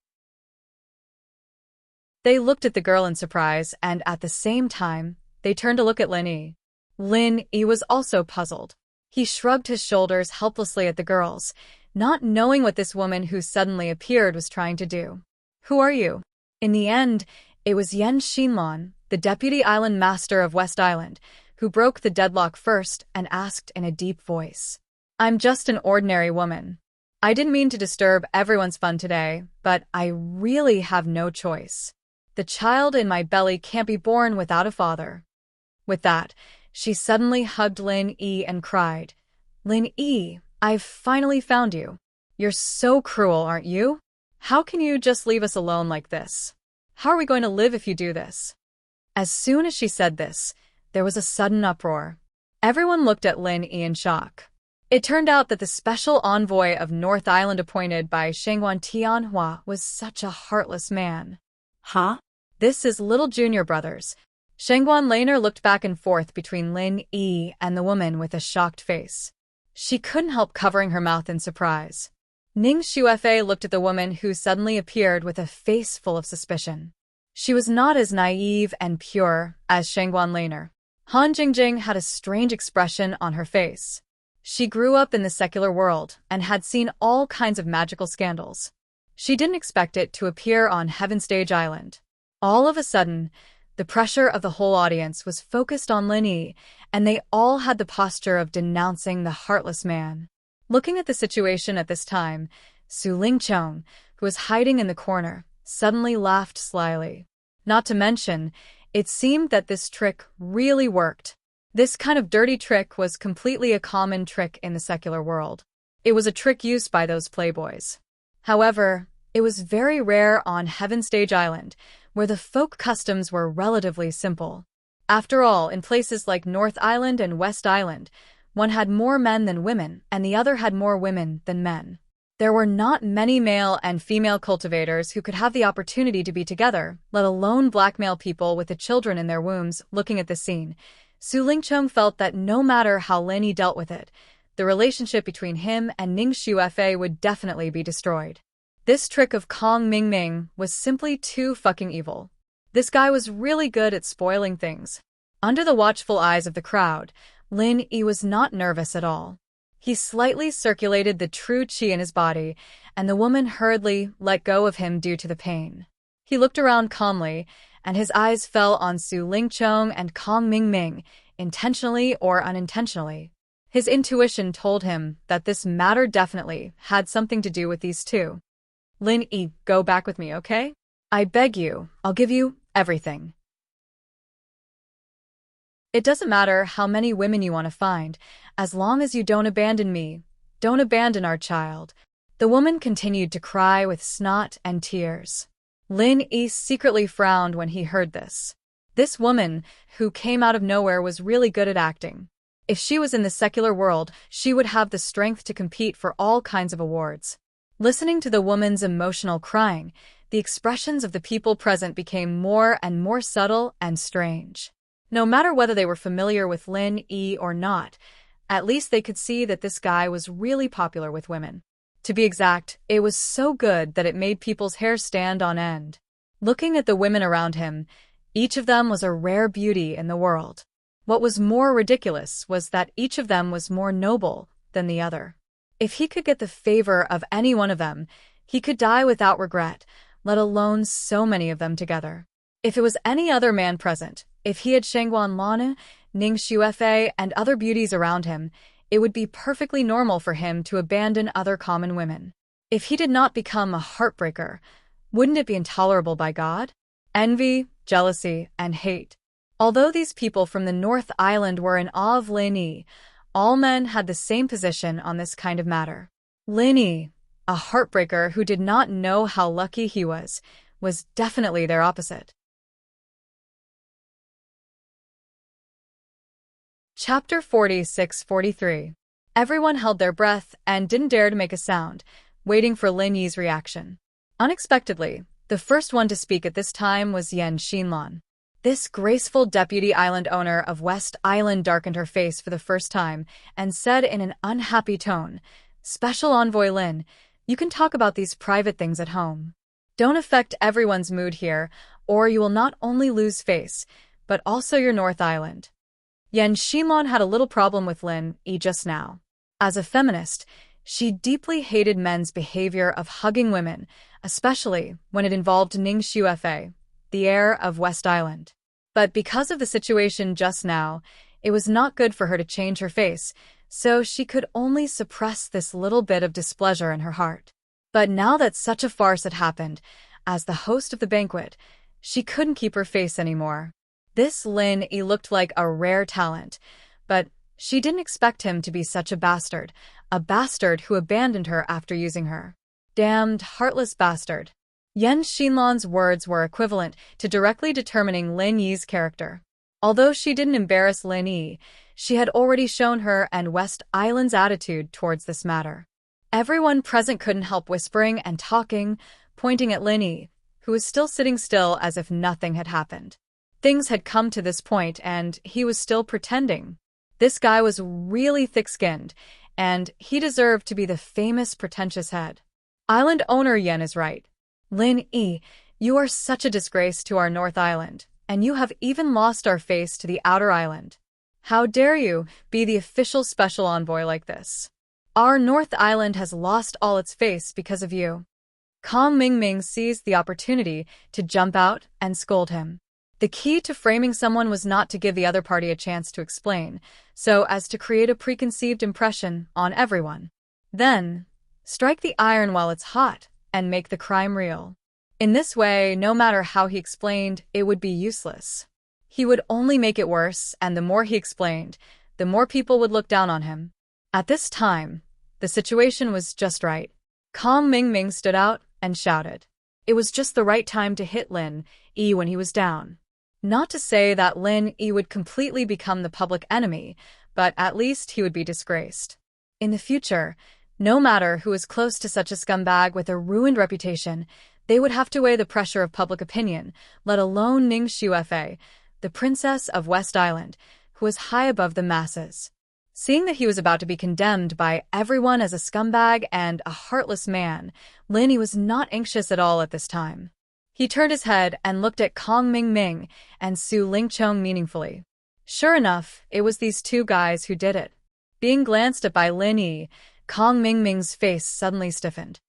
They looked at the girl in surprise, and at the same time, They turned to look at Lin Yi. Lin Yi was also puzzled. He shrugged his shoulders helplessly at the girls, not knowing what this woman who suddenly appeared was trying to do. Who are you? In the end, it was Yen Xinlan, the deputy island master of West Island, who broke the deadlock first and asked in a deep voice. I'm just an ordinary woman. I didn't mean to disturb everyone's fun today, but I really have no choice. The child in my belly can't be born without a father. With that, she suddenly hugged Lin Yi and cried, Lin Yi, I've finally found you. You're so cruel, aren't you? How can you just leave us alone like this? How are we going to live if you do this? As soon as she said this, there was a sudden uproar. Everyone looked at Lin Yi in shock. It turned out that the special envoy of North Island appointed by Shangguan Tianhua was such a heartless man. Huh? This is little junior brothers. Shangguan Laner looked back and forth between Lin Yi and the woman with a shocked face. She couldn't help covering her mouth in surprise. Ning Xuefei looked at the woman who suddenly appeared with a face full of suspicion. She was not as naive and pure as Shangguan Laner. Han Jingjing had a strange expression on her face. She grew up in the secular world and had seen all kinds of magical scandals. She didn't expect it to appear on Heaven Stage Island. All of a sudden, the pressure of the whole audience was focused on Lin Yi, and they all had the posture of denouncing the heartless man. Looking at the situation at this time, Su Lingchong, who was hiding in the corner, suddenly laughed slyly. Not to mention, it seemed that this trick really worked. This kind of dirty trick was completely a common trick in the secular world. It was a trick used by those playboys. However, it was very rare on Heaven Stage Island, where the folk customs were relatively simple. After all, in places like North Island and West Island, one had more men than women, and the other had more women than men. There were not many male and female cultivators who could have the opportunity to be together, let alone blackmail people with the children in their wombs. Looking at the scene, Su Lingchong felt that no matter how Lin Yi dealt with it, the relationship between him and Ning Xuefei would definitely be destroyed. This trick of Kong Mingming was simply too fucking evil. This guy was really good at spoiling things. Under the watchful eyes of the crowd, Lin Yi was not nervous at all. He slightly circulated the true qi in his body, and the woman hurriedly let go of him due to the pain. He looked around calmly, and his eyes fell on Su Lingchong and Kong Mingming, intentionally or unintentionally. His intuition told him that this matter definitely had something to do with these two. Lin Yi, go back with me, okay? I beg you, I'll give you everything. It doesn't matter how many women you want to find, as long as you don't abandon me, don't abandon our child. The woman continued to cry with snot and tears. Lin Yi secretly frowned when he heard this. This woman, who came out of nowhere, was really good at acting. If she was in the secular world, she would have the strength to compete for all kinds of awards. Listening to the woman's emotional crying, the expressions of the people present became more and more subtle and strange. No matter whether they were familiar with Lin Yi or not, at least they could see that this guy was really popular with women. To be exact, it was so good that it made people's hair stand on end. Looking at the women around him, each of them was a rare beauty in the world. What was more ridiculous was that each of them was more noble than the other. If he could get the favor of any one of them, he could die without regret, let alone so many of them together. If it was any other man present, if he had Shangguan Lana, Ning Xuefei, and other beauties around him, it would be perfectly normal for him to abandon other common women. If he did not become a heartbreaker, wouldn't it be intolerable by God? Envy, jealousy, and hate. Although these people from the North Island were in awe of Lin Yi, all men had the same position on this kind of matter. Lin Yi, a heartbreaker who did not know how lucky he was definitely their opposite. Chapter 46-43. Everyone held their breath and didn't dare to make a sound, waiting for Lin Yi's reaction. Unexpectedly, the first one to speak at this time was Yen Xinlan. This graceful deputy island owner of West Island darkened her face for the first time and said in an unhappy tone, "Special Envoy Lin, you can talk about these private things at home. Don't affect everyone's mood here, or you will not only lose face, but also your North Island. Yen Xinlan had a little problem with Lin Yi just now. As a feminist, she deeply hated men's behavior of hugging women, especially when it involved Ning Xuefei, the heir of West Island. But because of the situation just now, it was not good for her to change her face, so she could only suppress this little bit of displeasure in her heart. But now that such a farce had happened, as the host of the banquet, she couldn't keep her face anymore. This Lin Yi looked like a rare talent, but she didn't expect him to be such a bastard who abandoned her after using her. Damned, heartless bastard. Yen Xinlan's words were equivalent to directly determining Lin Yi's character. Although she didn't embarrass Lin Yi, she had already shown her and West Island's attitude towards this matter. Everyone present couldn't help whispering and talking, pointing at Lin Yi, who was still sitting still as if nothing had happened. Things had come to this point and he was still pretending. This guy was really thick-skinned, and he deserved to be the famous pretentious head. Island owner Yen is right. Lin Yi, you are such a disgrace to our North Island, and you have even lost our face to the Outer Island. How dare you be the official special envoy like this? Our North Island has lost all its face because of you. Kong Mingming seized the opportunity to jump out and scold him. The key to framing someone was not to give the other party a chance to explain, so as to create a preconceived impression on everyone. Then, strike the iron while it's hot and make the crime real. In this way, no matter how he explained, it would be useless. He would only make it worse, and the more he explained, the more people would look down on him. At this time, the situation was just right. Kong Mingming stood out and shouted. It was just the right time to hit Lin Yi when he was down. Not to say that Lin Yi would completely become the public enemy, but at least he would be disgraced. In the future, no matter who was close to such a scumbag with a ruined reputation, they would have to weigh the pressure of public opinion, let alone Ning Xuefei, the princess of West Island, who was high above the masses. Seeing that he was about to be condemned by everyone as a scumbag and a heartless man, Lin Yi was not anxious at all at this time. He turned his head and looked at Kong Mingming and Su Lingchong meaningfully. Sure enough, it was these two guys who did it. Being glanced at by Lin Yi, Kong Mingming's face suddenly stiffened.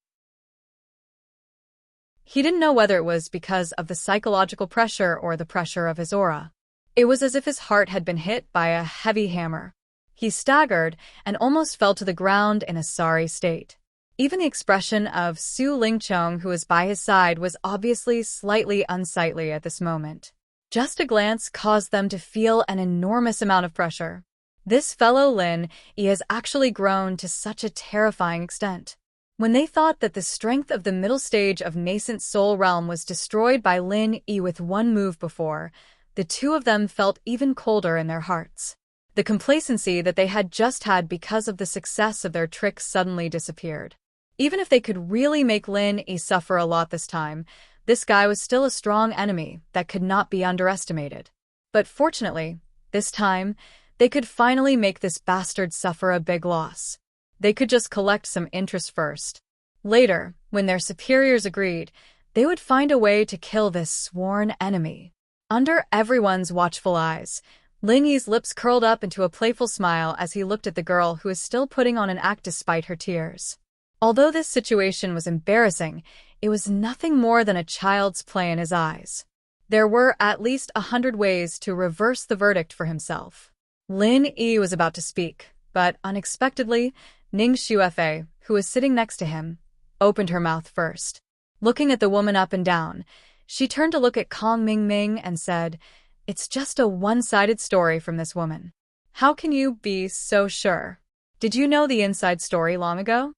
He didn't know whether it was because of the psychological pressure or the pressure of his aura. It was as if his heart had been hit by a heavy hammer. He staggered and almost fell to the ground in a sorry state. Even the expression of Su Lingchong, who was by his side, was obviously slightly unsightly at this moment. Just a glance caused them to feel an enormous amount of pressure. This fellow Lin Yi has actually grown to such a terrifying extent. When they thought that the strength of the middle stage of nascent soul realm was destroyed by Lin Yi with one move before, the two of them felt even colder in their hearts. The complacency that they had just had because of the success of their trick suddenly disappeared. Even if they could really make Lin Yi suffer a lot this time, this guy was still a strong enemy that could not be underestimated. But fortunately, this time, they could finally make this bastard suffer a big loss. They could just collect some interest first. Later, when their superiors agreed, they would find a way to kill this sworn enemy. Under everyone's watchful eyes, Lin Yi's lips curled up into a playful smile as he looked at the girl who was still putting on an act despite her tears. Although this situation was embarrassing, it was nothing more than a child's play in his eyes. There were at least 100 ways to reverse the verdict for himself. Lin Yi was about to speak, but unexpectedly, Ning Xuefei, who was sitting next to him, opened her mouth first. Looking at the woman up and down, she turned to look at Kong Mingming and said, "It's just a one-sided story from this woman. How can you be so sure? Did you know the inside story long ago?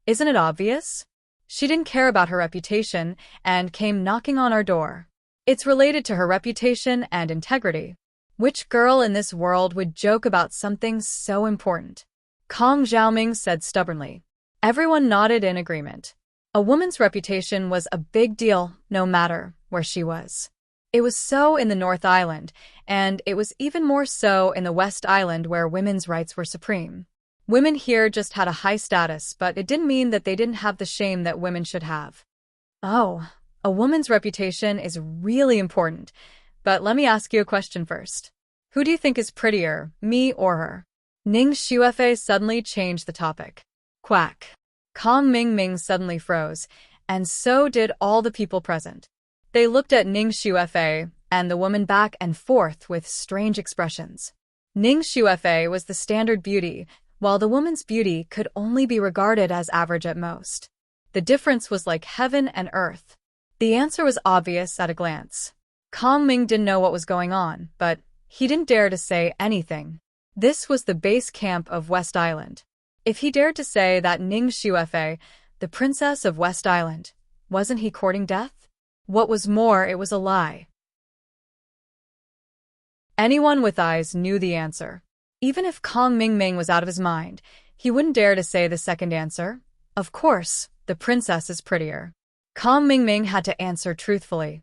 Isn't it obvious? She didn't care about her reputation and came knocking on our door. It's related to her reputation and integrity. Which girl in this world would joke about something so important?" Kong Xiaoming said stubbornly. Everyone nodded in agreement. A woman's reputation was a big deal, no matter where she was. It was so in the North Island, and it was even more so in the West Island where women's rights were supreme. Women here just had a high status, but it didn't mean that they didn't have the shame that women should have. Oh, a woman's reputation is really important, But let me ask you a question first. Who do you think is prettier, me or her? Ning Xuefei suddenly changed the topic. Quack. Kong Mingming suddenly froze, and so did all the people present. They looked at Ning Xuefei and the woman back and forth with strange expressions. Ning Xuefei was the standard beauty, while the woman's beauty could only be regarded as average at most. The difference was like heaven and earth. The answer was obvious at a glance. Kong Ming didn't know what was going on, but he didn't dare to say anything. This was the base camp of West Island. If he dared to say that Ning Xuefei, the princess of West Island, wasn't he courting death? What was more, it was a lie. Anyone with eyes knew the answer. Even if Kong Mingming was out of his mind, he wouldn't dare to say the second answer. Of course, the princess is prettier. Kong Mingming had to answer truthfully.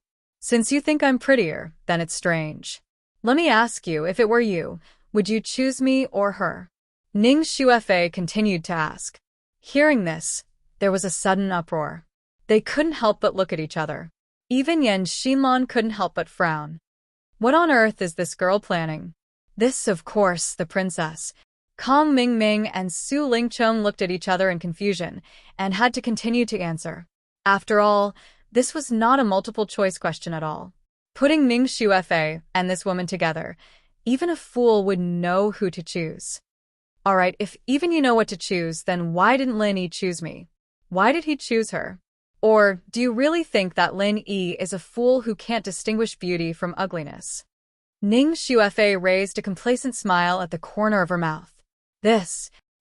Since you think I'm prettier, then it's strange. Let me ask you, if it were you, would you choose me or her? Ning Xuefei continued to ask. Hearing this, there was a sudden uproar. They couldn't help but look at each other. Even Yan Xinlan couldn't help but frown. What on earth is this girl planning? This, of course, the princess. Kong Mingming and Su Lingcheng looked at each other in confusion and had to continue to answer. After all, this was not a multiple-choice question at all. Putting Ning Xuefei and this woman together, even a fool would know who to choose. Alright, if even you know what to choose, then why didn't Lin Yi choose me? Why did he choose her? Or do you really think that Lin Yi is a fool who can't distinguish beauty from ugliness? Ning Xuefei raised a complacent smile at the corner of her mouth.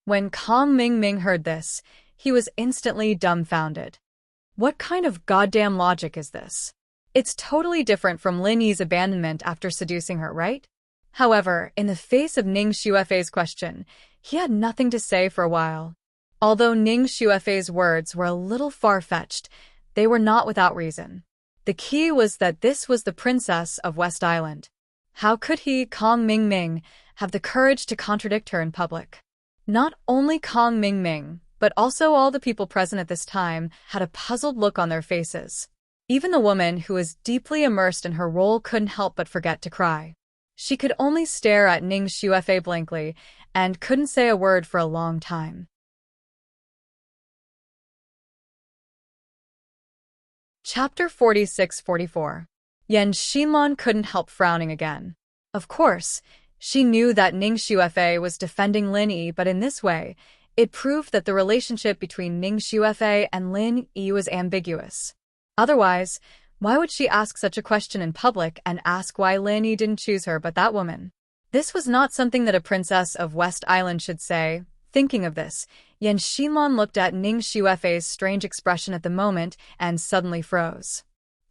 When Kong Mingming heard this, he was instantly dumbfounded. What kind of goddamn logic is this? It's totally different from Lin Yi's abandonment after seducing her, right? However, in the face of Ning Xuefei's question, he had nothing to say for a while. Although Ning Xuefei's words were a little far-fetched, they were not without reason. The key was that this was the princess of West Island. How could he, Kong Mingming, have the courage to contradict her in public? Not only Kong Mingming, but also all the people present at this time had a puzzled look on their faces. Even the woman who was deeply immersed in her role couldn't help but forget to cry. She could only stare at Ning Xuefei blankly and couldn't say a word for a long time. Chapter 46-44. Yan Xinlan couldn't help frowning again. Of course, she knew that Ning Xuefei was defending Lin Yi, but in this way, it proved that the relationship between Ning Xuefei and Lin Yi was ambiguous. Otherwise, why would she ask such a question in public and ask why Lin Yi didn't choose her but that woman? This was not something that a princess of West Island should say. Thinking of this, Yan Xinlan looked at Ning Xuefei's strange expression at the moment and suddenly froze.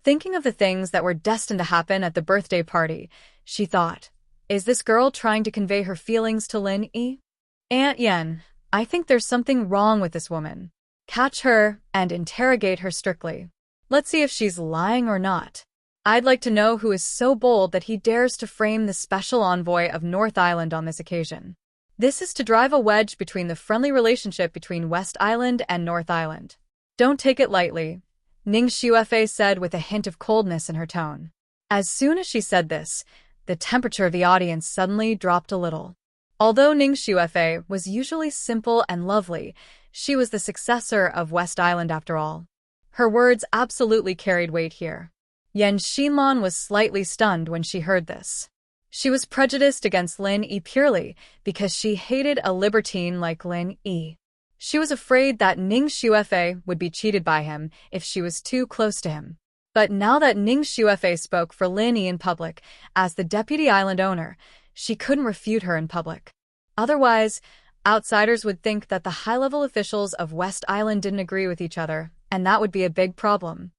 Thinking of the things that were destined to happen at the birthday party, she thought, is this girl trying to convey her feelings to Lin Yi? Aunt Yan, I think there's something wrong with this woman. Catch her and interrogate her strictly. Let's see if she's lying or not. I'd like to know who is so bold that he dares to frame the special envoy of North Island on this occasion. This is to drive a wedge between the friendly relationship between West Island and North Island. Don't take it lightly, Ning Xuefei said with a hint of coldness in her tone. As soon as she said this, the temperature of the audience suddenly dropped a little. Although Ning Xuefei was usually simple and lovely, she was the successor of West Island after all. Her words absolutely carried weight here. Yan Xinlan was slightly stunned when she heard this. She was prejudiced against Lin Yi purely because she hated a libertine like Lin Yi. She was afraid that Ning Xuefei would be cheated by him if she was too close to him. But now that Ning Xuefei spoke for Lin Yi in public as the deputy island owner, she couldn't refute her in public. Otherwise, outsiders would think that the high-level officials of West Island didn't agree with each other, and that would be a big problem.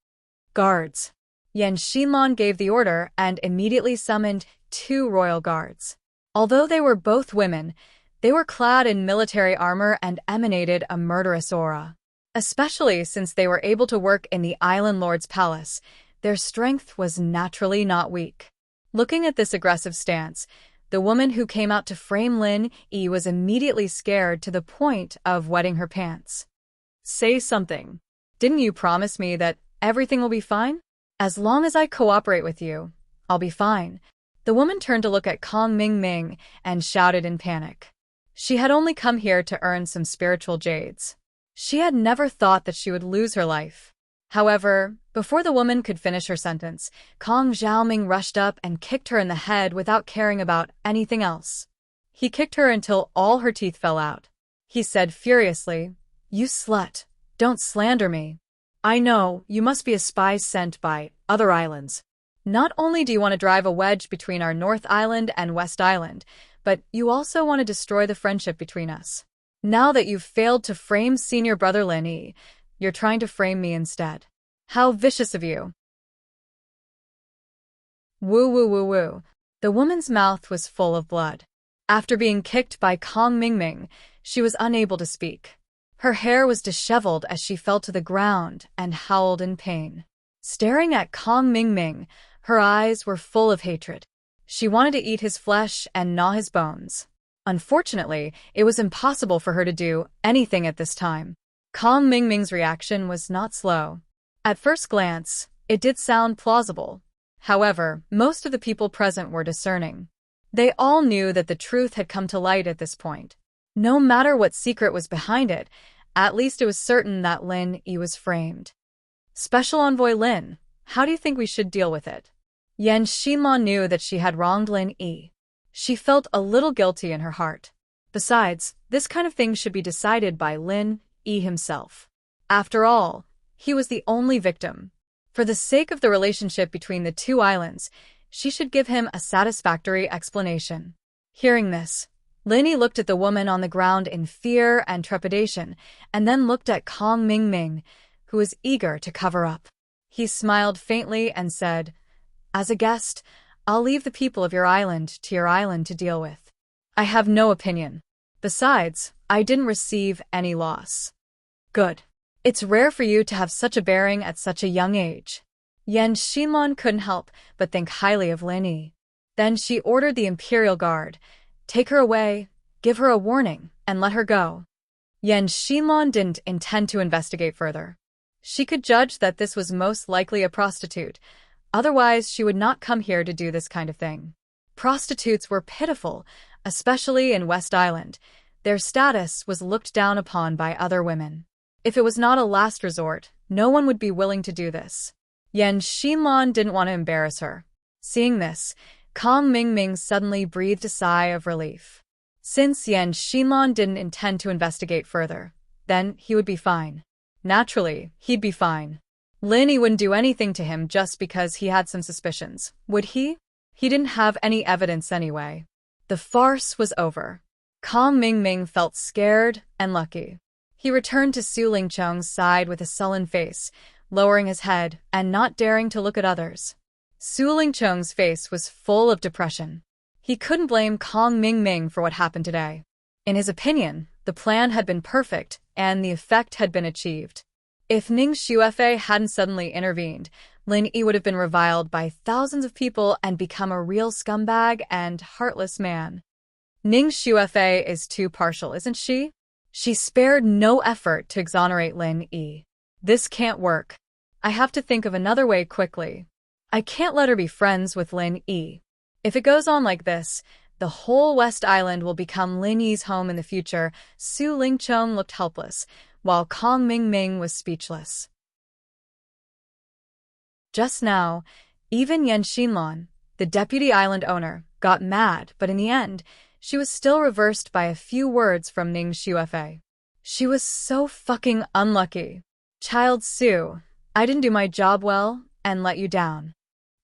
Guards. Yan Xinlan gave the order and immediately summoned 2 royal guards. Although they were both women, they were clad in military armor and emanated a murderous aura. Especially since they were able to work in the Island Lord's palace, their strength was naturally not weak. Looking at this aggressive stance, the woman who came out to frame Lin Yi was immediately scared to the point of wetting her pants. Say something. Didn't you promise me that everything will be fine? As long as I cooperate with you, I'll be fine." The woman turned to look at Kong Ming and shouted in panic. She had only come here to earn some spiritual jades. She had never thought that she would lose her life. However, before the woman could finish her sentence, Kong Xiaoming rushed up and kicked her in the head without caring about anything else. He kicked her until all her teeth fell out. He said furiously, "You slut, don't slander me. I know, you must be a spy sent by other islands. Not only do you want to drive a wedge between our North Island and West Island, but you also want to destroy the friendship between us. Now that you've failed to frame senior brother Lin Yi, you're trying to frame me instead. How vicious of you." Woo woo woo woo. The woman's mouth was full of blood. After being kicked by Kong Ming, she was unable to speak. Her hair was disheveled as she fell to the ground and howled in pain. Staring at Kong Ming, her eyes were full of hatred. She wanted to eat his flesh and gnaw his bones. Unfortunately, it was impossible for her to do anything at this time. Kong Ming's reaction was not slow. At first glance, it did sound plausible. However, most of the people present were discerning. They all knew that the truth had come to light at this point. No matter what secret was behind it, at least it was certain that Lin Yi was framed. "Special Envoy Lin, how do you think we should deal with it?" Yan Xinlan knew that she had wronged Lin Yi. She felt a little guilty in her heart. Besides, this kind of thing should be decided by Lin Yi himself. After all, he was the only victim. For the sake of the relationship between the two islands, she should give him a satisfactory explanation. Hearing this, Lin Yi looked at the woman on the ground in fear and trepidation, and then looked at Kong Ming, who was eager to cover up. He smiled faintly and said, "As a guest, I'll leave the people of your island to your island to deal with. I have no opinion. Besides, I didn't receive any loss." "Good. It's rare for you to have such a bearing at such a young age." Yan Xinlan couldn't help but think highly of Lin Yi. Then she ordered the Imperial Guard, "Take her away, give her a warning, and let her go." Yan Xinlan didn't intend to investigate further. She could judge that this was most likely a prostitute. Otherwise, she would not come here to do this kind of thing. Prostitutes were pitiful, especially in West Island. Their status was looked down upon by other women. If it was not a last resort, no one would be willing to do this. Yan Xinlan didn't want to embarrass her. Seeing this, Kong Ming suddenly breathed a sigh of relief. Since Yan Xinlan didn't intend to investigate further, then he would be fine. Naturally, he'd be fine. Lin Yi wouldn't do anything to him just because he had some suspicions, would he? He didn't have any evidence anyway. The farce was over. Kong Ming felt scared and lucky. He returned to Su Lingcheng's side with a sullen face, lowering his head and not daring to look at others. Su Lingcheng's face was full of depression. He couldn't blame Kong Ming for what happened today. In his opinion, the plan had been perfect and the effect had been achieved. If Ning Xuefei hadn't suddenly intervened, Lin Yi would have been reviled by thousands of people and become a real scumbag and heartless man. Ning Xuefei is too partial, isn't she? She spared no effort to exonerate Lin Yi. This can't work. I have to think of another way quickly. I can't let her be friends with Lin Yi. If it goes on like this, the whole West Island will become Lin Yi's home in the future. Su Lingcheng looked helpless, while Kong Ming was speechless. Just now, even Yan Xinlan, the deputy island owner, got mad, but in the end, she was still reversed by a few words from Ning Xuefei. She was so fucking unlucky. Child Su, I didn't do my job well and let you down.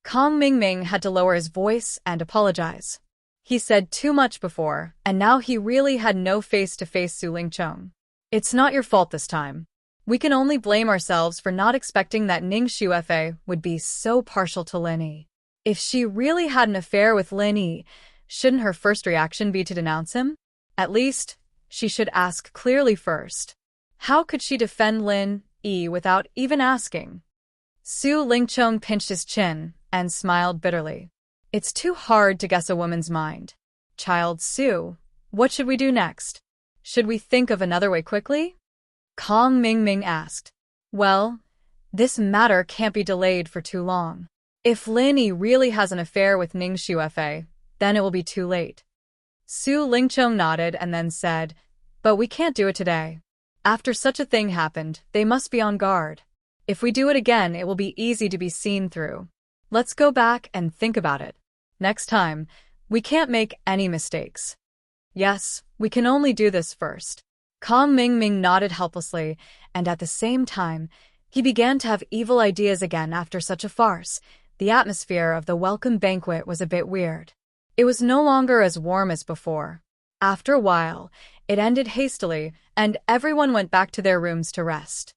Kong Ming had to lower his voice and apologize. He said too much before, and now he really had no face to face Su Lingcheng. It's not your fault this time. We can only blame ourselves for not expecting that Ning Xuefei would be so partial to Lin Yi. If she really had an affair with Lin Yi, shouldn't her first reaction be to denounce him? At least, she should ask clearly first. How could she defend Lin Yi without even asking? Su Lingcheng pinched his chin and smiled bitterly. It's too hard to guess a woman's mind. Child Su, what should we do next? Should we think of another way quickly? Kong Ming asked. Well, this matter can't be delayed for too long. If Lin Yi really has an affair with Ning Xuefei, then it will be too late. Su Lingchong nodded and then said, "But we can't do it today. After such a thing happened, they must be on guard. If we do it again, it will be easy to be seen through. Let's go back and think about it. Next time, we can't make any mistakes." "Yes, we can only do this first." Kong Mingming nodded helplessly, and at the same time, he began to have evil ideas again after such a farce. The atmosphere of the welcome banquet was a bit weird. It was no longer as warm as before. After a while, it ended hastily, and everyone went back to their rooms to rest.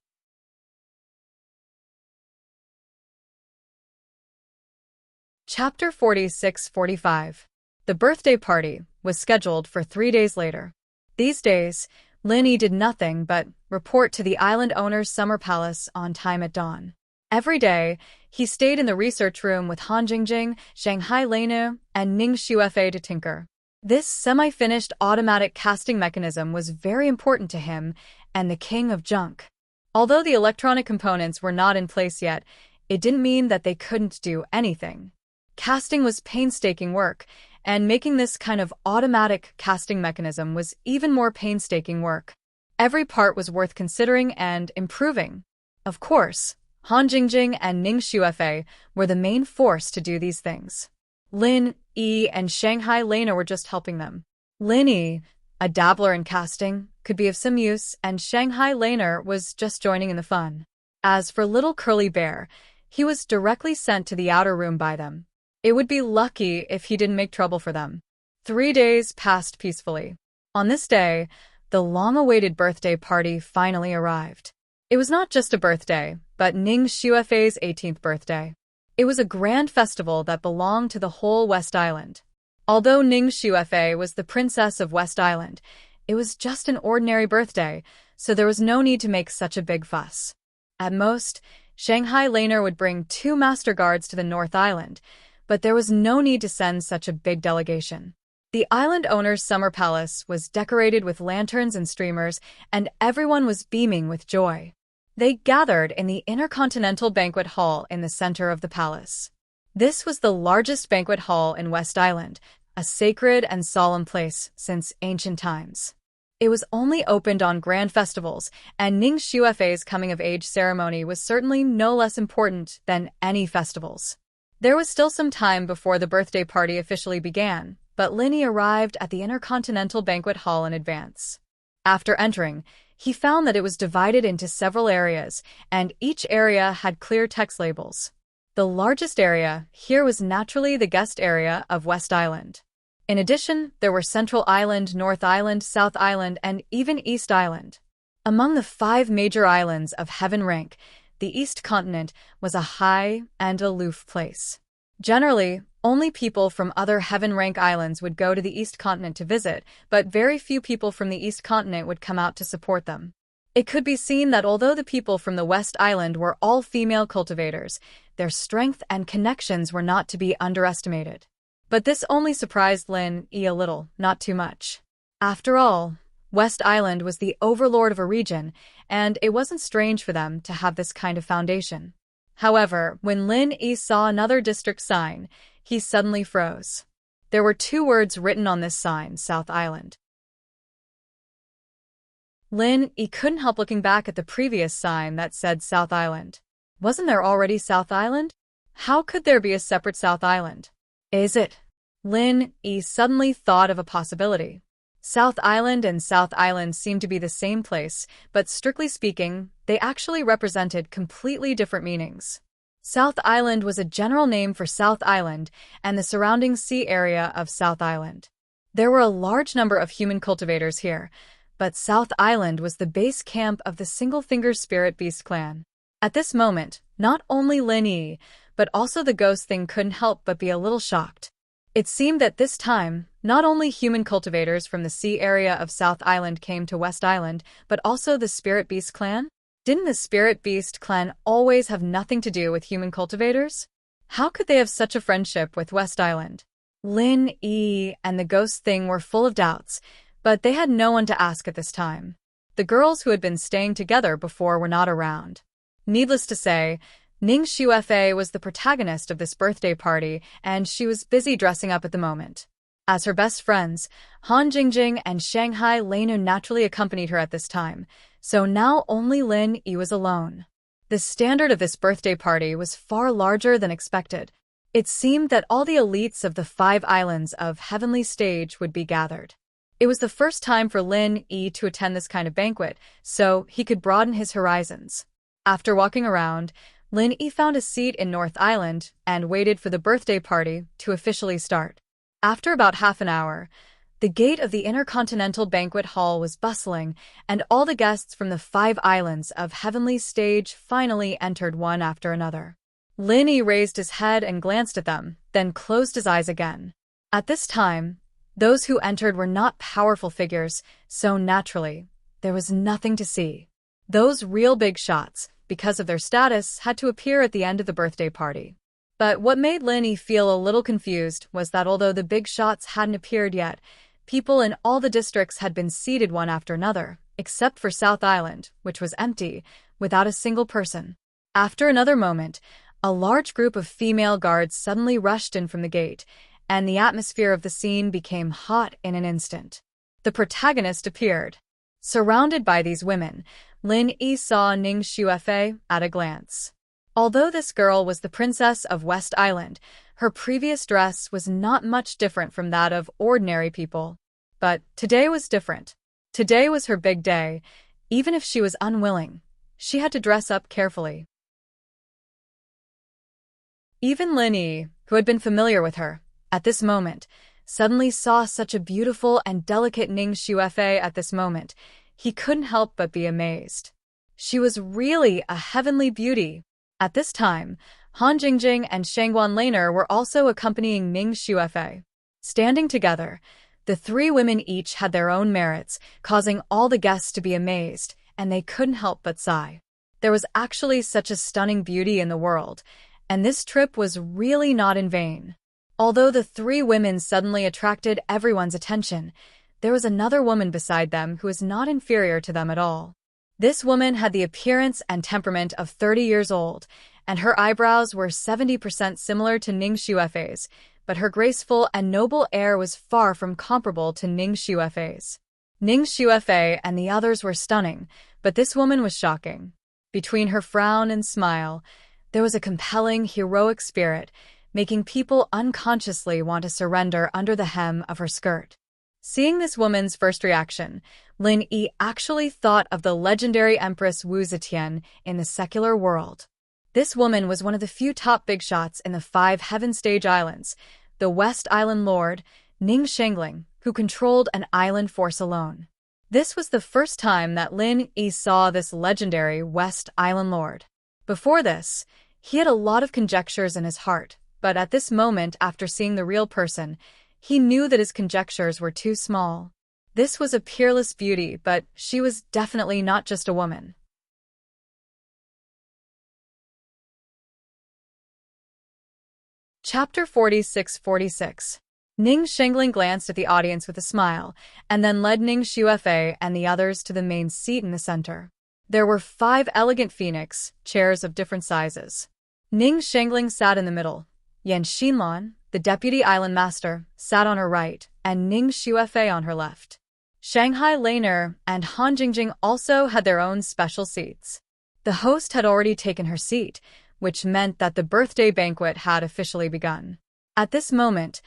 Chapter 46-45. The birthday party was scheduled for 3 days later. These days, Lin Yi did nothing but report to the island owner's summer palace on time at dawn. Every day, he stayed in the research room with Han Jingjing, Shanghai Leinu, and Ning Xuefei to tinker. This semi-finished automatic casting mechanism was very important to him and the king of junk. Although the electronic components were not in place yet, it didn't mean that they couldn't do anything. Casting was painstaking work, and making this kind of automatic casting mechanism was even more painstaking work. Every part was worth considering and improving. Of course, Han Jingjing and Ning Xuefei were the main force to do these things. Lin Yi and Shanghai Leinu were just helping them. Lin Yi, a dabbler in casting, could be of some use, and Shanghai Leinu was just joining in the fun. As for little Curly Bear, he was directly sent to the outer room by them. It would be lucky if he didn't make trouble for them. 3 days passed peacefully. On this day, the long-awaited birthday party finally arrived. It was not just a birthday, but Ning Xuefei's 18th birthday. It was a grand festival that belonged to the whole West Island. Although Ning Xuefei was the princess of West Island, it was just an ordinary birthday, so there was no need to make such a big fuss. At most, Shanghai Leinu would bring 2 master guards to the North Island, but there was no need to send such a big delegation. The island owner's summer palace was decorated with lanterns and streamers, and everyone was beaming with joy. They gathered in the Intercontinental Banquet Hall in the center of the palace. This was the largest banquet hall in West Island, a sacred and solemn place since ancient times. It was only opened on grand festivals, and Ning Xuefei's coming-of-age ceremony was certainly no less important than any festivals. There was still some time before the birthday party officially began, but Lin Yi arrived at the Intercontinental Banquet Hall in advance. After entering, he found that it was divided into several areas, and each area had clear text labels. The largest area here was naturally the guest area of West Island. In addition, there were Central Island, North Island, South Island, and even East Island. Among the 5 major islands of heaven rank, the East Continent was a high and aloof place. Generally, only people from other heaven rank islands would go to the East Continent to visit, but very few people from the East Continent would come out to support them. It could be seen that although the people from the West Island were all female cultivators, their strength and connections were not to be underestimated. But this only surprised Lin Yi a little, not too much. After all, West Island was the overlord of a region, and it wasn't strange for them to have this kind of foundation. However, when Lin Yi saw another district sign, he suddenly froze. There were 2 words written on this sign, South Island. Lin Yi couldn't help looking back at the previous sign that said South Island. Wasn't there already South Island? How could there be a separate South Island? Is it? Lin Yi suddenly thought of a possibility. South Island and South Island seemed to be the same place, but strictly speaking, they actually represented completely different meanings. South Island was a general name for South Island and the surrounding sea area of South Island. There were a large number of human cultivators here, but South Island was the base camp of the Single-Finger Spirit Beast clan. At this moment, not only Lin Yi, but also the ghost thing couldn't help but be a little shocked. It seemed that this time, not only human cultivators from the sea area of South Island came to West Island, but also the Spirit Beast clan? Didn't the Spirit Beast clan always have nothing to do with human cultivators? How could they have such a friendship with West Island? Lin Yi and the ghost thing were full of doubts, but they had no one to ask at this time. The girls who had been staying together before were not around. Needless to say, Ning Xuefei was the protagonist of this birthday party, and she was busy dressing up at the moment. As her best friends, Han Jingjing and Shanghai Leinu naturally accompanied her at this time, so now only Lin Yi was alone. The standard of this birthday party was far larger than expected. It seemed that all the elites of the 5 islands of Heavenly Stage would be gathered. It was the first time for Lin Yi to attend this kind of banquet, so he could broaden his horizons. After walking around, Lin Yi found a seat in North Island and waited for the birthday party to officially start. After about half an hour, the gate of the Intercontinental Banquet Hall was bustling, and all the guests from the 5 islands of Heavenly Stage finally entered one after another. Lin Yi raised his head and glanced at them, then closed his eyes again. At this time, those who entered were not powerful figures, so naturally, there was nothing to see. Those real big shots, because of their status, had to appear at the end of the birthday party. But what made Lin Yi feel a little confused was that although the big shots hadn't appeared yet, people in all the districts had been seated one after another, except for South Island, which was empty, without a single person. After another moment, a large group of female guards suddenly rushed in from the gate, and the atmosphere of the scene became hot in an instant. The protagonist appeared. Surrounded by these women, Lin Yi saw Ning Xuefei at a glance. Although this girl was the princess of West Island, her previous dress was not much different from that of ordinary people. But today was different. Today was her big day. Even if she was unwilling, she had to dress up carefully. Even Lin Yi, who had been familiar with her, at this moment, suddenly saw such a beautiful and delicate Ning Xuefei at this moment. He couldn't help but be amazed. She was really a heavenly beauty. At this time, Han Jingjing and Shangguan Laner were also accompanying Ning Xuefei. Standing together, the 3 women each had their own merits, causing all the guests to be amazed, and they couldn't help but sigh. There was actually such a stunning beauty in the world, and this trip was really not in vain. Although the 3 women suddenly attracted everyone's attention, there was another woman beside them who was not inferior to them at all. This woman had the appearance and temperament of 30 years old, and her eyebrows were 70% similar to Ning Xuefei's, but her graceful and noble air was far from comparable to Ning Xuefei's. Ning Xuefei and the others were stunning, but this woman was shocking. Between her frown and smile, there was a compelling, heroic spirit, making people unconsciously want to surrender under the hem of her skirt. Seeing this woman's first reaction, Lin Yi actually thought of the legendary Empress Wu Zetian in the secular world. This woman was one of the few top big shots in the 5 Heaven Stage Islands, the West Island Lord, Ning Shangling, who controlled an island force alone. This was the first time that Lin Yi saw this legendary West Island Lord. Before this, he had a lot of conjectures in his heart, but at this moment, after seeing the real person, he knew that his conjectures were too small. This was a peerless beauty, but she was definitely not just a woman. Chapter 46-46. Ning Shangling glanced at the audience with a smile, and then led Ning Xuefei and the others to the main seat in the center. There were 5 elegant phoenix chairs of different sizes. Ning Shangling sat in the middle. Yan Xinlan, the deputy island master, sat on her right, and Ning Xuefei on her left. Shanghai Laner and Han Jingjing also had their own special seats. The host had already taken her seat, which meant that the birthday banquet had officially begun. At this moment,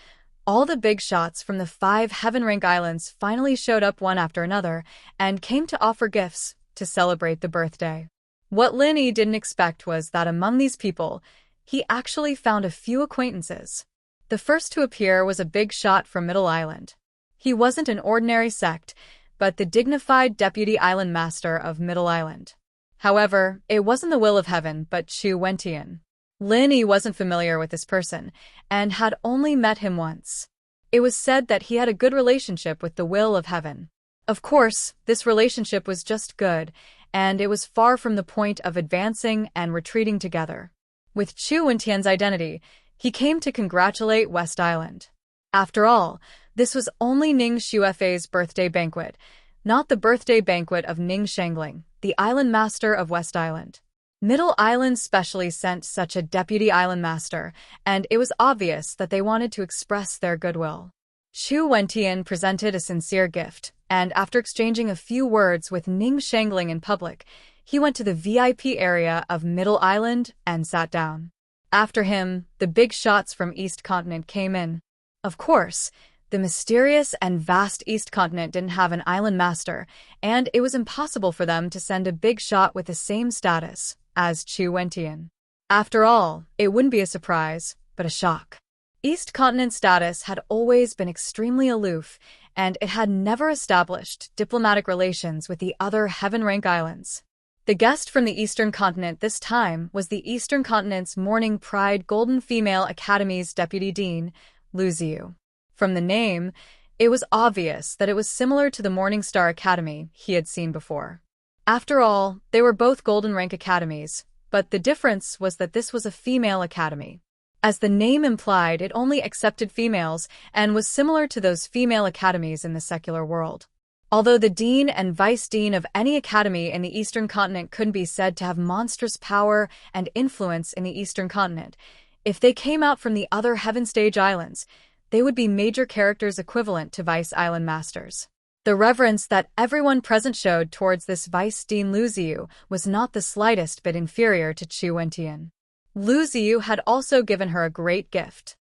all the big shots from the 5 Heaven Rank Islands finally showed up one after another and came to offer gifts to celebrate the birthday. What Lin Yi didn't expect was that among these people, he actually found a few acquaintances. The first to appear was a big shot from Middle Island. He wasn't an ordinary sect, but the dignified deputy island master of Middle Island. However, it wasn't the will of heaven, but Chu Wentian. Lin Yi wasn't familiar with this person, and had only met him once. It was said that he had a good relationship with the will of heaven. Of course, this relationship was just good, and it was far from the point of advancing and retreating together. With Chu Wentian's identity, he came to congratulate West Island. After all, this was only Ning Xuefei's birthday banquet, not the birthday banquet of Ning Shangling, the island master of West Island. Middle Island specially sent such a deputy island master, and it was obvious that they wanted to express their goodwill. Chu Wentian presented a sincere gift, and after exchanging a few words with Ning Shangling in public, he went to the VIP area of Middle Island and sat down. After him, the big shots from East Continent came in. Of course, the mysterious and vast East Continent didn't have an island master, and it was impossible for them to send a big shot with the same status as Chu Wentian. After all, it wouldn't be a surprise, but a shock. East Continent's status had always been extremely aloof, and it had never established diplomatic relations with the other heaven-rank islands. The guest from the Eastern Continent this time was the Eastern Continent's Morning Pride Golden Female Academy's Deputy Dean, Lu Ziyu. From the name, it was obvious that it was similar to the Morning Star Academy he had seen before. After all, they were both golden rank academies, but the difference was that this was a female academy. As the name implied, it only accepted females and was similar to those female academies in the secular world. Although the dean and vice dean of any academy in the Eastern Continent couldn't be said to have monstrous power and influence in the Eastern Continent, if they came out from the other Heaven Stage Islands, they would be major characters equivalent to vice island masters. The reverence that everyone present showed towards this vice dean Lu Ziyu was not the slightest bit inferior to Chu Wentian. Lu Ziyu had also given her a great gift.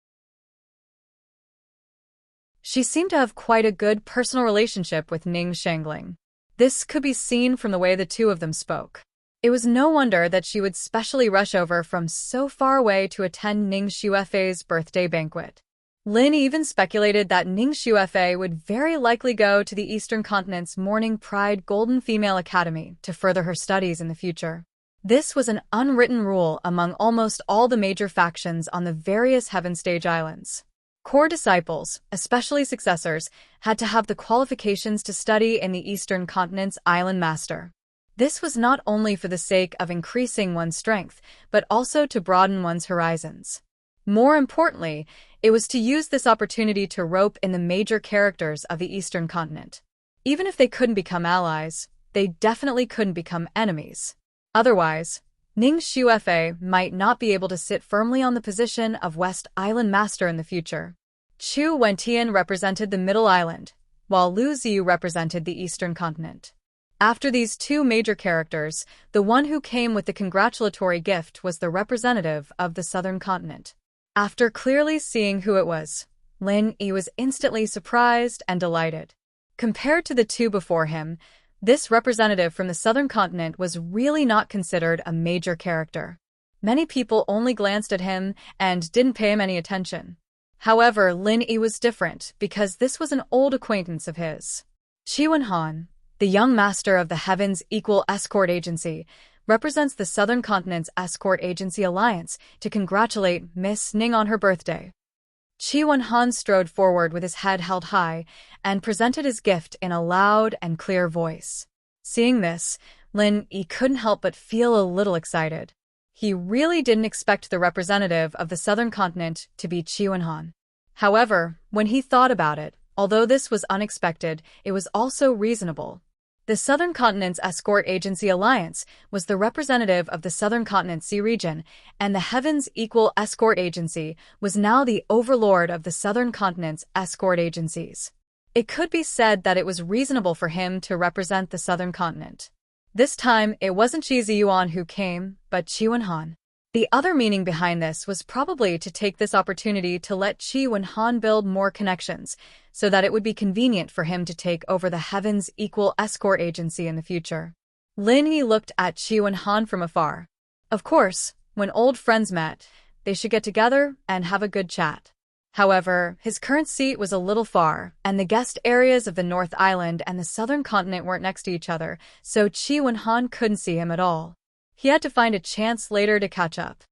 She seemed to have quite a good personal relationship with Ning Shangling. This could be seen from the way the two of them spoke. It was no wonder that she would specially rush over from so far away to attend Ning Xuefei's birthday banquet. Lin even speculated that Ning Xuefei would very likely go to the Eastern Continent's Morning Pride Golden Female Academy to further her studies in the future. This was an unwritten rule among almost all the major factions on the various Heaven Stage Islands. Core disciples, especially successors, had to have the qualifications to study in the Eastern Continent's Island Master. This was not only for the sake of increasing one's strength, but also to broaden one's horizons. More importantly, it was to use this opportunity to rope in the major characters of the Eastern Continent. Even if they couldn't become allies, they definitely couldn't become enemies. Otherwise, Ning Xuefei might not be able to sit firmly on the position of West Island Master in the future. Chu Wentian represented the Middle Island, while Lu Ziyu represented the Eastern Continent. After these two major characters, the one who came with the congratulatory gift was the representative of the Southern Continent. After clearly seeing who it was, Lin Yi was instantly surprised and delighted. Compared to the two before him, this representative from the Southern Continent was really not considered a major character. Many people only glanced at him and didn't pay him any attention. However, Lin Yi was different because this was an old acquaintance of his. Qi Han, the young master of the Heaven's Equal Escort Agency, represents the Southern Continent's Escort Agency Alliance to congratulate Miss Ning on her birthday. Qi Han strode forward with his head held high and presented his gift in a loud and clear voice. Seeing this, Lin Yi couldn't help but feel a little excited. He really didn't expect the representative of the Southern Continent to be Qi Han. However, when he thought about it, although this was unexpected, it was also reasonable. The Southern Continent's Escort Agency Alliance was the representative of the Southern Continent Sea region, and the Heaven's Equal Escort Agency was now the overlord of the Southern Continent's escort agencies. It could be said that it was reasonable for him to represent the Southern Continent. This time, it wasn't Qi Ziyuan who came, but Qi Han. The other meaning behind this was probably to take this opportunity to let Qi Han build more connections, so that it would be convenient for him to take over the Heaven's Equal Escort Agency in the future. Lin Yi looked at Qi Han from afar. Of course, when old friends met, they should get together and have a good chat. However, his current seat was a little far, and the guest areas of the North Island and the Southern Continent weren't next to each other, so Qi Han couldn't see him at all. He had to find a chance later to catch up.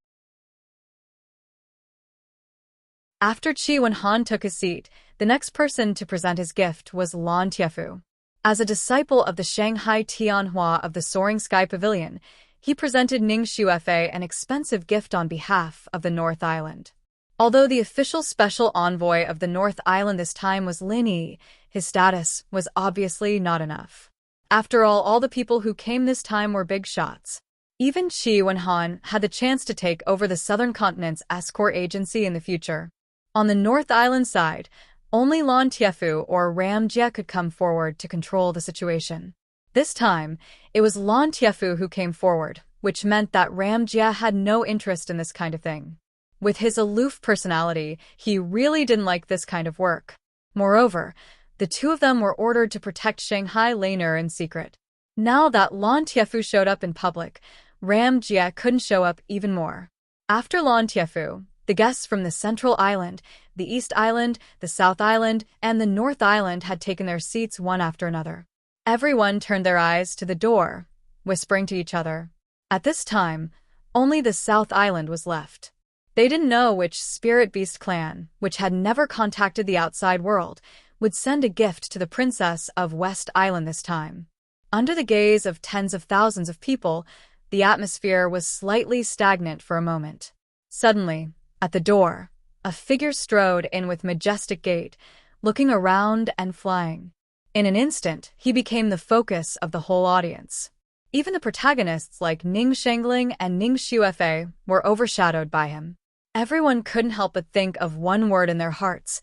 After Qi Han took his seat, the next person to present his gift was Lan Tiefu. As a disciple of the Shanghai Tianhua of the Soaring Sky Pavilion, he presented Ning Xuefei an expensive gift on behalf of the North Island. Although the official special envoy of the North Island this time was Lin Yi, his status was obviously not enough. After all the people who came this time were big shots. Even Chi Wen-han had the chance to take over the southern continent's escort agency in the future. On the North Island side, only Lan Tiefu or Ram Jia could come forward to control the situation. This time, it was Lan Tiefu who came forward, which meant that Ram Jia had no interest in this kind of thing. With his aloof personality, he really didn't like this kind of work. Moreover, the two of them were ordered to protect Shanghai Laner in secret. Now that Lan Tiefu showed up in public, Ram Jia couldn't show up even more. After Lan Tiefu, the guests from the Central Island, the East Island, the South Island, and the North Island had taken their seats one after another. Everyone turned their eyes to the door, whispering to each other. At this time, only the South Island was left. They didn't know which Spirit Beast clan, which had never contacted the outside world, would send a gift to the princess of West Island this time. Under the gaze of tens of thousands of people, the atmosphere was slightly stagnant for a moment. Suddenly, at the door, a figure strode in with majestic gait, looking around and flying. In an instant, he became the focus of the whole audience. Even the protagonists like Ning Shengling and Ning Xuefei were overshadowed by him. Everyone couldn't help but think of one word in their hearts.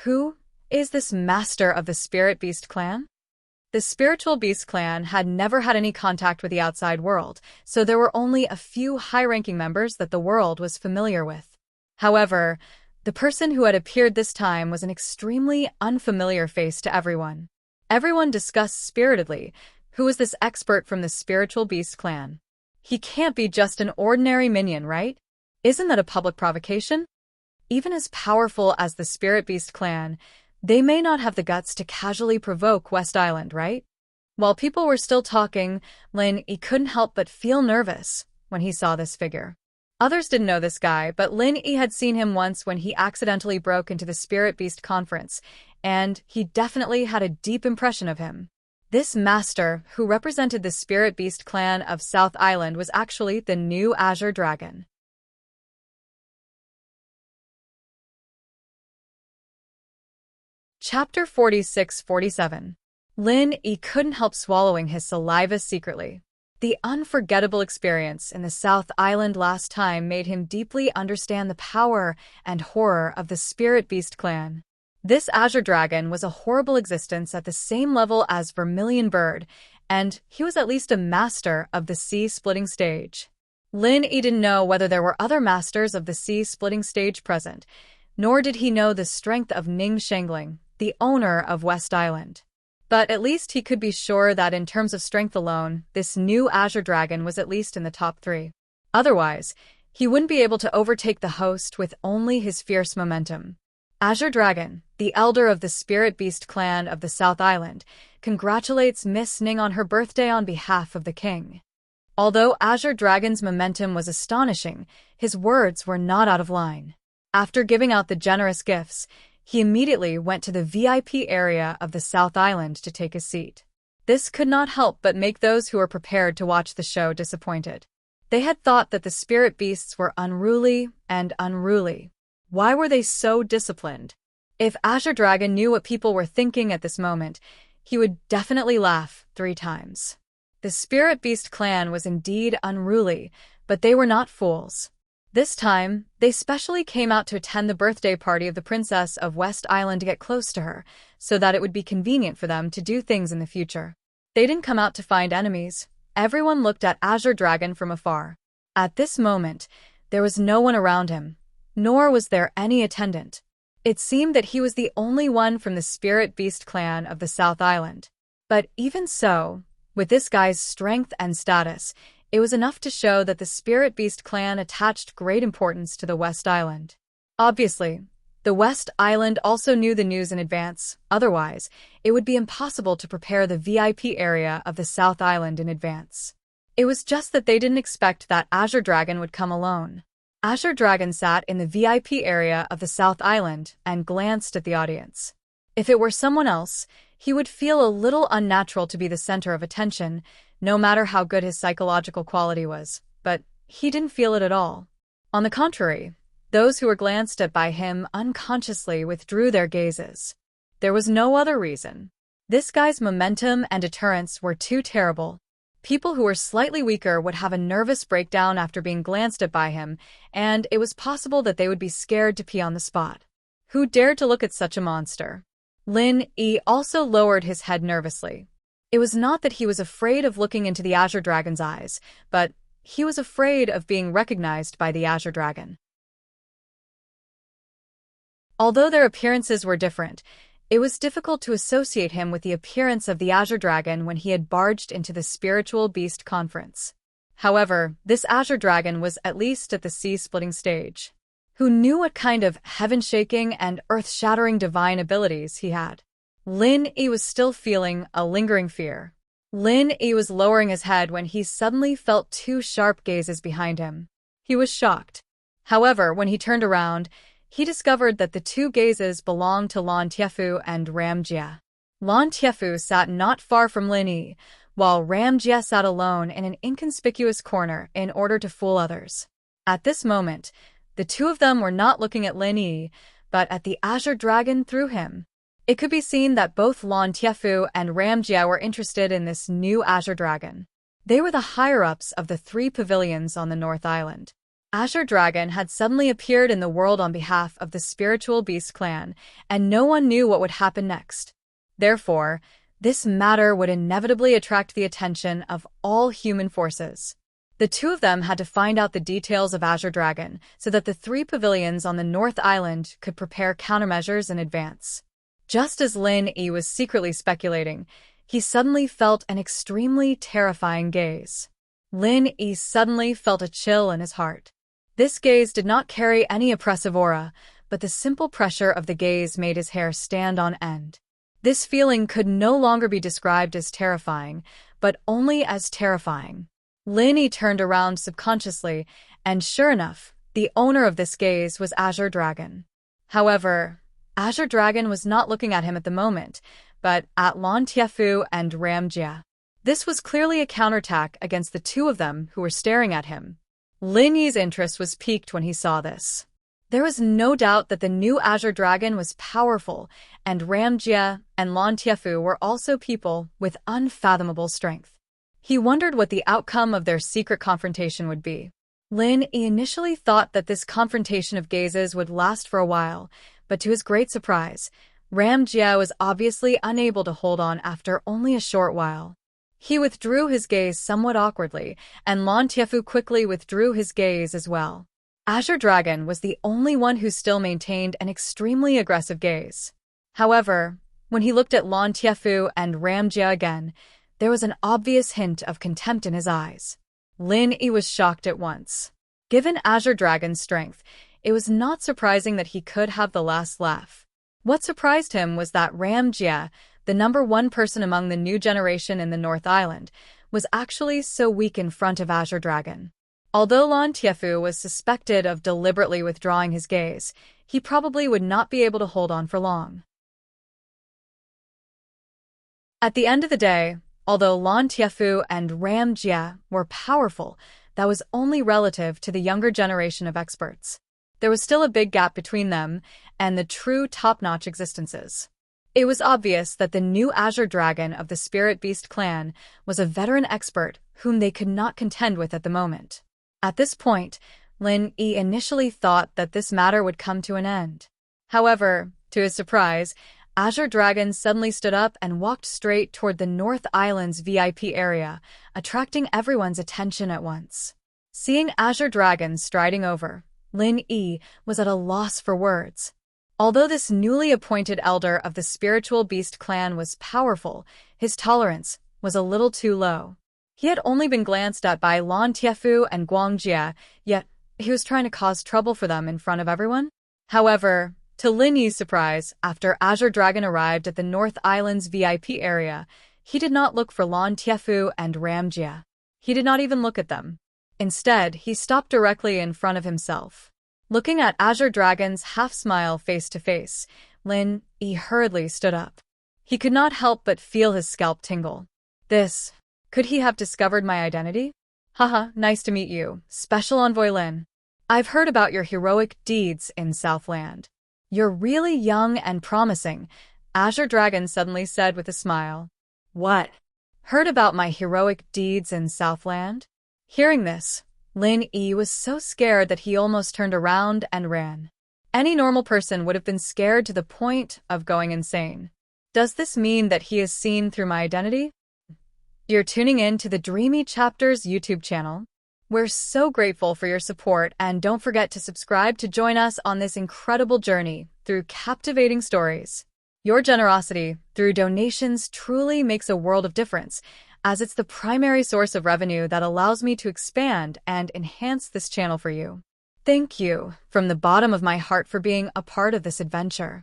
Who is this master of the Spirit Beast clan? The Spiritual Beast clan had never had any contact with the outside world, so there were only a few high-ranking members that the world was familiar with. However, the person who had appeared this time was an extremely unfamiliar face to everyone. Everyone discussed spiritedly, who was this expert from the Spiritual Beast clan? He can't be just an ordinary minion, right? Isn't that a public provocation? Even as powerful as the Spirit Beast clan, they may not have the guts to casually provoke West Island, right? While people were still talking, Lin Yi couldn't help but feel nervous when he saw this figure. Others didn't know this guy, but Lin Yi had seen him once when he accidentally broke into the Spirit Beast conference, and he definitely had a deep impression of him. This master, who represented the Spirit Beast clan of South Island, was actually the new Azure Dragon. Chapter 46-47. Lin Yi couldn't help swallowing his saliva secretly. The unforgettable experience in the South Island last time made him deeply understand the power and horror of the Spirit Beast clan. This Azure Dragon was a horrible existence at the same level as Vermilion Bird, and he was at least a master of the sea-splitting stage. Lin Yi didn't know whether there were other masters of the sea-splitting stage present, nor did he know the strength of Ning Shengling, the owner of West Island. But at least he could be sure that in terms of strength alone, this new Azure Dragon was at least in the top 3. Otherwise, he wouldn't be able to overtake the host with only his fierce momentum. Azure Dragon, the elder of the Spirit Beast clan of the South Island, congratulates Miss Ning on her birthday on behalf of the king. Although Azure Dragon's momentum was astonishing, his words were not out of line. After giving out the generous gifts, he immediately went to the VIP area of the South Island to take a seat. This could not help but make those who were prepared to watch the show disappointed. They had thought that the Spirit Beasts were unruly and unruly. Why were they so disciplined? If Azure Dragon knew what people were thinking at this moment, he would definitely laugh 3 times. The Spirit Beast clan was indeed unruly, but they were not fools. This time, they specially came out to attend the birthday party of the princess of West Island to get close to her, so that it would be convenient for them to do things in the future. They didn't come out to find enemies. Everyone looked at Azure Dragon from afar. At this moment, there was no one around him, nor was there any attendant. It seemed that he was the only one from the Spirit Beast clan of the South Island. But even so, with this guy's strength and status, it was enough to show that the Spirit Beast clan attached great importance to the West Island. Obviously, the West Island also knew the news in advance, otherwise, it would be impossible to prepare the VIP area of the South Island in advance. It was just that they didn't expect that Azure Dragon would come alone. Azure Dragon sat in the VIP area of the South Island and glanced at the audience. If it were someone else, he would feel a little unnatural to be the center of attention, no matter how good his psychological quality was, but he didn't feel it at all. On the contrary, those who were glanced at by him unconsciously withdrew their gazes. There was no other reason. This guy's momentum and deterrence were too terrible. People who were slightly weaker would have a nervous breakdown after being glanced at by him, and it was possible that they would be scared to pee on the spot. Who dared to look at such a monster? Lin Yi also lowered his head nervously. It was not that he was afraid of looking into the Azure Dragon's eyes, but he was afraid of being recognized by the Azure Dragon. Although their appearances were different, it was difficult to associate him with the appearance of the Azure Dragon when he had barged into the Spiritual Beast Conference. However, this Azure Dragon was at least at the sea-splitting stage. Who knew what kind of heaven-shaking and earth-shattering divine abilities he had? Lin Yi was still feeling a lingering fear. Lin Yi was lowering his head when he suddenly felt two sharp gazes behind him. He was shocked. However, when he turned around, he discovered that the two gazes belonged to Lan Tiefu and Ram Jia. Lan Tiefu sat not far from Lin Yi, while Ram Jia sat alone in an inconspicuous corner in order to fool others. At this moment, the two of them were not looking at Lin Yi, but at the Azure Dragon through him. It could be seen that both Lan Tiefu and Ram Jia were interested in this new Azure Dragon. They were the higher-ups of the 3 pavilions on the North Island. Azure Dragon had suddenly appeared in the world on behalf of the Spiritual Beast clan, and no one knew what would happen next. Therefore, this matter would inevitably attract the attention of all human forces. The two of them had to find out the details of Azure Dragon so that the 3 pavilions on the North Island could prepare countermeasures in advance. Just as Lin Yi was secretly speculating, he suddenly felt an extremely terrifying gaze. Lin Yi suddenly felt a chill in his heart. This gaze did not carry any oppressive aura, but the simple pressure of the gaze made his hair stand on end. This feeling could no longer be described as terrifying, but only as terrifying. Lin Yi turned around subconsciously, and sure enough, the owner of this gaze was Azure Dragon. However, Azure Dragon was not looking at him at the moment, but at Lan Tiefu and Ram Jia. This was clearly a counterattack against the two of them who were staring at him. Lin Yi's interest was piqued when he saw this. There was no doubt that the new Azure Dragon was powerful, and Ram Jia and Lan Tiefu were also people with unfathomable strength. He wondered what the outcome of their secret confrontation would be. Lin Yi initially thought that this confrontation of gazes would last for a while, but to his great surprise, Ram Jia was obviously unable to hold on after only a short while. He withdrew his gaze somewhat awkwardly, and Lan Tiefu quickly withdrew his gaze as well. Azure Dragon was the only one who still maintained an extremely aggressive gaze. However, when he looked at Lan Tiefu and Ram Jia again, there was an obvious hint of contempt in his eyes. Lin Yi was shocked at once. Given Azure Dragon's strength, it was not surprising that he could have the last laugh. What surprised him was that Ram Jia, the #1 person among the new generation in the North Island, was actually so weak in front of Azure Dragon. Although Lan Tiefu was suspected of deliberately withdrawing his gaze, he probably would not be able to hold on for long. At the end of the day, although Lan Tiefu and Ram Jia were powerful, that was only relative to the younger generation of experts. There was still a big gap between them and the true top-notch existences. It was obvious that the new Azure Dragon of the Spirit Beast clan was a veteran expert whom they could not contend with at the moment. At this point, Lin Yi initially thought that this matter would come to an end. However, to his surprise, Azure Dragon suddenly stood up and walked straight toward the North Island's VIP area, attracting everyone's attention at once. Seeing Azure Dragon striding over, Lin Yi was at a loss for words. Although this newly appointed elder of the Spiritual Beast clan was powerful, his tolerance was a little too low. He had only been glanced at by Lan Tiefu and Guang Jia, yet he was trying to cause trouble for them in front of everyone. However, to Lin Yi's surprise, after Azure Dragon arrived at the North Island's VIP area, he did not look for Lan Tiefu and Ram Jia. He did not even look at them. Instead, he stopped directly in front of himself. Looking at Azure Dragon's half-smile face-to-face, Lin Yi hurriedly stood up. He could not help but feel his scalp tingle. Could he have discovered my identity? Haha, nice to meet you, Special Envoy Lin. I've heard about your heroic deeds in Southland. You're really young and promising, Azure Dragon suddenly said with a smile. What? heard about my heroic deeds in Southland? Hearing this, Lin Yi was so scared that he almost turned around and ran. Any normal person would have been scared to the point of going insane. Does this mean that he is seen through my identity? You're tuning in to the Dreamy Chapters YouTube channel. We're so grateful for your support, and don't forget to subscribe to join us on this incredible journey through captivating stories. Your generosity through donations truly makes a world of difference, as it's the primary source of revenue that allows me to expand and enhance this channel for you. Thank you from the bottom of my heart for being a part of this adventure.